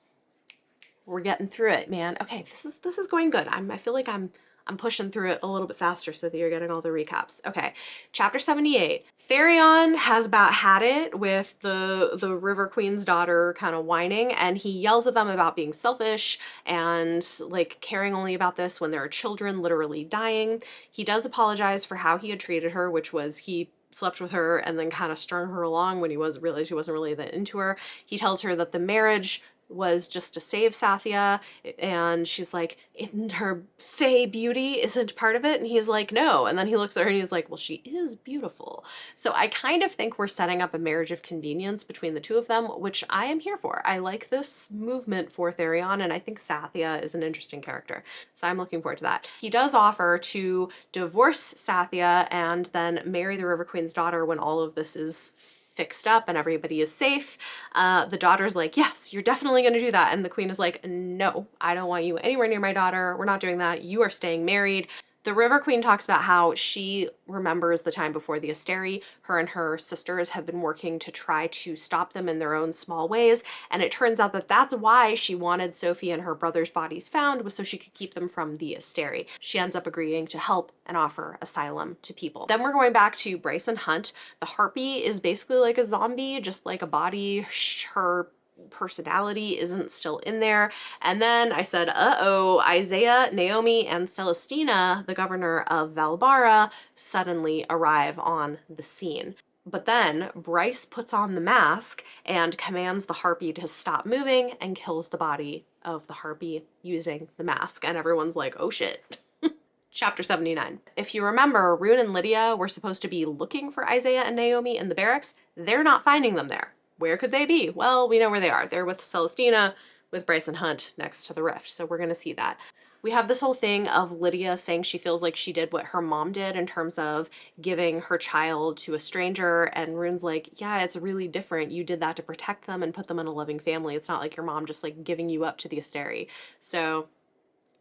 S1: We're getting through it, man. Okay, this is going good. I feel like I'm pushing through it a little bit faster so that you're getting all the recaps. Okay, chapter 78. Therion has about had it with the River Queen's daughter kind of whining, and he yells at them about being selfish and like caring only about this when there are children literally dying. He does apologize for how he had treated her, which was he slept with her and then kind of strung her along when he realized he wasn't really that into her. He tells her that the marriage was just to save Sathya, and she's like, "Isn't her fey beauty isn't part of it?" And he's like, "No." And then he looks at her and he's like, "Well, she is beautiful." So I kind of think we're setting up a marriage of convenience between the two of them, which I am here for. I like this movement for Therion, and I think Sathya is an interesting character. So I'm looking forward to that. He does offer to divorce Sathya and then marry the River Queen's daughter when all of this is fixed up and everybody is safe. The daughter's like, "Yes, you're definitely going to do that." And the queen is like, "No, I don't want you anywhere near my daughter. We're not doing that. You are staying married." The River Queen talks about how she remembers the time before the Asteri. Her and her sisters have been working to try to stop them in their own small ways, and it turns out that that's why she wanted Sophie and her brother's bodies found, was so she could keep them from the Asteri. She ends up agreeing to help and offer asylum to people. Then we're going back to Bryce and Hunt. The harpy is basically like a zombie, just like a body. Her personality isn't still in there. And then I said, uh-oh, Isaiah, Naomi, and Celestina, the governor of Valbara, suddenly arrive on the scene. But then Bryce puts on the mask and commands the harpy to stop moving and kills the body of the harpy using the mask. And everyone's like, oh shit. Chapter 79. If you remember, Rune and Lydia were supposed to be looking for Isaiah and Naomi in the barracks. They're not finding them there. Where could they be? Well, we know where they are. They're with Celestina, with Bryce and Hunt next to the rift. So we're going to see that. We have this whole thing of Lydia saying she feels like she did what her mom did in terms of giving her child to a stranger. And Rune's like, yeah, it's really different. You did that to protect them and put them in a loving family. It's not like your mom just like giving you up to the Asteri. So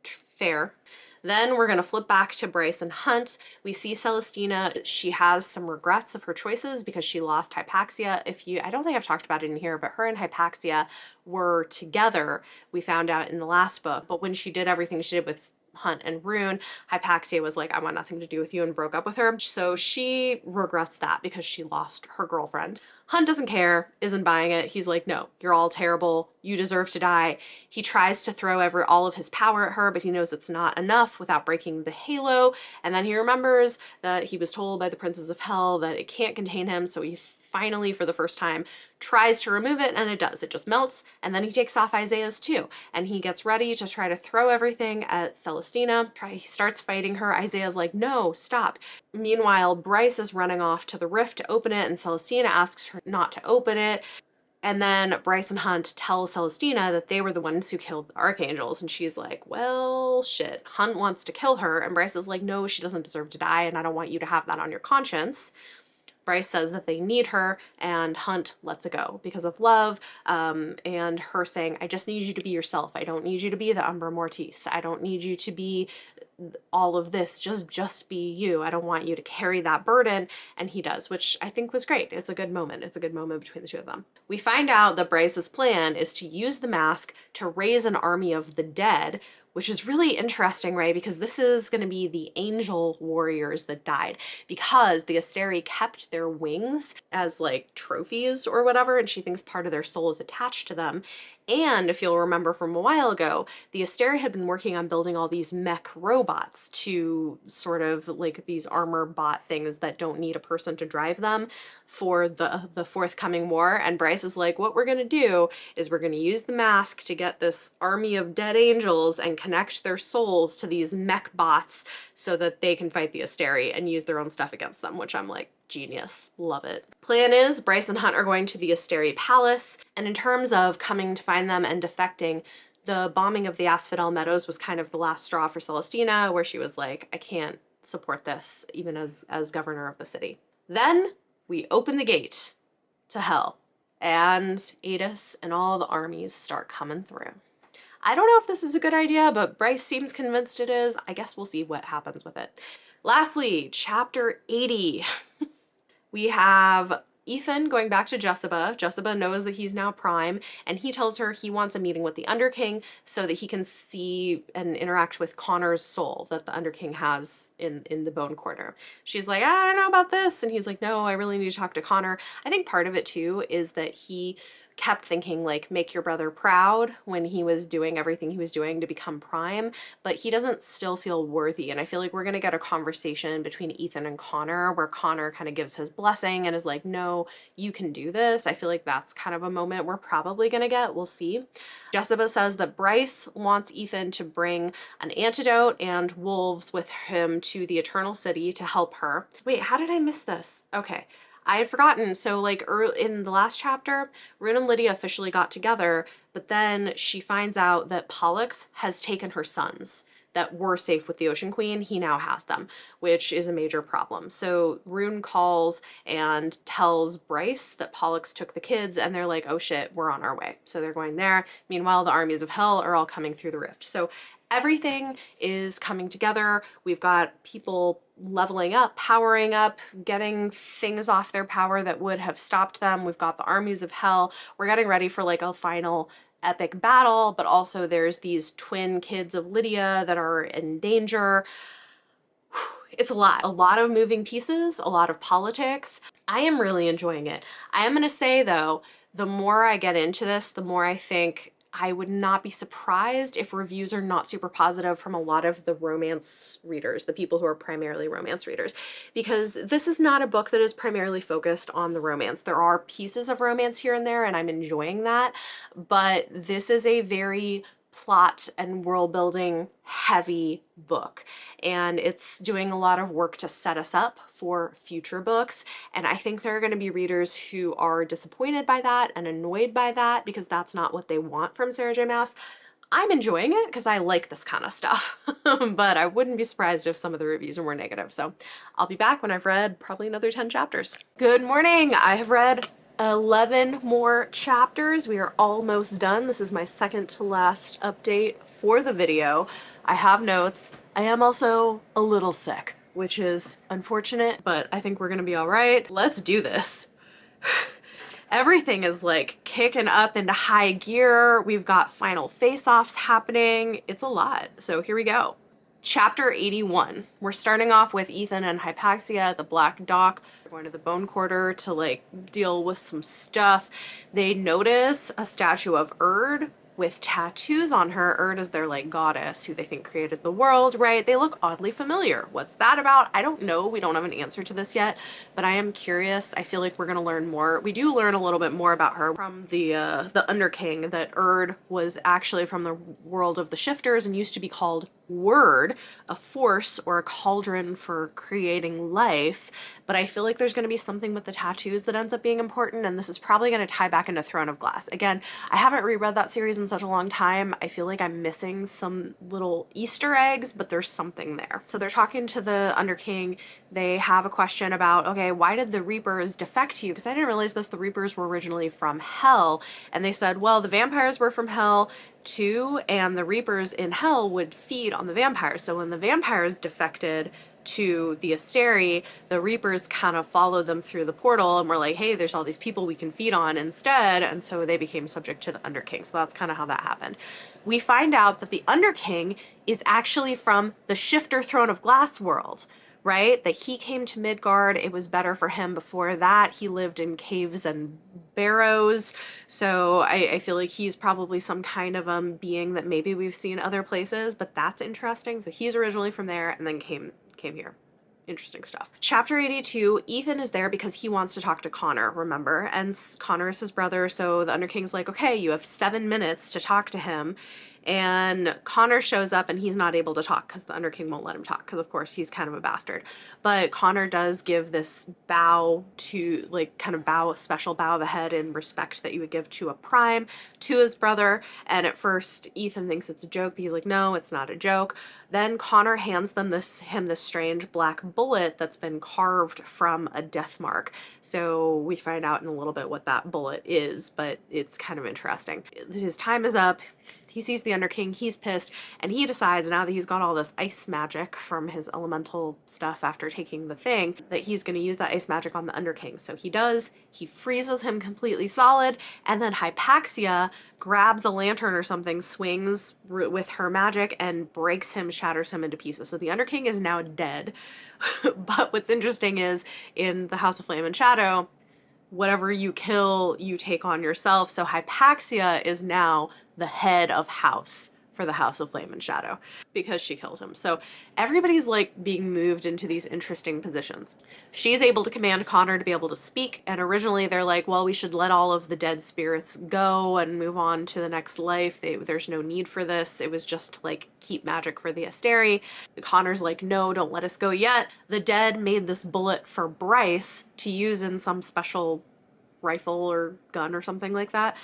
S1: fair. Then we're going to flip back to Bryce and Hunt. We see Celestina. She has some regrets of her choices because she lost Hypaxia. I don't think I've talked about it in here, but her and Hypaxia were together, we found out in the last book. But when she did everything she did with Hunt and Rune, Hypaxia was like, I want nothing to do with you, and broke up with her. So she regrets that because she lost her girlfriend. Hunt doesn't care, isn't buying it. He's like, no, you're all terrible. You deserve to die. He tries to throw all of his power at her, but he knows it's not enough without breaking the halo. And then he remembers that he was told by the princes of hell that it can't contain him. So he finally, for the first time, tries to remove it, and it does. It just melts. And then he takes off Isaiah's too. And he gets ready to try to throw everything at Celestina. He starts fighting her. Isaiah's like, no, stop. Meanwhile, Bryce is running off to the rift to open it, and Celestina asks her not to open it. And then Bryce and Hunt tell Celestina that they were the ones who killed the archangels, and she's like, well, shit. Hunt wants to kill her, and Bryce is like, no, she doesn't deserve to die, and I don't want you to have that on your conscience. Bryce says that they need her, and Hunt lets it go because of love, and her saying, I just need you to be yourself. I don't need you to be the Umbra Mortis. I don't need you to be all of this. Just be you. I don't want you to carry that burden. And he does, which I think was great. It's a good moment. It's a good moment between the two of them. We find out that Bryce's plan is to use the mask to raise an army of the dead, which is really interesting, right? Because this is going to be the angel warriors that died, because the Asteri kept their wings as like trophies or whatever, and she thinks part of their soul is attached to them. And if you'll remember from a while ago, the Asteri had been working on building all these mech robots to sort of like these armor bot things that don't need a person to drive them for the forthcoming war. And Bryce is like, what we're going to do is we're going to use the mask to get this army of dead angels and connect their souls to these mech bots so that they can fight the Asteri and use their own stuff against them, which I'm like, genius. Love it. Plan is Bryce and Hunt are going to the Asteri Palace, and in terms of coming to find them and defecting, The bombing of the Asphodel Meadows was kind of the last straw for Celestina, where she was like, I can't support this, even as governor of the city. Then we open the gate to hell, and Adis and all the armies start coming through. I don't know if this is a good idea, but Bryce seems convinced it is. I guess we'll see what happens with it. Lastly, chapter 80. We have Ethan going back to Jessica. Jessica knows that he's now prime, and he tells her he wants a meeting with the Underking so that he can see and interact with Connor's soul that the Underking has in the Bone Quarter. She's like, I don't know about this. And he's like, no, I really need to talk to Connor. I think part of it too is that he kept thinking like, make your brother proud when he was doing everything he was doing to become prime, but he doesn't still feel worthy. And I feel like we're going to get a conversation between Ethan and Connor where Connor kind of gives his blessing and is like, no, you can do this. I feel like that's kind of a moment we're probably going to get. We'll see. Jessica says that Bryce wants Ethan to bring an antidote and wolves with him to the Eternal City to help her. Wait, how did I miss this? Okay. I had forgotten. So like in the last chapter, Rune and Lydia officially got together, but then she finds out that Pollux has taken her sons that were safe with the Ocean Queen. He now has them, which is a major problem. So Rune calls and tells Bryce that Pollux took the kids, and they're like, oh shit, we're on our way. So they're going there. Meanwhile, the armies of hell are all coming through the rift. So everything is coming together. We've got people leveling up, powering up, getting things off their power that would have stopped them. We've got the armies of hell. We're getting ready for like a final epic battle, but also there's these twin kids of Lydia that are in danger. It's a lot of moving pieces, a lot of politics. I am really enjoying it. I am going to say though, the more I get into this, the more I think I would not be surprised if reviews are not super positive from a lot of the romance readers, the people who are primarily romance readers, because this is not a book that is primarily focused on the romance. There are pieces of romance here and there, and I'm enjoying that, but this is a very plot and world building heavy book, and it's doing a lot of work to set us up for future books. And I think there are going to be readers who are disappointed by that and annoyed by that because that's not what they want from Sarah J Maas. I'm enjoying it because I like this kind of stuff, but I wouldn't be surprised if some of the reviews are more negative. So I'll be back when I've read probably another 10 chapters. Good morning. I have read 11 more chapters. We are almost done. This is my second to last update for the video. I have notes. I am also a little sick, which is unfortunate, but I think we're gonna be all right. Let's do this. Everything is like kicking up into high gear. We've got final face-offs happening. It's a lot. So here we go. Chapter 81. We're starting off with Ethan and Hypaxia at the Black Dock. They're going to the Bone Quarter to like deal with some stuff. They notice a statue of Erd with tattoos on her. Erd is their like goddess who they think created the world, right? They look oddly familiar. What's that about? I don't know. We don't have an answer to this yet, but I am curious. I feel like we're gonna learn more. We do learn a little bit more about her from the Underking, that Erd was actually from the world of the Shifters and used to be called Word, a force or a cauldron for creating life. But I feel like there's going to be something with the tattoos that ends up being important, and this is probably going to tie back into Throne of Glass. Again, I haven't reread that series in such a long time. I feel like I'm missing some little Easter eggs, but there's something there. So they're talking to the Underking. They have a question about, okay, why did the Reapers defect to you? Because I didn't realize this, the Reapers were originally from Hell. And they said, well, the vampires were from Hell too, and the Reapers in Hell would feed on the vampires. So when the vampires defected to the Asteri, the Reapers kind of followed them through the portal and were like, hey, there's all these people we can feed on instead, and so they became subject to the Underking. So that's kind of how that happened. We find out that the Underking is actually from the Shifter Throne of Glass world, right? That he came to Midgard. It was better for him before that. He lived in caves and barrows. So I feel like he's probably some kind of being that maybe we've seen other places, but that's interesting. So he's originally from there and then came here. Interesting stuff. Chapter 82, Ethan is there because he wants to talk to Connor, remember? And Connor is his brother, so the Underking's like, okay, you have 7 minutes to talk to him. and Connor shows up and he's not able to talk because the Underking won't let him talk because of course he's kind of a bastard. But Connor does give this bow to, like, kind of bow, a special bow of the head in respect that you would give to a prime to his brother. And at first Ethan thinks it's a joke, but he's like, no, it's not a joke. Then Connor hands them this strange black bullet that's been carved from a death mark. So we find out in a little bit what that bullet is, but it's kind of interesting. His time is up. He sees the Underking, he's pissed, and he decides, now that he's got all this ice magic from his elemental stuff after taking the thing, that he's going to use that ice magic on the Underking. So he does, he freezes him completely solid, and then Hypaxia grabs a lantern or something, swings with her magic, and breaks him, shatters him into pieces. So the Underking is now dead. But what's interesting is, in the House of Flame and Shadow, whatever you kill, you take on yourself. So Hypaxia is now the head of house for the House of Flame and Shadow because she killed him. So everybody's like being moved into these interesting positions. She's able to command Connor to be able to speak, and originally they're like, well, we should let all of the dead spirits go and move on to the next life. There's no need for this. It was just to like keep magic for the Asteri. Connor's like, no, don't let us go yet. The dead made this bullet for Bryce to use in some special rifle or gun or something like that,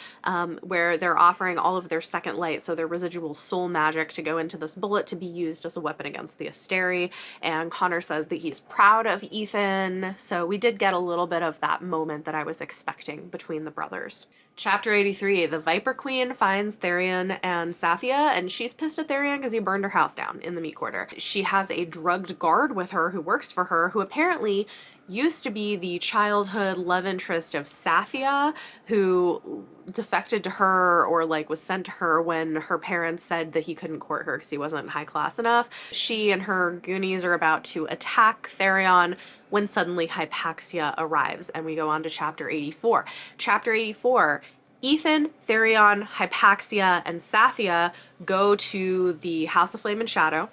S1: where they're offering all of their second light, so their residual soul magic, to go into this bullet to be used as a weapon against the Asteri. And Connor says that he's proud of Ethan, so we did get a little bit of that moment that I was expecting between the brothers. Chapter 83, the Viper Queen finds Therion and Sathia, and she's pissed at Therion because he burned her house down in the meat quarter. She has a drugged guard with her who works for her, who apparently used to be the childhood love interest of Sathia, who defected to her, or like was sent to her when her parents said that he couldn't court her because he wasn't high class enough. She and her goonies are about to attack Therion when suddenly Hypaxia arrives, and we go on to chapter 84. Chapter 84, Ethan, Therion, Hypaxia, and Sathia go to the House of Flame and Shadow.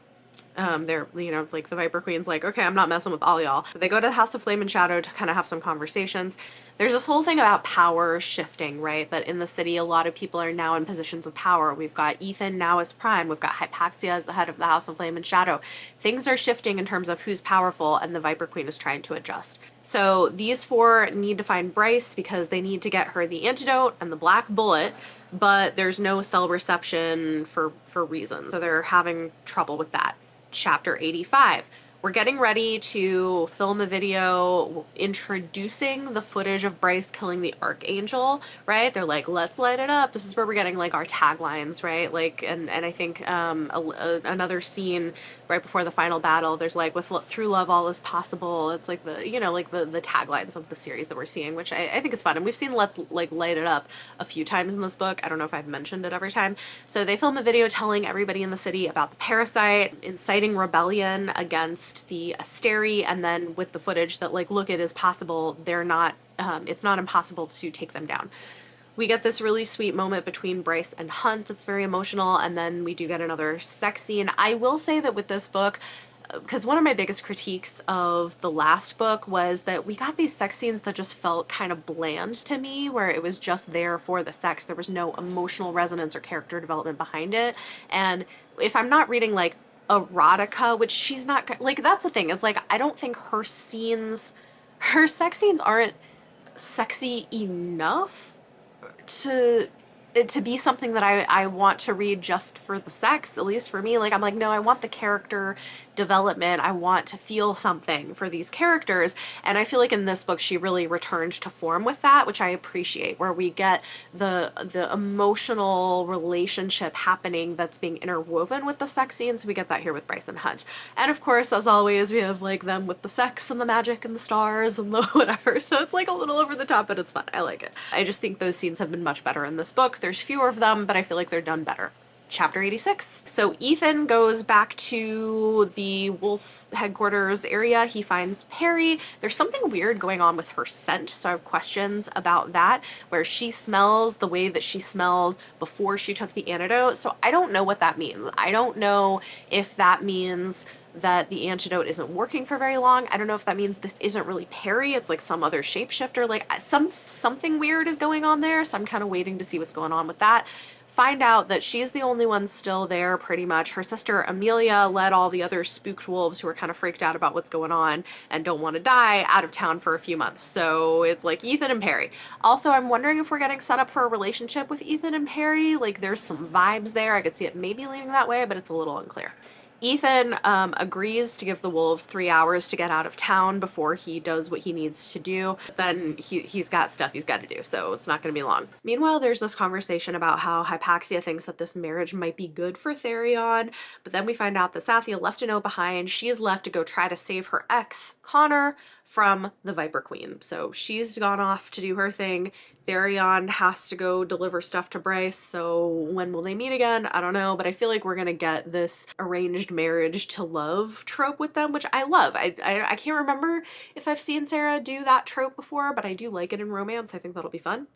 S1: They're, you know, like the Viper Queen's like, okay, I'm not messing with all y'all. So they go to the House of Flame and Shadow to kind of have some conversations. There's this whole thing about power shifting, right? That in the city, a lot of people are now in positions of power. We've got Ethan now as Prime. We've got Hypaxia as the head of the House of Flame and Shadow. Things are shifting in terms of who's powerful, and the Viper Queen is trying to adjust. So these four need to find Bryce because they need to get her the antidote and the black bullet, but there's no cell reception for reasons. So they're having trouble with that. Chapter 85. We're getting ready to film a video introducing the footage of Bryce killing the Archangel, right? They're like, let's light it up. This is where we're getting like our taglines, right? Like, and I think another scene right before the final battle, there's like, through love all is possible. It's like the, you know, like the taglines of the series that we're seeing, which I think is fun. And we've seen Let's like light it up a few times in this book. I don't know if I've mentioned it every time. So they film a video telling everybody in the city about the parasite, inciting rebellion against the Asteri, and then with the footage that like, look, it is possible. They're not, it's not impossible to take them down. We get this really sweet moment between Bryce and Hunt that's very emotional, and then we do get another sex scene. I will say that with this book, because one of my biggest critiques of the last book was that we got these sex scenes that just felt kind of bland to me, where it was just there for the sex. There was no emotional resonance or character development behind it. And if I'm not reading like erotica, which she's not, like, that's the thing, is like, I don't think her sex scenes aren't sexy enough to be something that I want to read just for the sex, at least for me. Like, I'm like, no, I want the character development. I want to feel something for these characters. And I feel like in this book, she really returned to form with that, which I appreciate, where we get the emotional relationship happening that's being interwoven with the sex scenes. We get that here with Bryce and Hunt. And of course, as always, we have like them with the sex and the magic and the stars and the whatever. So it's like a little over the top, but it's fun. I like it. I just think those scenes have been much better in this book. There's fewer of them, but I feel like they're done better. Chapter 86. So Ethan goes back to the wolf headquarters area. He finds Perry. There's something weird going on with her scent, so I have questions about that, where she smells the way that she smelled before she took the antidote. So I don't know what that means. I don't know if that means that the antidote isn't working for very long. I don't know if that means this isn't really Perry, it's like some other shapeshifter. Like something weird is going on there, so I'm kind of waiting to see what's going on with that. find out that she's the only one still there pretty much. Her sister Amelia led all the other spooked wolves who are kind of freaked out about what's going on and don't want to die out of town for a few months. So it's like Ethan and Perry. Also, I'm wondering if we're getting set up for a relationship with Ethan and Perry. Like there's some vibes there. I could see it maybe leaning that way, but it's a little unclear. Ethan agrees to give the wolves 3 hours to get out of town before he does what he needs to do. Then he's got stuff he's got to do, so it's not going to be long. Meanwhile, there's this conversation about how Hypaxia thinks that this marriage might be good for Therion, but then we find out that Sathia left a note behind. She is left to go try to save her ex, Connor, from the Viper Queen. So she's gone off to do her thing. Therion has to go deliver stuff to Bryce, so when will they meet again? I don't know, but I feel like we're gonna get this arranged marriage to love trope with them, which I love. I can't remember if I've seen Sarah do that trope before, but I do like it in romance. I think that'll be fun.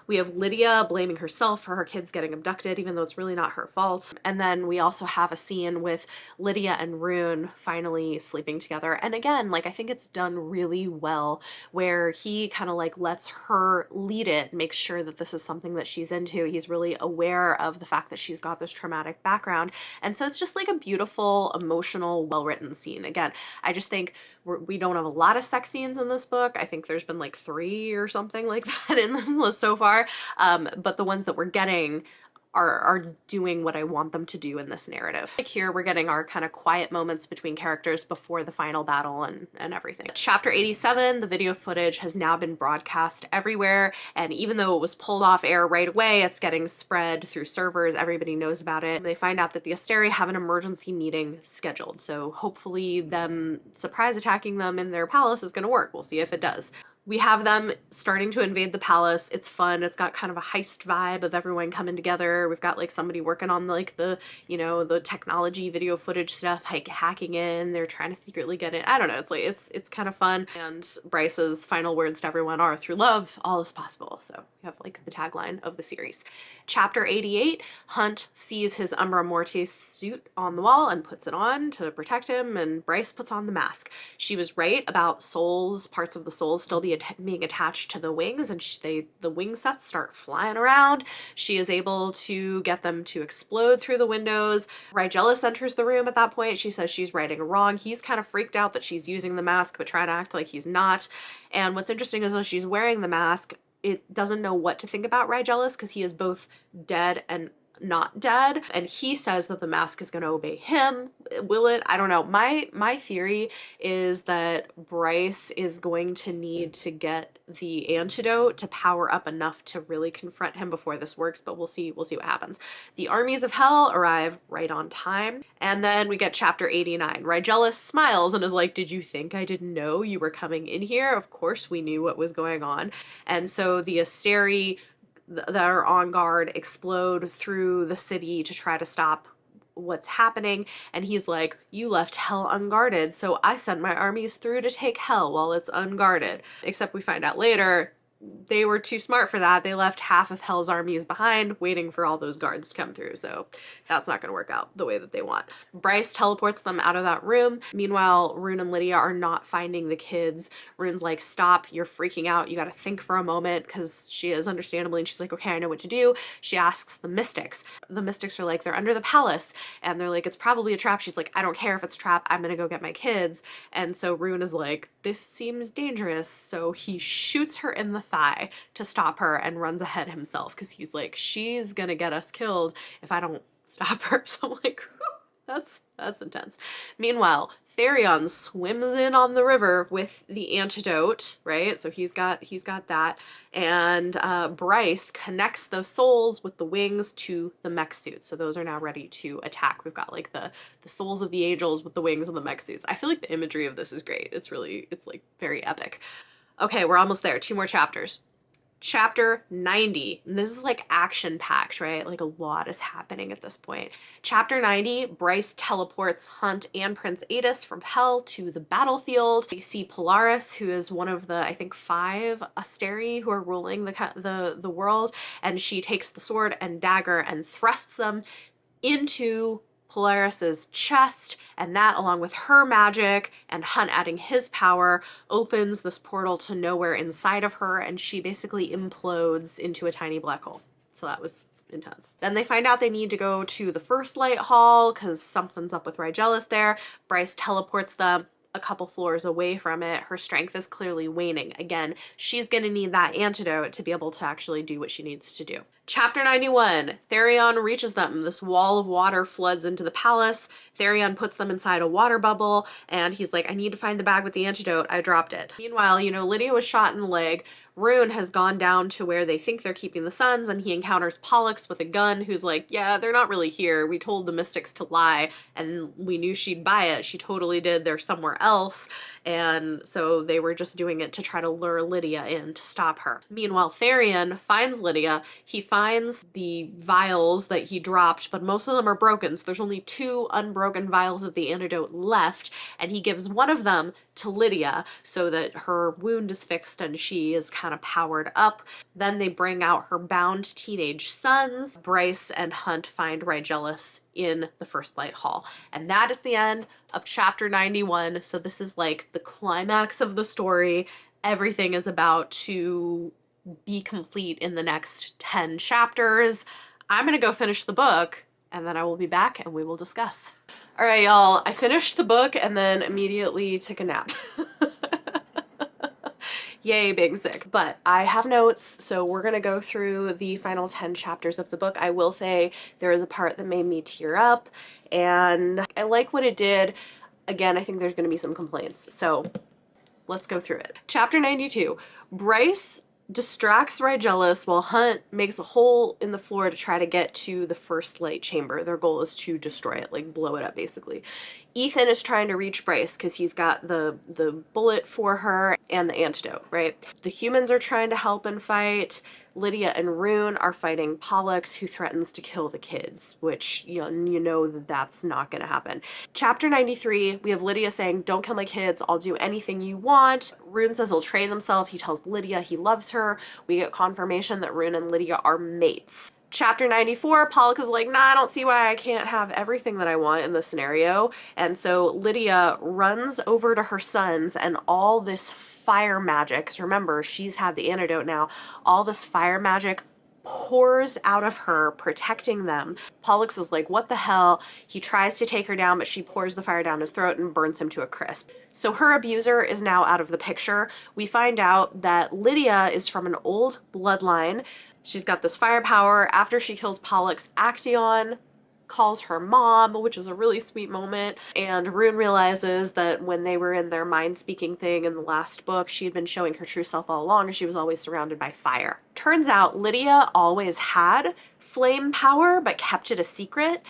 S1: We have Lydia blaming herself for her kids getting abducted, even though it's really not her fault. And then we also have a scene with Lydia and Rune finally sleeping together. And again, like I think it's done really well, where he kind of like lets her lead it, makes sure that this is something that she's into. He's really aware of the fact that she's got this traumatic background. And so it's just like a beautiful, emotional, well-written scene. Again, I just think we don't have a lot of sex scenes in this book. I think there's been like 3 or something like that in this list so far. But the ones that we're getting are doing what I want them to do in this narrative. Like here, we're getting our kind of quiet moments between characters before the final battle and everything. Chapter 87, the video footage has now been broadcast everywhere, and even though it was pulled off air right away, it's getting spread through servers. Everybody knows about it. They find out that the Asteri have an emergency meeting scheduled, so hopefully them surprise attacking them in their palace is going to work. We'll see if it does. We have them starting to invade the palace. It's fun. It's got kind of a heist vibe of everyone coming together. We've got like somebody working on like the, you know, the technology video footage stuff, like hacking in. They're trying to secretly get in. I don't know. It's like, it's kind of fun. And Bryce's final words to everyone are, through love, all is possible. So we have like the tagline of the series. Chapter 88, Hunt sees his Umbra Mortis suit on the wall and puts it on to protect him, and Bryce puts on the mask. She was right about souls, parts of the souls still being attached to the wings, and the wing sets start flying around. She is able to get them to explode through the windows. Rigelis enters the room at that point. She says she's righting a wrong. He's kind of freaked out that she's using the mask, but trying to act like he's not. And what's interesting is though she's wearing the mask, it doesn't know what to think about Rigelis because he is both dead and not dead, and he says that the mask is going to obey him. Will it? I don't know. My theory is that Bryce is going to need to get the antidote to power up enough to really confront him before this works, but we'll see what happens. The armies of hell arrive right on time, and then we get chapter 89. Rigelis smiles and is like, "Did you think I didn't know you were coming in here? Of course we knew what was going on." And so the Asteri that are on guard explode through the city to try to stop what's happening, and he's like, "You left hell unguarded, so I sent my armies through to take hell while it's unguarded." Except we find out later they were too smart for that. They left half of Hell's armies behind waiting for all those guards to come through, so that's not going to work out the way that they want. Bryce teleports them out of that room. Meanwhile, Rune and Lydia are not finding the kids. Rune's like, "Stop, you're freaking out. You got to think for a moment," because she is understandably, and she's like, "Okay, I know what to do." She asks the Mystics. The Mystics are like, "They're under the palace," and they're like, "It's probably a trap." She's like, "I don't care if it's a trap. I'm going to go get my kids." And so Rune is like, "This seems dangerous." So he shoots her in the thigh to stop her and runs ahead himself because he's like, "She's gonna get us killed if I don't stop her." So I'm like, that's intense. Meanwhile, Therion swims in on the river with the antidote, right? So he's got that, and Bryce connects those souls with the wings to the mech suits. So those are now ready to attack. We've got like the souls of the angels with the wings and the mech suits. I feel like the imagery of this is great. It's like very epic. Okay, we're almost there. 2 more chapters. Chapter 90. And this is like action-packed, right? Like a lot is happening at this point. Chapter 90, Bryce teleports Hunt and Prince Adis from Hell to the battlefield. You see Polaris, who is one of the, I think, 5 Asteri who are ruling the world, and she takes the sword and dagger and thrusts them into Polaris's chest, and that, along with her magic and Hunt adding his power, opens this portal to nowhere inside of her, and she basically implodes into a tiny black hole. So that was intense. Then they find out they need to go to the First Light Hall because something's up with Rigellis there. Bryce teleports them a couple floors away from it. Her strength is clearly waning. Again, she's gonna need that antidote to be able to actually do what she needs to do. Chapter 91, Therion reaches them. This wall of water floods into the palace. Therion puts them inside a water bubble, and he's like, I need to find the bag with the antidote. I dropped it. Meanwhile, you know, Lydia was shot in the leg. Rune has gone down to where they think they're keeping the sons, and he encounters Pollux with a gun, who's like, yeah, they're not really here. We told the Mystics to lie, and we knew she'd buy it. She totally did. They're somewhere else. And so they were just doing it to try to lure Lydia in to stop her. Meanwhile, Therion finds Lydia. He finds the vials that he dropped, but most of them are broken. So there's only 2 unbroken vials of the antidote left, and he gives one of them to Lydia so that her wound is fixed and she is kind of powered up. Then they bring out her bound teenage sons. Bryce and Hunt find Rigellis in the First Light Hall. And that is the end of chapter 91. So this is like the climax of the story. Everything is about to be complete in the next 10 chapters. I'm gonna go finish the book, and then I will be back and we will discuss. All right, y'all, I finished the book and then immediately took a nap. Yay, being sick. But I have notes, so we're gonna go through the final 10 chapters of the book. I will say there is a part that made me tear up, and I like what it did. Again, I think there's gonna be some complaints, so let's go through it. Chapter 92, Bryce distracts Rigellis while Hunt makes a hole in the floor to try to get to the First Light Chamber. Their goal is to destroy it, like blow it up basically. Ethan is trying to reach Bryce because he's got the bullet for her and the antidote, right? The humans are trying to help and fight. Lydia and Rune are fighting Pollux, who threatens to kill the kids, which you know that that's not going to happen. Chapter 93, we have Lydia saying, don't kill my kids, I'll do anything you want. Rune says he'll trade himself. He tells Lydia he loves her. We get confirmation that Rune and Lydia are mates. Chapter 94, Pollux is like, nah, I don't see why I can't have everything that I want in this scenario. And so Lydia runs over to her sons, and all this fire magic, because remember, she's had the antidote now, all this fire magic pours out of her, protecting them. Pollux is like, what the hell? He tries to take her down, but she pours the fire down his throat and burns him to a crisp. So her abuser is now out of the picture. We find out that Lydia is from an old bloodline. She's got this firepower. After she kills Pollux, Actaeon calls her mom, which is a really sweet moment. And Rune realizes that when they were in their mind-speaking thing in the last book, she had been showing her true self all along, and she was always surrounded by fire. Turns out Lydia always had flame power, but kept it a secret.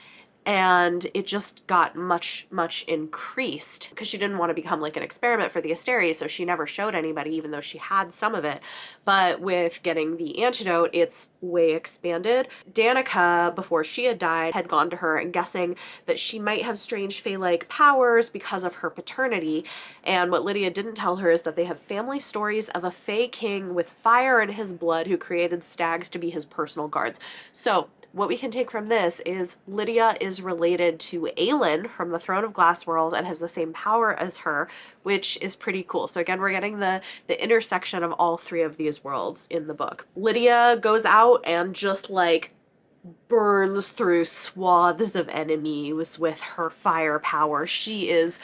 S1: And it just got much increased because she didn't want to become like an experiment for the Asteria, so she never showed anybody, even though she had some of it. But with getting the antidote, it's way expanded. Danica, before she had died, had gone to her and guessing that she might have strange fae-like powers because of her paternity. And what Lydia didn't tell her is that they have family stories of a fae king with fire in his blood who created stags to be his personal guards. So what we can take from this is Lydia is related to Aelin from the Throne of Glass world and has the same power as her, which is pretty cool. So again, we're getting the intersection of all 3 of these worlds in the book. Lydia goes out and just like burns through swaths of enemies with her firepower. She is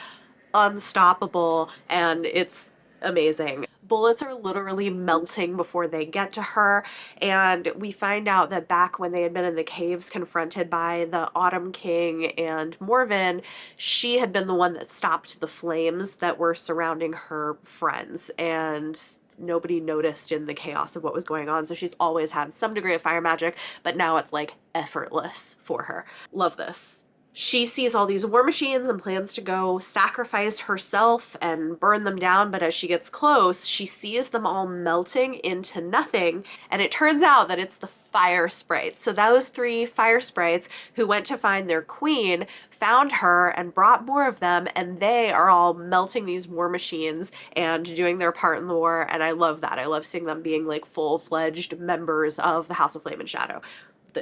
S1: unstoppable, and it's amazing. Bullets are literally melting before they get to her, and we find out that back when they had been in the caves confronted by the Autumn King and Morven, she had been the one that stopped the flames that were surrounding her friends, and nobody noticed in the chaos of what was going on. So she's always had some degree of fire magic, but now it's like effortless for her. Love this. She sees all these war machines and plans to go sacrifice herself and burn them down, but as she gets close, she sees them all melting into nothing, and it turns out that it's the fire sprites. So those 3 fire sprites who went to find their queen found her and brought more of them, and they are all melting these war machines and doing their part in the war, and I love that. I love seeing them being like full-fledged members of the House of Flame and Shadow.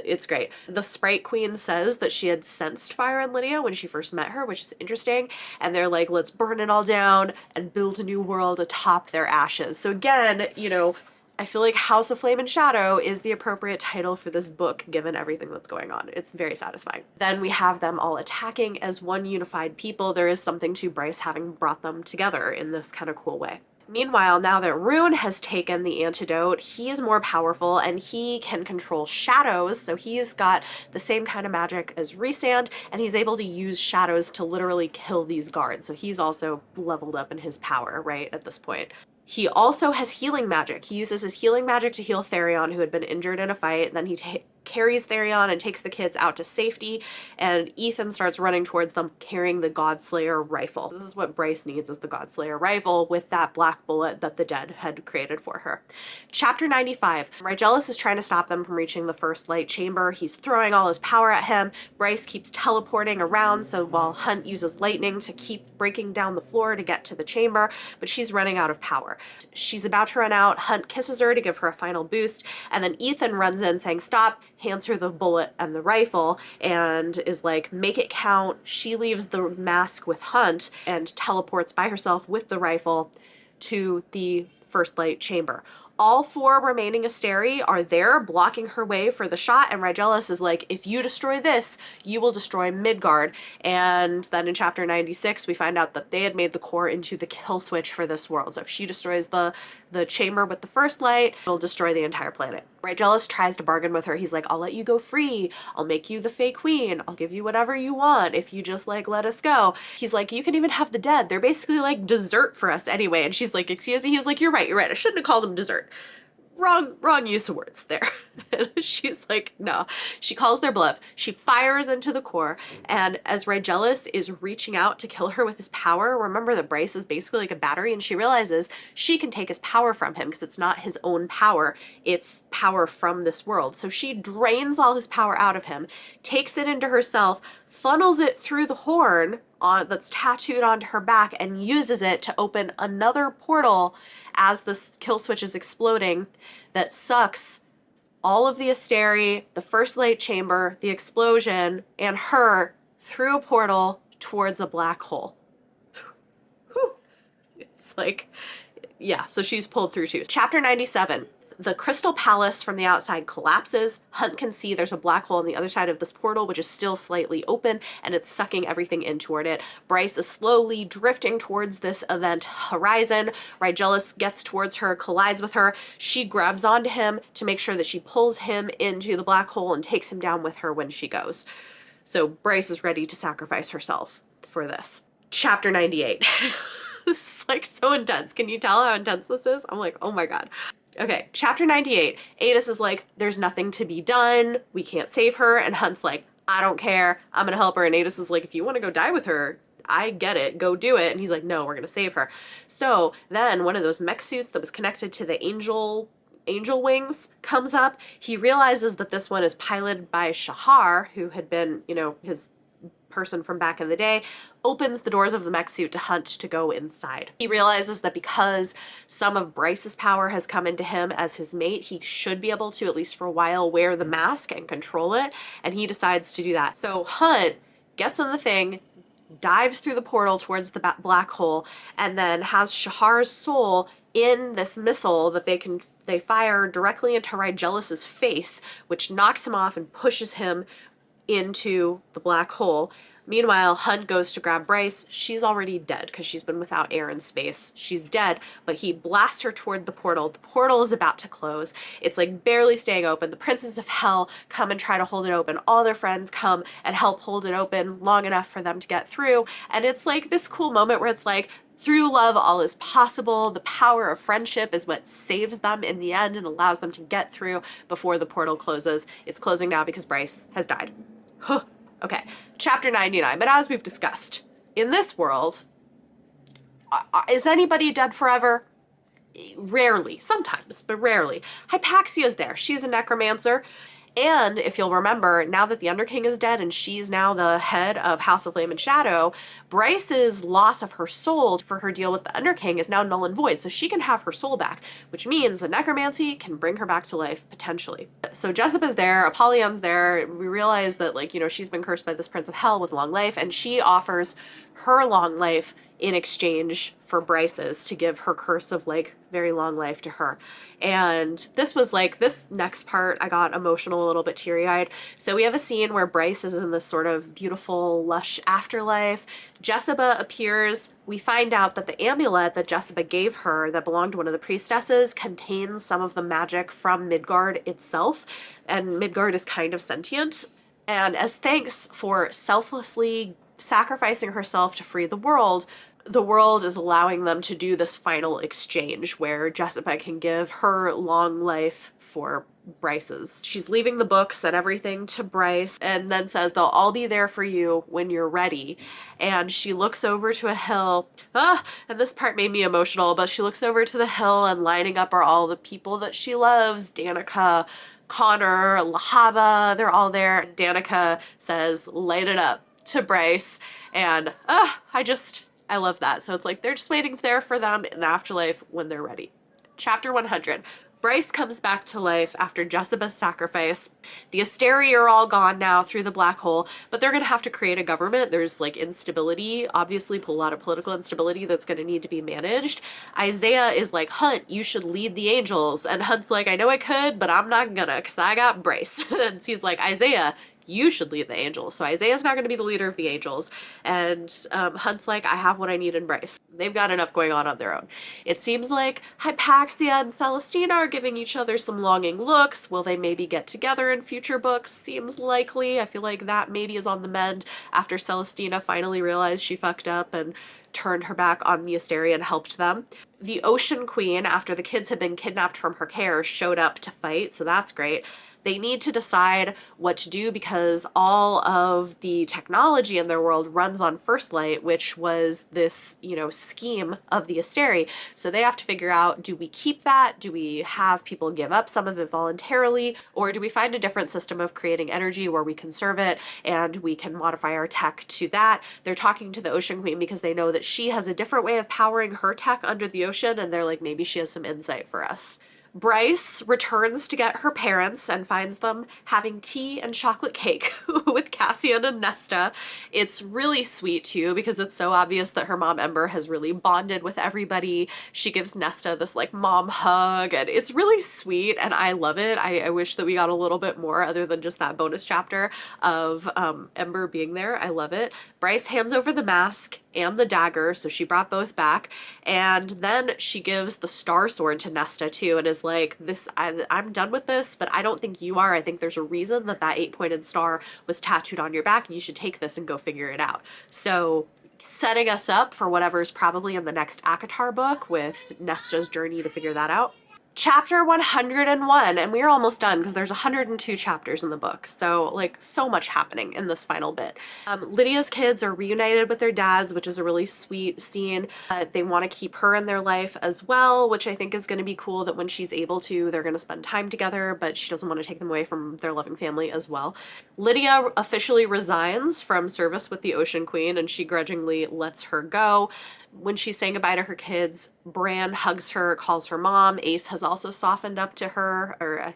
S1: It's great. The Sprite Queen says that she had sensed fire in Lydia when she first met her, which is interesting. And they're like, let's burn it all down and build a new world atop their ashes. So again, you know, I feel like House of Flame and Shadow is the appropriate title for this book given everything that's going on. It's very satisfying. Then we have them all attacking as one unified people. There is something to Bryce having brought them together in this kind of cool way. Meanwhile, now that Rune has taken the antidote, he's more powerful and he can control shadows. So he's got the same kind of magic as Rhysand, and he's able to use shadows to literally kill these guards. So he's also leveled up in his power, right, at this point. He also has healing magic. He uses his healing magic to heal Therion, who had been injured in a fight. Then he carries Therion and takes the kids out to safety, and Ethan starts running towards them carrying the Godslayer rifle. This is what Bryce needs, is the Godslayer rifle with that black bullet that the dead had created for her. Chapter 95. Rygelis is trying to stop them from reaching the first light chamber. He's throwing all his power at him. Bryce keeps teleporting around, so while Hunt uses lightning to keep breaking down the floor to get to the chamber, but she's running out of power. She's about to run out. Hunt kisses her to give her a final boost, and then Ethan runs in saying stop, hands her the bullet and the rifle, and is like, make it count. She leaves the mask with Hunt and teleports by herself with the rifle to the first light chamber. All 4 remaining Asteri are there blocking her way for the shot, and Rygelis is like, if you destroy this, you will destroy Midgard. And then in chapter 96, we find out that they had made the core into the kill switch for this world. So if she destroys the chamber with the first light, it'll destroy the entire planet. Rygelis tries to bargain with her. He's like, I'll let you go free. I'll make you the Fey Queen. I'll give you whatever you want if you just like let us go. He's like, you can even have the dead. They're basically like dessert for us anyway. And she's like, excuse me? He was like, you're right. I shouldn't have called them dessert. Wrong use of words there. And she's like, no. She calls their bluff. She fires into the core, and as Rygelis is reaching out to kill her with his power, remember that Bryce is basically like a battery, and she realizes she can take his power from him because it's not his own power, it's power from this world. So she drains all his power out of him, takes it into herself, funnels it through the horn that's tattooed onto her back, and uses it to open another portal as the kill switch is exploding that sucks all of the Asteri, the first light chamber, the explosion, and her through a portal towards a black hole. Whew. It's like, yeah, so she's pulled through too. Chapter 97. The Crystal Palace from the outside collapses. Hunt can see there's a black hole on the other side of this portal, which is still slightly open, and it's sucking everything in toward it. Bryce is slowly drifting towards this event horizon. Rygelis gets towards her, collides with her. She grabs onto him to make sure that she pulls him into the black hole and takes him down with her when she goes. So Bryce is ready to sacrifice herself for this. Chapter 98. This is like so intense. Can you tell how intense this is? I'm like, oh my God. Okay, chapter 98. Adis is like, there's nothing to be done. We can't save her. And Hunt's like, I don't care. I'm going to help her. And Adis is like, if you want to go die with her, I get it. Go do it. And he's like, no, we're going to save her. So then one of those mech suits that was connected to the angel wings comes up. He realizes that this one is piloted by Shahar, who had been, his person from back in the day, opens the doors of the mech suit to Hunt to go inside. He realizes that because some of Bryce's power has come into him as his mate, he should be able to, at least for a while, wear the mask and control it, and he decides to do that. So Hunt gets on the thing, dives through the portal towards the black hole, and then has Shahar's soul in this missile that they fire directly into Rygelis's face, which knocks him off and pushes him into the black hole. Meanwhile, Hunt goes to grab Bryce. She's already dead because she's been without air and space. She's dead, but he blasts her toward the portal. The portal is about to close. It's like barely staying open. The princes of hell come and try to hold it open. All their friends come and help hold it open long enough for them to get through. And it's like this cool moment where it's like, through love, all is possible. The power of friendship is what saves them in the end and allows them to get through before the portal closes. It's closing now because Bryce has died. Huh. Okay, chapter 99. But as we've discussed, in this world, is anybody dead forever? Rarely. Sometimes, but rarely. Hypaxia's there. She's a necromancer. And if you'll remember, now that the Underking is dead and she's now the head of House of Flame and Shadow, Bryce's loss of her soul for her deal with the Underking is now null and void, so she can have her soul back, which means the necromancy can bring her back to life, potentially. So Jessica's there, Apollyon's there, we realize that, she's been cursed by this Prince of Hell with long life, and she offers her long life in exchange for Bryce's, to give her curse of like very long life to her. And this was like, this next part, I got emotional, a little bit teary-eyed. So we have a scene where Bryce is in this sort of beautiful, lush afterlife. Jessica appears. We find out that the amulet that Jessica gave her that belonged to one of the priestesses contains some of the magic from Midgard itself. And Midgard is kind of sentient. And as thanks for selflessly sacrificing herself to free the world is allowing them to do this final exchange where Jessica can give her long life for Bryce's. She's leaving the books and everything to Bryce and then says they'll all be there for you when you're ready. And she looks over to a hill. And this part made me emotional, but she looks over to the hill and lining up are all the people that she loves. Danica, Connor, Lahaba, they're all there. Danica says, light it up to Bryce. And I love that. So it's like they're just waiting there for them in the afterlife when they're ready. Chapter 100. Bryce comes back to life after Jessica's sacrifice. The Asteri are all gone now through the black hole, but they're going to have to create a government. There's like instability, obviously a lot of political instability that's going to need to be managed. Isaiah is like, Hunt, you should lead the angels. And Hunt's like, I know I could, but I'm not gonna because I got Bryce. And he's like, Isaiah, you should lead the angels. So Isaiah's not going to be the leader of the angels. And Hunt's like, I have what I need in Bryce. They've got enough going on their own. It seems like Hypaxia and Celestina are giving each other some longing looks. Will they maybe get together in future books? Seems likely. I feel like that maybe is on the mend after Celestina finally realized she fucked up and turned her back on the Asteri and helped them. The Ocean Queen, after the kids had been kidnapped from her care, showed up to fight, so that's great. They need to decide what to do because all of the technology in their world runs on First Light, which was this, scheme of the Asteri. So they have to figure out, do we keep that? Do we have people give up some of it voluntarily? Or do we find a different system of creating energy where we conserve it and we can modify our tech to that? They're talking to the Ocean Queen because they know that she has a different way of powering her tech under the ocean, and they're like, maybe she has some insight for us. Bryce returns to get her parents and finds them having tea and chocolate cake with Cassian and Nesta. It's really sweet too because it's so obvious that her mom Ember has really bonded with everybody. She gives Nesta this like mom hug and it's really sweet and I love it. I wish that we got a little bit more other than just that bonus chapter of Ember being there. I love it. Bryce hands over the mask and the dagger, so she brought both back, and then she gives the star sword to Nesta too and is like, I'm done with this, but I don't think you are. I think there's a reason that 8-pointed star was tattooed on your back and you should take this and go figure it out. So setting us up for whatever's probably in the next ACOTAR book with Nesta's journey to figure that out. Chapter 101, and we're almost done because there's 102 chapters in the book, so like so much happening in this final bit. Lydia's kids are reunited with their dads, which is a really sweet scene. They want to keep her in their life as well, which I think is going to be cool that when she's able to, they're going to spend time together, but she doesn't want to take them away from their loving family as well. Lydia officially resigns from service with the Ocean Queen, and she grudgingly lets her go. When she's saying goodbye to her kids, Bran hugs her, calls her mom. Ace has also softened up to her, or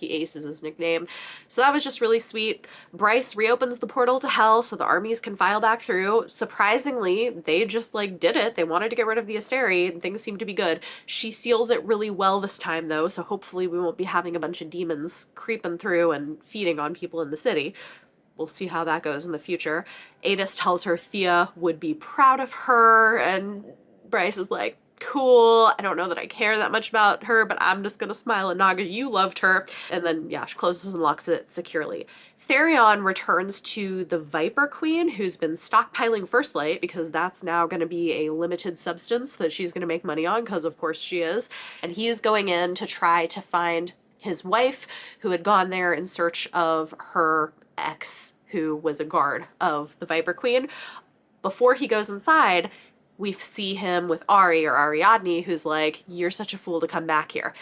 S1: Ace is his nickname. So that was just really sweet. Bryce reopens the portal to hell so the armies can file back through. Surprisingly, they just like did it. They wanted to get rid of the Asteri and things seem to be good. She seals it really well this time though, so hopefully we won't be having a bunch of demons creeping through and feeding on people in the city. We'll see how that goes in the future. Adis tells her Thea would be proud of her, and Bryce is like, cool, I don't know that I care that much about her, but I'm just gonna smile and nod because you loved her. And then, yeah, she closes and locks it securely. Therion returns to the Viper Queen, who's been stockpiling First Light because that's now going to be a limited substance that she's going to make money on, because of course she is. And he is going in to try to find his wife, who had gone there in search of her ex, who was a guard of the Viper Queen. Before he goes inside, we see him with Ari, or Ariadne, who's like, you're such a fool to come back here.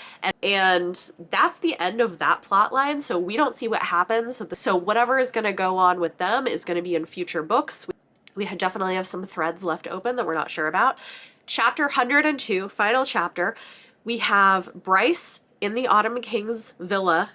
S1: And that's the end of that plot line, so we don't see what happens. So whatever is going to go on with them is going to be in future books. We definitely have some threads left open that we're not sure about. Chapter 102, final chapter, we have Bryce in the Autumn King's villa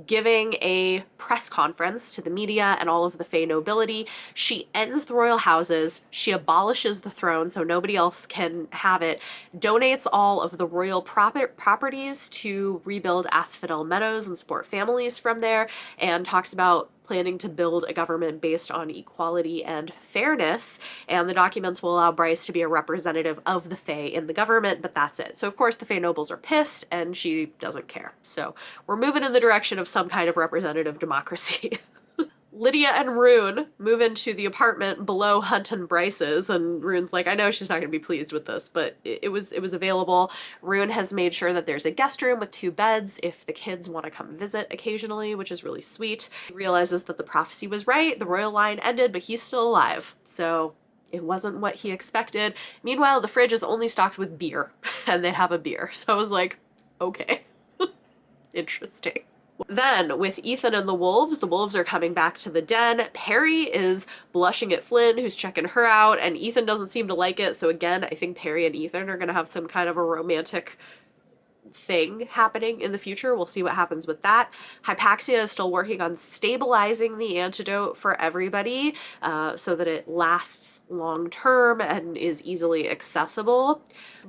S1: giving a press conference to the media and all of the Fae nobility. She ends the royal houses, she abolishes the throne so nobody else can have it, donates all of the royal properties to rebuild Asphodel Meadows and support families from there, and talks about planning to build a government based on equality and fairness, and the documents will allow Bryce to be a representative of the Fae in the government, but that's it. So of course the Fae nobles are pissed and she doesn't care. So we're moving in the direction of some kind of representative democracy. Lydia and Rune move into the apartment below Hunt and Bryce's, and Rune's like, I know she's not going to be pleased with this, but it was available. Rune has made sure that there's a guest room with 2 beds if the kids want to come visit occasionally, which is really sweet. He realizes that the prophecy was right, the royal line ended, but he's still alive, so it wasn't what he expected. Meanwhile, the fridge is only stocked with beer, and they have a beer, so I was like, okay, interesting. Then, with Ethan and the wolves are coming back to the den. Perry is blushing at Flynn, who's checking her out, and Ethan doesn't seem to like it, so again, I think Perry and Ethan are gonna have some kind of a romantic thing happening in the future. We'll see what happens with that. Hypaxia is still working on stabilizing the antidote for everybody so that it lasts long term and is easily accessible.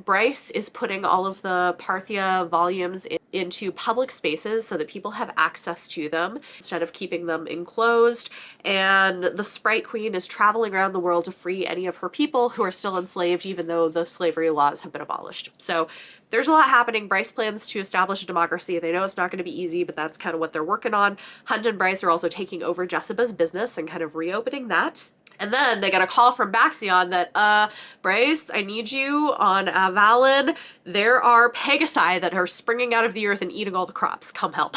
S1: Bryce is putting all of the Parthia volumes into public spaces so that people have access to them instead of keeping them enclosed. And the Sprite Queen is traveling around the world to free any of her people who are still enslaved, even though the slavery laws have been abolished. So there's a lot happening. Bryce plans to establish a democracy. They know it's not going to be easy, but that's kind of what they're working on. Hunt and Bryce are also taking over Jessica's business and kind of reopening that. And then they got a call from Baxion that, Bryce, I need you on Avalon. There are Pegasi that are springing out of the earth and eating all the crops. Come help.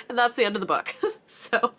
S1: And that's the end of the book. So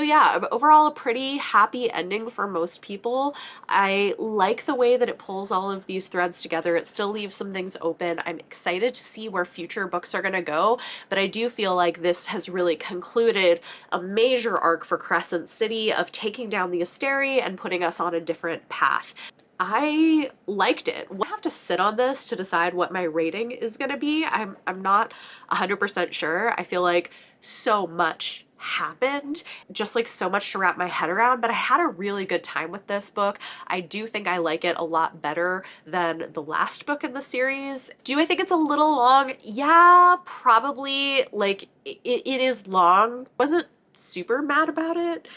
S1: yeah, overall a pretty happy ending for most people. I like the way that it pulls all of these threads together. It still leaves some things open. I'm excited to see where future books are gonna go, but I do feel like this has really concluded a major arc for Crescent City of taking down the Asteri and putting us on a different path. I liked it. I have to sit on this to decide what my rating is gonna be. I'm not 100% sure. I feel like so much happened, just like so much to wrap my head around, but I had a really good time with this book. I do think I like it a lot better than the last book in the series. Do I think it's a little long? Yeah, probably. Like, it is long. Wasn't super mad about it.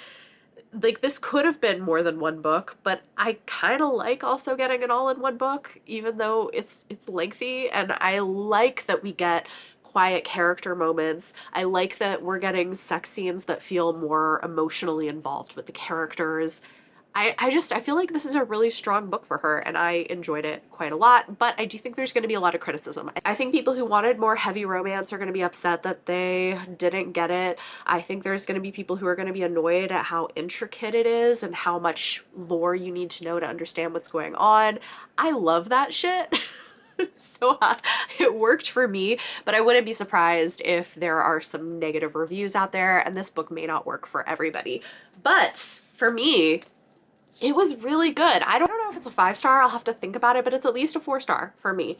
S1: Like, this could have been more than one book, but I kind of like also getting it all in one book, even though it's lengthy, and I like that we get quiet character moments. I like that we're getting sex scenes that feel more emotionally involved with the characters. I feel like this is a really strong book for her, and I enjoyed it quite a lot, but I do think there's going to be a lot of criticism. I think people who wanted more heavy romance are going to be upset that they didn't get it. I think there's going to be people who are going to be annoyed at how intricate it is and how much lore you need to know to understand what's going on. I love that shit. So it worked for me, but I wouldn't be surprised if there are some negative reviews out there, and this book may not work for everybody. But for me, it was really good. I don't know if it's a 5-star, I'll have to think about it, but it's at least a 4-star for me.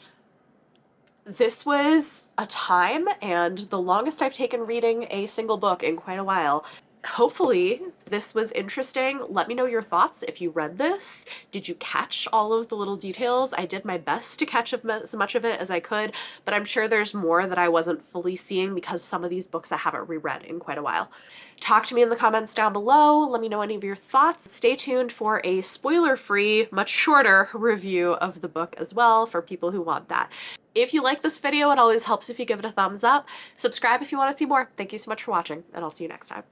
S1: This was a time, and the longest I've taken reading a single book in quite a while. Hopefully this was interesting. Let me know your thoughts if you read this. Did you catch all of the little details? I did my best to catch as much of it as I could, but I'm sure there's more that I wasn't fully seeing because some of these books I haven't reread in quite a while. Talk to me in the comments down below. Let me know any of your thoughts. Stay tuned for a spoiler-free, much shorter review of the book as well for people who want that. If you like this video, it always helps if you give it a thumbs up. Subscribe if you want to see more. Thank you so much for watching, and I'll see you next time.